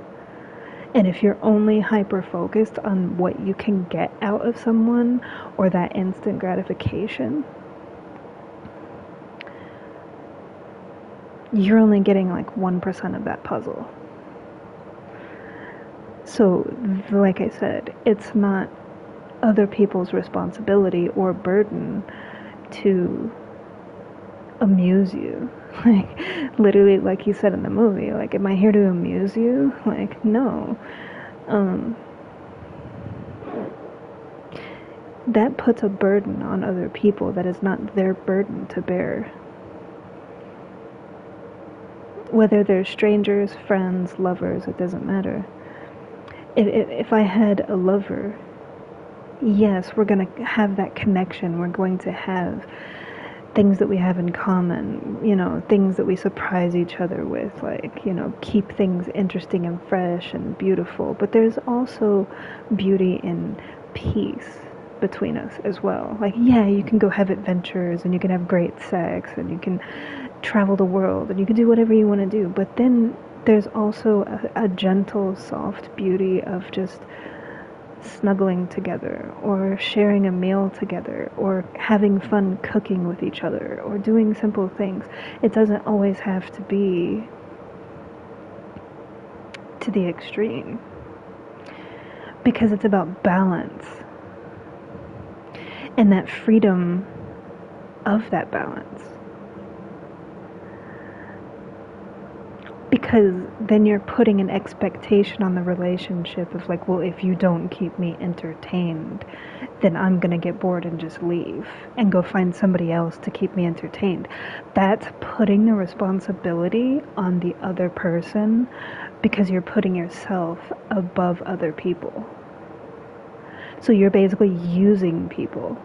And if you're only hyper-focused on what you can get out of someone or that instant gratification, you're only getting like 1% of that puzzle. So, like I said, it's not other people's responsibility or burden to amuse you. Like, literally, like you said in the movie, like, am I here to amuse you? Like, no. That puts a burden on other people that is not their burden to bear. Whether they're strangers, friends, lovers, it doesn't matter. If I had a lover, yes, we're going to have that connection. We're going to have things that we have in common, you know, things that we surprise each other with, like, you know, keep things interesting and fresh and beautiful. But there's also beauty in peace between us as well. Like, yeah, you can go have adventures and you can have great sex and you can travel the world and you can do whatever you want to do. But then there's also a gentle, soft beauty of just snuggling together, or sharing a meal together, or having fun cooking with each other, or doing simple things. It doesn't always have to be to the extreme, because it's about balance and that freedom of that balance. Because then you're putting an expectation on the relationship of like, well, if you don't keep me entertained, then I'm gonna get bored and just leave and go find somebody else to keep me entertained. That's putting the responsibility on the other person, because you're putting yourself above other people. So you're basically using people.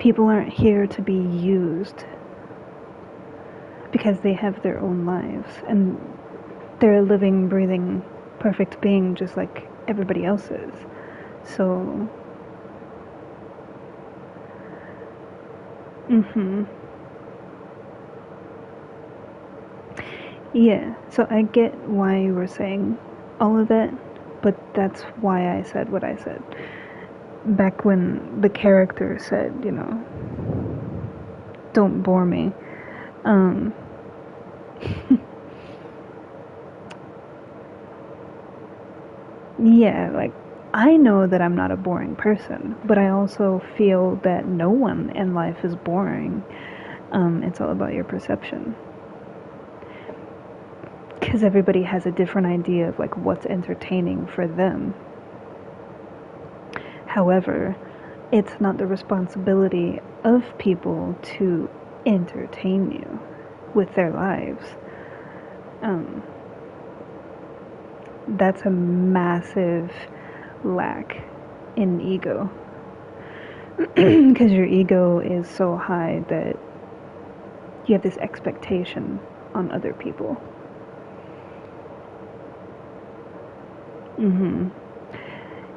People aren't here to be used, because they have their own lives and they're a living, breathing, perfect being just like everybody else is. So, yeah, so I get why you were saying all of that, but that's why I said what I said. Back when the character said, you know, don't bore me. Yeah, like, I know that I'm not a boring person, but I also feel that no one in life is boring. It's all about your perception. Because everybody has a different idea of like what's entertaining for them. However, it's not the responsibility of people to entertain you with their lives. That's a massive lack in ego. Because your ego is so high that you have this expectation on other people.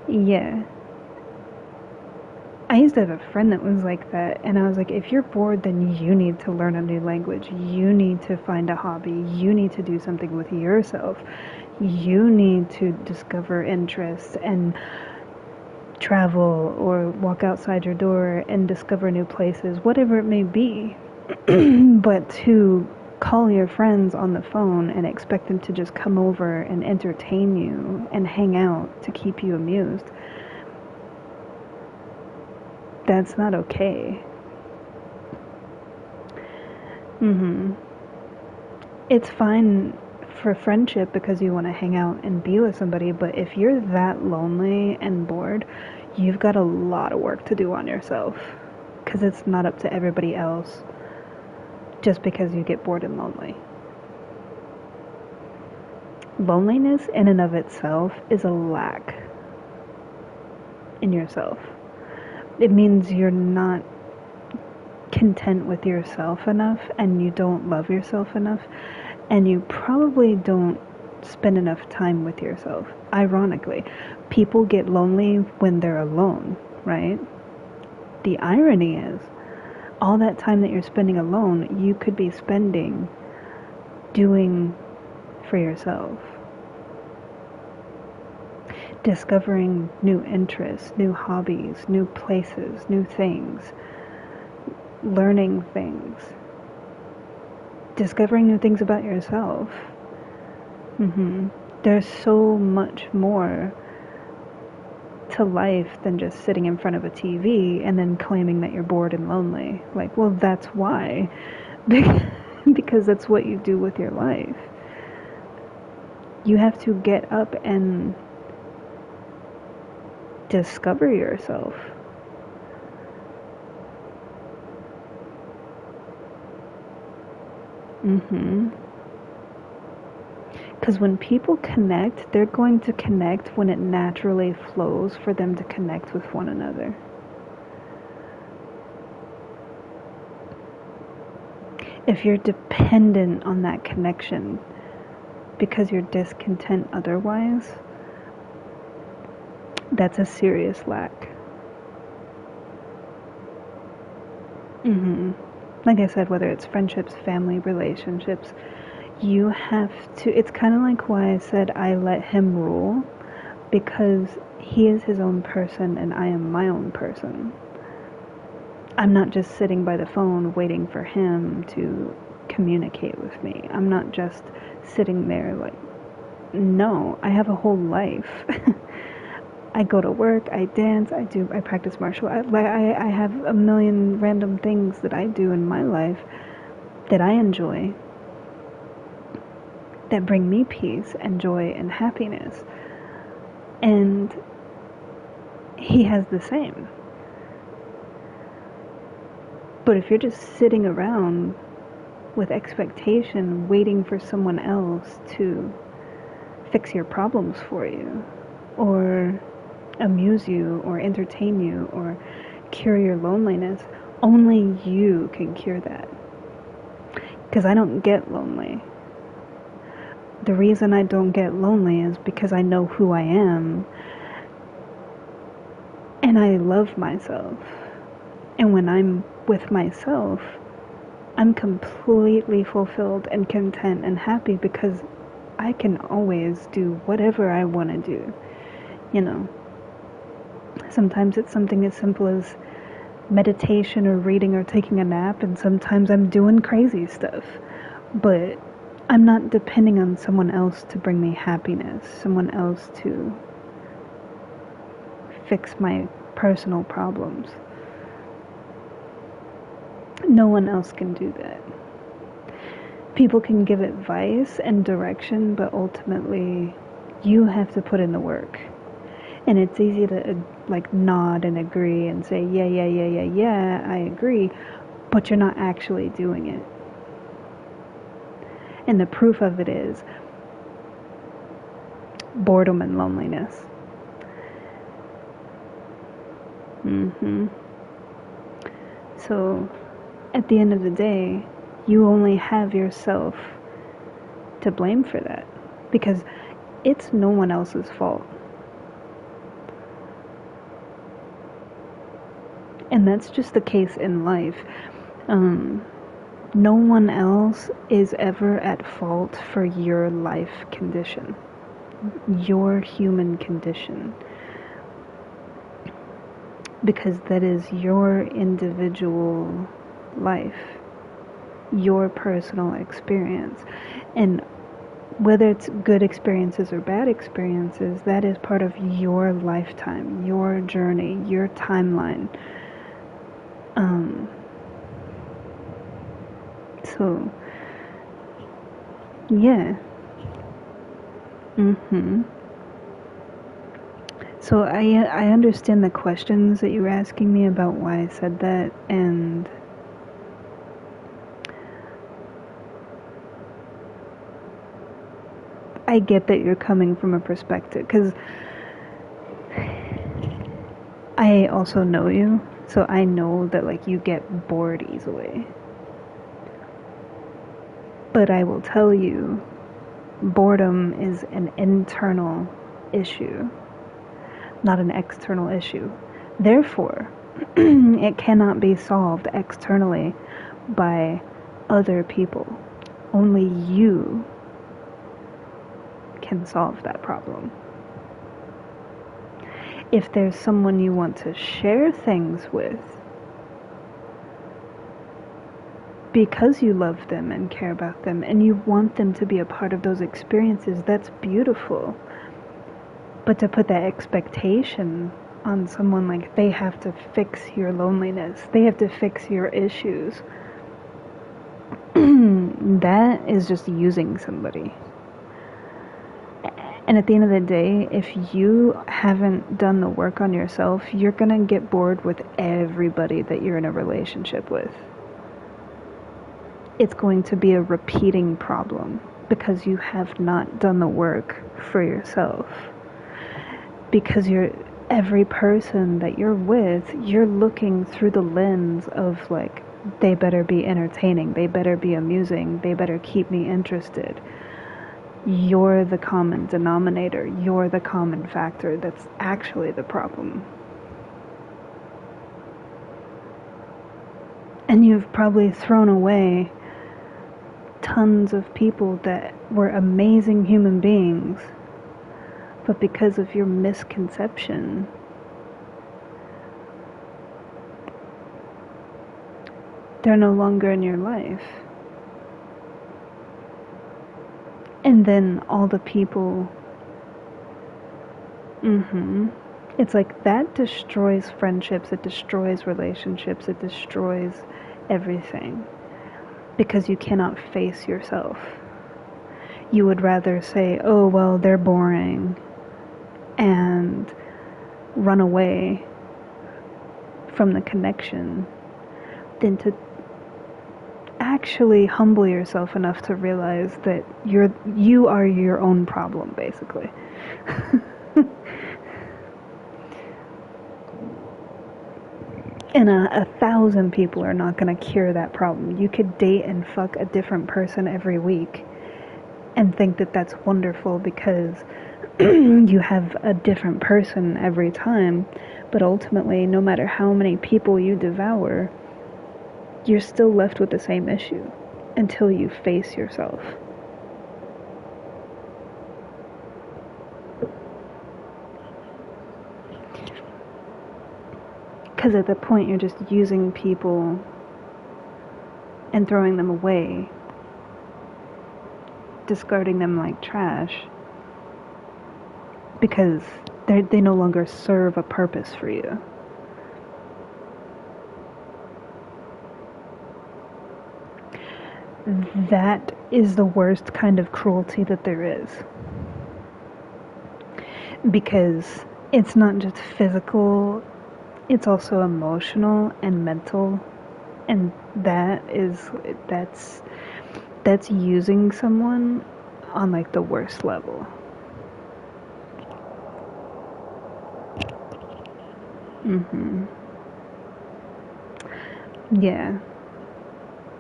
Yeah. I used to have a friend that was like that, and I was like, if you're bored, then you need to learn a new language. You need to find a hobby. You need to do something with yourself. You need to discover interests and travel or walk outside your door and discover new places, whatever it may be. But to call your friends on the phone and expect them to just come over and entertain you and hang out to keep you amused, that's not okay. It's fine for friendship because you want to hang out and be with somebody, but if you're that lonely and bored, you've got a lot of work to do on yourself, because it's not up to everybody else just because you get bored and lonely. Loneliness in and of itself is a lack in yourself. It means you're not content with yourself enough, and you don't love yourself enough, and you probably don't spend enough time with yourself. Ironically, people get lonely when they're alone, right? The irony is, all that time that you're spending alone, you could be spending doing for yourself. Discovering new interests, new hobbies, new places, new things, learning things, discovering new things about yourself. There's so much more to life than just sitting in front of a TV and then claiming that you're bored and lonely. Like, well, that's why. Because that's what you do with your life. You have to get up and discover yourself. Because when people connect, they're going to connect when it naturally flows for them to connect with one another. if you're dependent on that connection because you're discontent otherwise, that's a serious lack. Like I said, whether it's friendships, family, relationships, you have to, it's kind of like why I said I let him rule, because he is his own person and I am my own person. I'm not just sitting by the phone waiting for him to communicate with me. I'm not just sitting there like, no, I have a whole life. I go to work, I dance, I practice martial arts. I have a million random things that I do in my life that I enjoy, that bring me peace and joy and happiness. And he has the same. But if you're just sitting around with expectation, waiting for someone else to fix your problems for you, or amuse you, or entertain you, or cure your loneliness, only you can cure that. Because I don't get lonely. The reason I don't get lonely is because I know who I am, and I love myself. And when I'm with myself, I'm completely fulfilled and content and happy, because I can always do whatever I want to do. You know, sometimes it's something as simple as meditation or reading or taking a nap, and sometimes I'm doing crazy stuff. But I'm not depending on someone else to bring me happiness, someone else to fix my personal problems. No one else can do that. People can give advice and direction, but ultimately you have to put in the work. And it's easy to like nod and agree and say, yeah, I agree, but you're not actually doing it. And the proof of it is boredom and loneliness. So at the end of the day, you only have yourself to blame for that, because it's no one else's fault. And that's just the case in life. No one else is ever at fault for your life condition, your human condition, because that is your individual life, your personal experience. And whether it's good experiences or bad experiences, that is part of your lifetime, your journey, your timeline. So, yeah. So I understand the questions that you were asking me about why I said that, and I get that you're coming from a perspective, because I also know you, so I know that like you get bored easily. But I will tell you, boredom is an internal issue, not an external issue. Therefore, it cannot be solved externally by other people. Only you can solve that problem. If there's someone you want to share things with, because you love them and care about them and you want them to be a part of those experiences, that's beautiful. But to put that expectation on someone, like they have to fix your loneliness, they have to fix your issues, that is just using somebody. And at the end of the day, if you haven't done the work on yourself, you're gonna get bored with everybody that you're in a relationship with. It's going to be a repeating problem because you have not done the work for yourself. Because every person that you're with, you're looking through the lens of like they better be entertaining, they better be amusing, they better keep me interested. You're the common denominator, you're the common factor that's actually the problem. And you've probably thrown away tons of people that were amazing human beings, but because of your misconception, they're no longer in your life. And then all the people, it's like that destroys friendships, it destroys relationships, it destroys everything. Because you cannot face yourself. You would rather say, oh, well, they're boring, and run away from the connection, than to actually humble yourself enough to realize that you are your own problem, basically. And 1,000 people are not going to cure that problem. You could date and fuck a different person every week and think that that's wonderful because you have a different person every time. But ultimately, no matter how many people you devour, you're still left with the same issue until you face yourself. Because at that point, you're just using people and throwing them away, discarding them like trash, because they no longer serve a purpose for you. That is the worst kind of cruelty that there is. Because it's not just physical, it's also emotional and mental, and that's using someone on like the worst level. Yeah.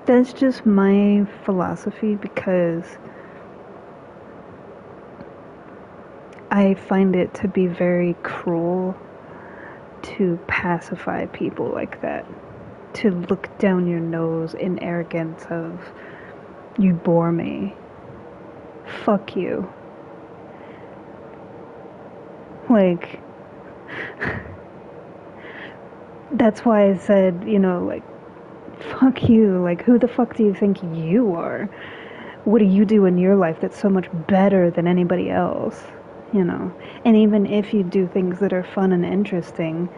That's just my philosophy, because I find it to be very cruel to pacify people like that, to look down your nose in arrogance of, you bore me, fuck you. Like, that's why I said, like, fuck you, like, who the fuck do you think you are? What do you do in your life that's so much better than anybody else? And even if you do things that are fun and interesting,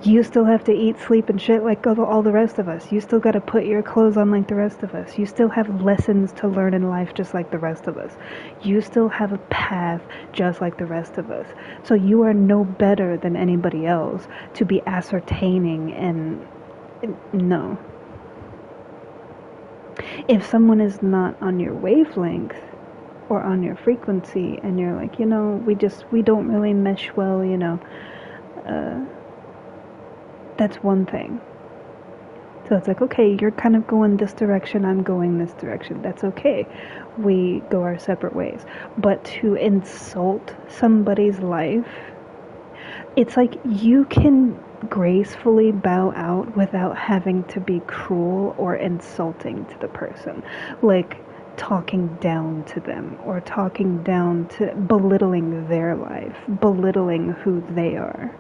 you still have to eat, sleep, and shit like all the rest of us. You still gotta put your clothes on like the rest of us. You still have lessons to learn in life just like the rest of us. You still have a path just like the rest of us. So you are no better than anybody else to be ascertaining and... No. If someone is not on your wavelength or on your frequency and you're like, we don't really mesh well, that's one thing. So it's like, okay, you're kind of going this direction, I'm going this direction. That's okay. We go our separate ways. But to insult somebody's life, it's like you can gracefully bow out without having to be cruel or insulting to the person. Like talking down to them or talking down to belittling their life, belittling who they are.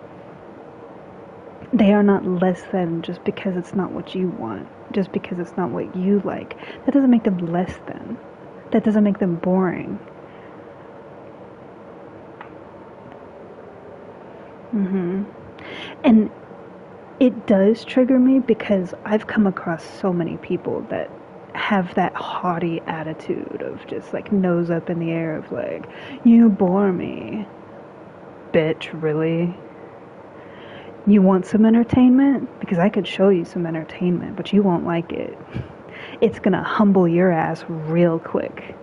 They are not less than just because it's not what you want, just because it's not what you like. That doesn't make them less than. That doesn't make them boring. And it does trigger me because I've come across so many people that have that haughty attitude of just like nose up in the air of like, you bore me. Bitch, really? You want some entertainment? Because I could show you some entertainment, but you won't like it. It's gonna humble your ass real quick.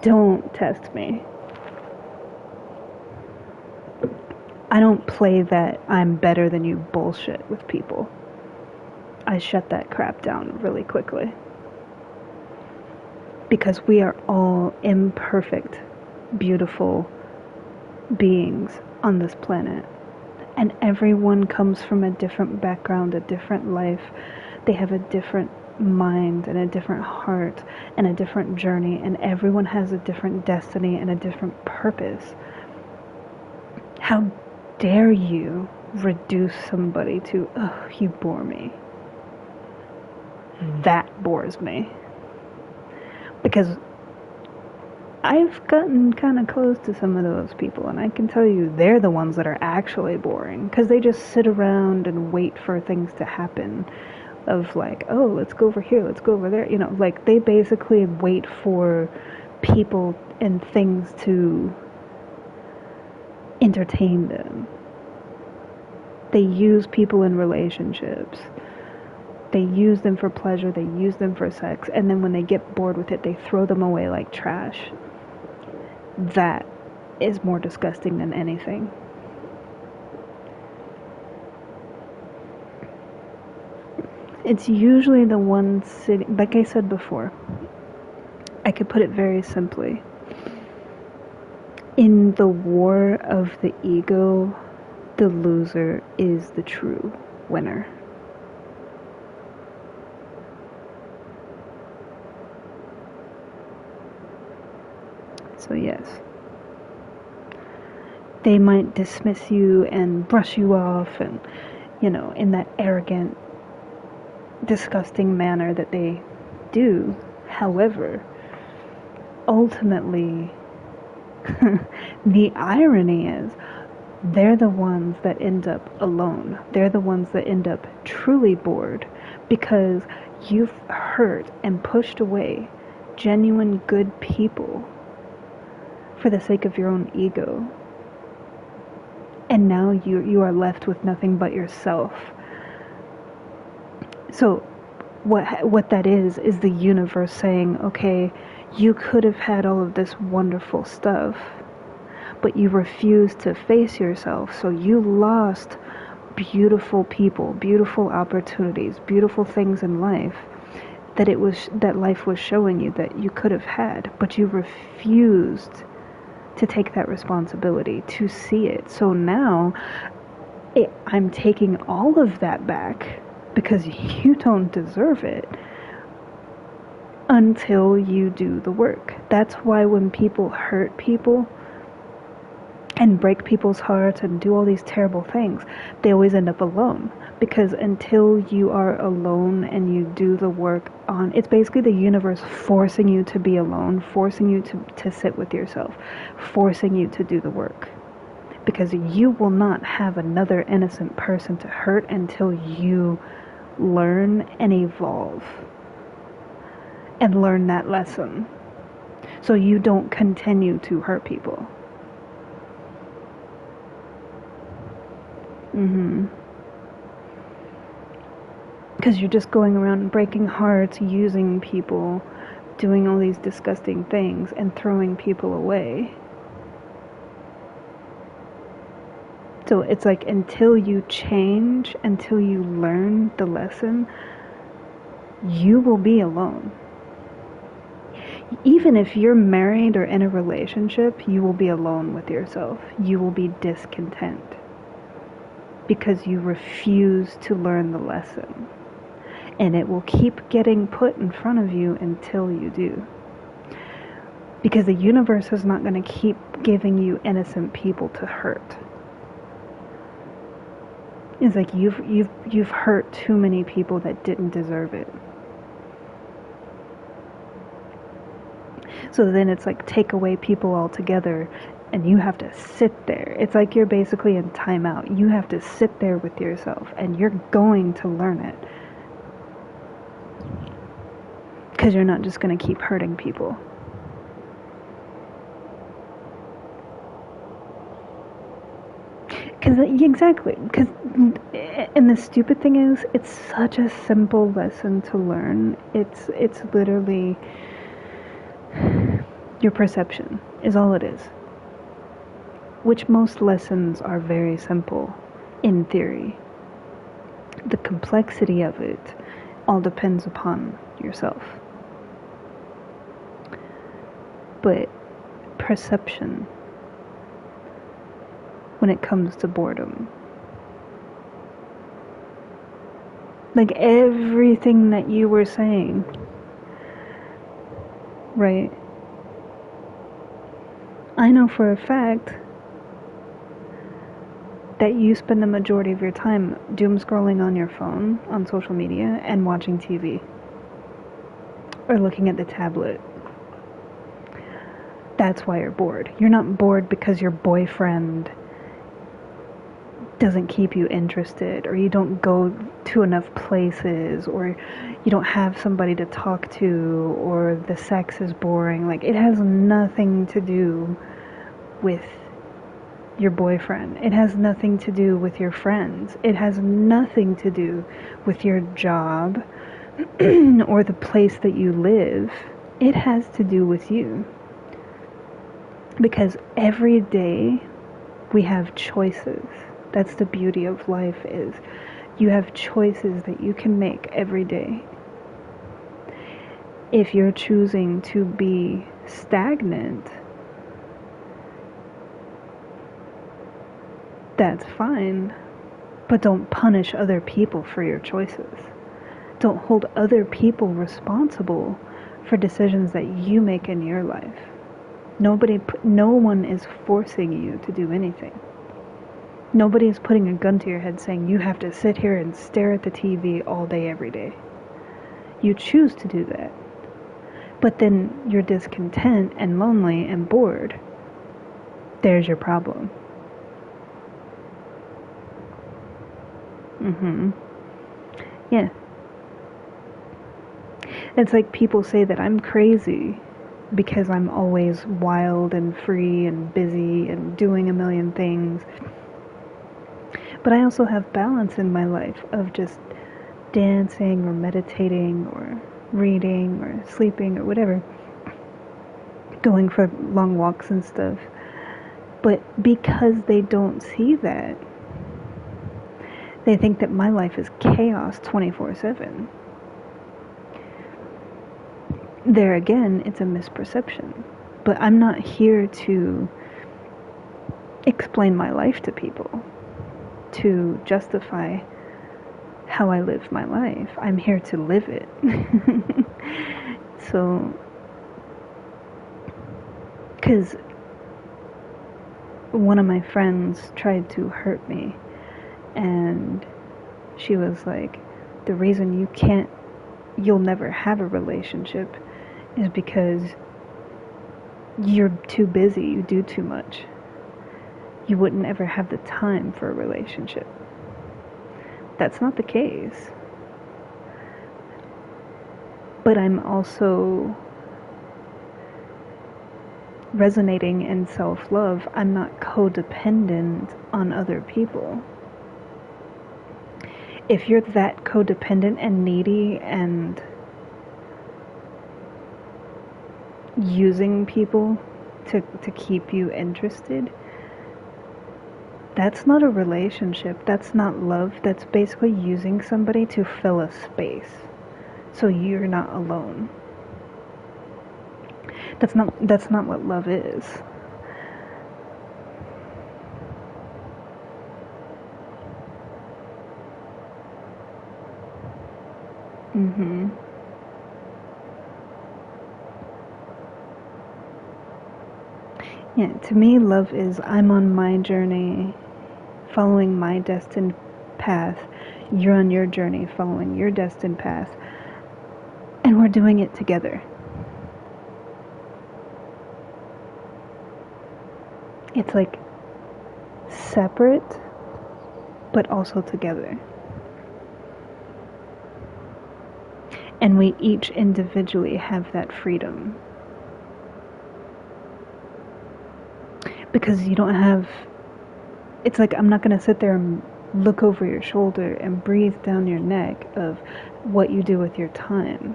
Don't test me. I don't play that I'm better than you bullshit with people. I shut that crap down really quickly. Because we are all imperfect, beautiful beings on this planet. And everyone comes from a different background, a different life. They have a different mind and a different heart and a different journey, and everyone has a different destiny and a different purpose. How dare you reduce somebody to, oh, you bore me. That bores me. Because I've gotten kind of close to some of those people, and I can tell you they're the ones that are actually boring, because they just sit around and wait for things to happen. Of like, oh, let's go over here, let's go over there. You know, like they basically wait for people and things to entertain them. They use people in relationships. They use them for pleasure, they use them for sex, and then when they get bored with it, they throw them away like trash. That is more disgusting than anything. It's usually the one sitting, like I said before, I could put it very simply. In the war of the ego, the loser is the true winner. So yes, they might dismiss you and brush you off and, you know, in that arrogant, disgusting manner that they do. However, ultimately, the irony is they're the ones that end up alone. They're the ones that end up truly bored because you've hurt and pushed away genuine good people for the sake of your own ego. And now you are left with nothing but yourself. So what that is the universe saying, okay, you could have had all of this wonderful stuff, but you refused to face yourself, so you lost beautiful people, beautiful opportunities, beautiful things in life that life was showing you that you could have had, but you refused to take that responsibility, to see it. So now I'm taking all of that back because you don't deserve it until you do the work. That's why when people hurt people and break people's hearts and do all these terrible things, they always end up alone. Because until you are alone and you do the work on, it's basically the universe forcing you to be alone, forcing you to sit with yourself, forcing you to do the work. Because you will not have another innocent person to hurt until you learn and evolve and learn that lesson, so you don't continue to hurt people. Because you're just going around breaking hearts, using people, doing all these disgusting things, and throwing people away. So it's like until you change, until you learn the lesson, you will be alone. Even if you're married or in a relationship, you will be alone with yourself. You will be discontent because you refuse to learn the lesson. And it will keep getting put in front of you until you do. Because the universe is not going to keep giving you innocent people to hurt. It's like you've hurt too many people that didn't deserve it. So then it's like take away people altogether and you have to sit there. It's like you're basically in timeout. You have to sit there with yourself and you're going to learn it. Because you're not just going to keep hurting people. Exactly. Because, and the stupid thing is, it's such a simple lesson to learn. It's literally your perception is all it is. which most lessons are very simple in theory. The complexity of it all depends upon yourself. But perception, when it comes to boredom, like everything that you were saying, right? I know for a fact that you spend the majority of your time doom scrolling on your phone, on social media, and watching TV. Or looking at the tablet. That's why you're bored. You're not bored because your boyfriend doesn't keep you interested, or you don't go to enough places, or you don't have somebody to talk to, or the sex is boring. Like, it has nothing to do with your boyfriend. It has nothing to do with your friends. It has nothing to do with your job or the place that you live. It has to do with you. Because every day we have choices. That's the beauty of life, is you have choices that you can make every day. If you're choosing to be stagnant, that's fine, but don't punish other people for your choices. Don't hold other people responsible for decisions that you make in your life. No one is forcing you to do anything. Nobody is putting a gun to your head saying you have to sit here and stare at the TV all day, every day. You choose to do that. But then you're discontent and lonely and bored. There's your problem. Yeah. It's like people say that I'm crazy because I'm always wild and free and busy and doing a million things. But I also have balance in my life of just dancing or meditating or reading or sleeping or whatever. Going for long walks and stuff. But because they don't see that, they think that my life is chaos 24/7. There again, it's a misperception. But I'm not here to explain my life to people, to justify how I live my life. I'm here to live it. So, because one of my friends tried to hurt me, and she was like, the reason you'll never have a relationship is because you're too busy, you do too much. You wouldn't ever have the time for a relationship. That's not the case. But I'm also resonating in self-love. I'm not codependent on other people. If you're that codependent and needy and using people to keep you interested, that's not a relationship. That's not love. That's basically using somebody to fill a space so you're not alone. That's not what love is. Yeah, to me, love is I'm on my journey, following my destined path. You're on your journey, following your destined path. And we're doing it together. It's like separate, but also together. And we each individually have that freedom. Because you don't have, it's like I'm not going to sit there and look over your shoulder and breathe down your neck of what you do with your time.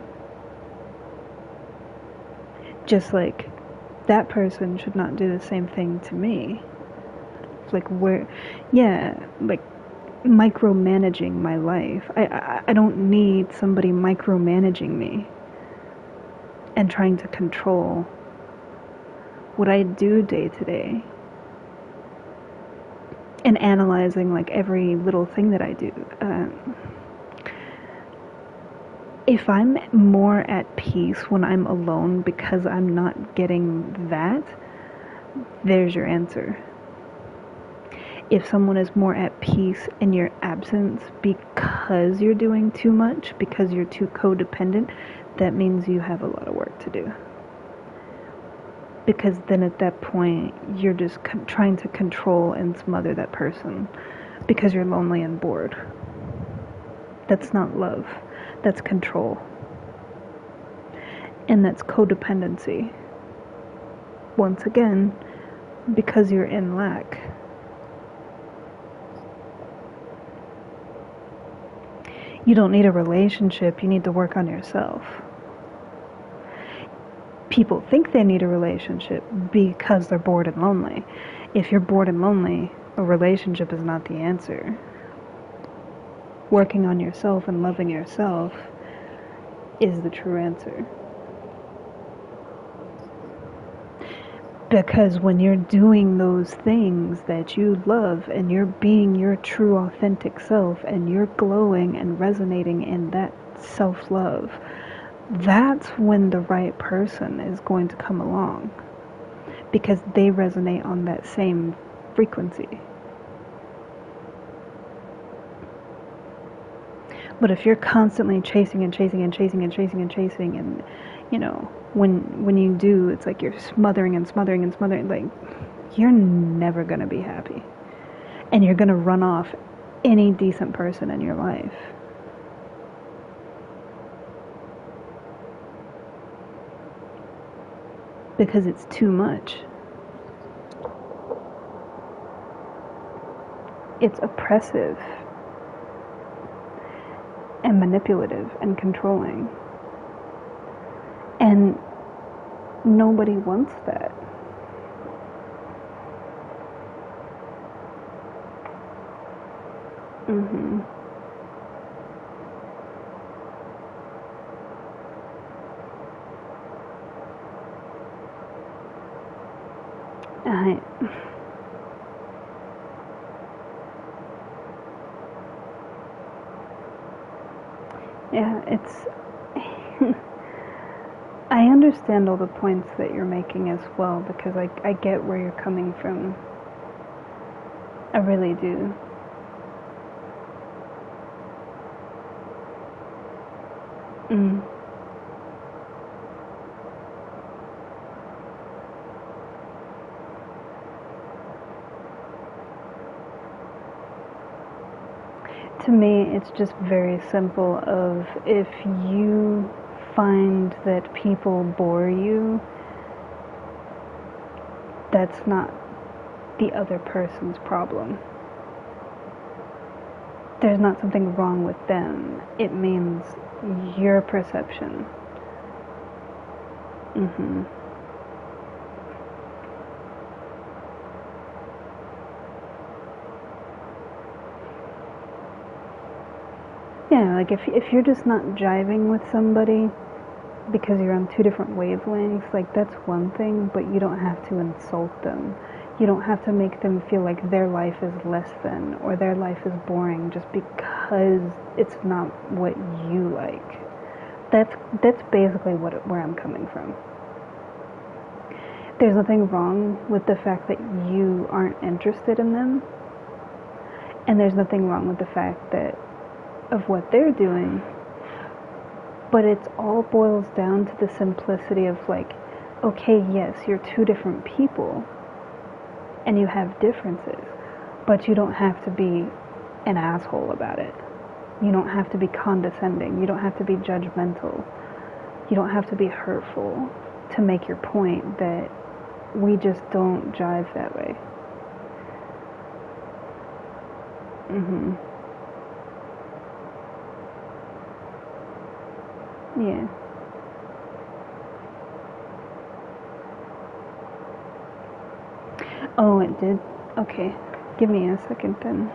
Just like that person should not do the same thing to me. Like like micromanaging my life. I don't need somebody micromanaging me and trying to control what I do day to day and analyzing like every little thing that I do. If I'm more at peace when I'm alone because I'm not getting that, there's your answer. If someone is more at peace in your absence because you're doing too much, because you're too codependent, that means you have a lot of work to do. Because then at that point, you're just trying to control and smother that person because you're lonely and bored. That's not love. That's control. And that's codependency. Once again, because you're in lack. You don't need a relationship, you need to work on yourself. People think they need a relationship because they're bored and lonely. If you're bored and lonely, a relationship is not the answer. Working on yourself and loving yourself is the true answer. Because when you're doing those things that you love and you're being your true authentic self and you're glowing and resonating in that self-love, that's when the right person is going to come along. Because they resonate on that same frequency. But if you're constantly chasing and chasing and chasing and chasing and chasing and, you know, when you do, it's like you're smothering and smothering and smothering, like, you're never going to be happy. And you're going to run off any decent person in your life. Because it's too much. It's oppressive and manipulative and controlling. And nobody wants that. Mm-hmm. Yeah, it's... I understand all the points that you're making as well, because I get where you're coming from. I really do. To me, it's just very simple of if you find that people bore you, that's not the other person's problem. There's not something wrong with them. It means your perception. Mm-hmm. Yeah, like if you're just not jiving with somebody because you're on two different wavelengths, like that's one thing, but you don't have to insult them. You don't have to make them feel like their life is less than or their life is boring just because it's not what you like. That's basically where I'm coming from. There's nothing wrong with the fact that you aren't interested in them, and there's nothing wrong with the fact that of what they're doing, but it all boils down to the simplicity of like, okay, yes, you're two different people and you have differences, but you don't have to be an asshole about it. You don't have to be condescending. You don't have to be judgmental. You don't have to be hurtful to make your point that we just don't jive that way. Mm-hmm. Yeah. Oh, it did? Okay. Give me a second then.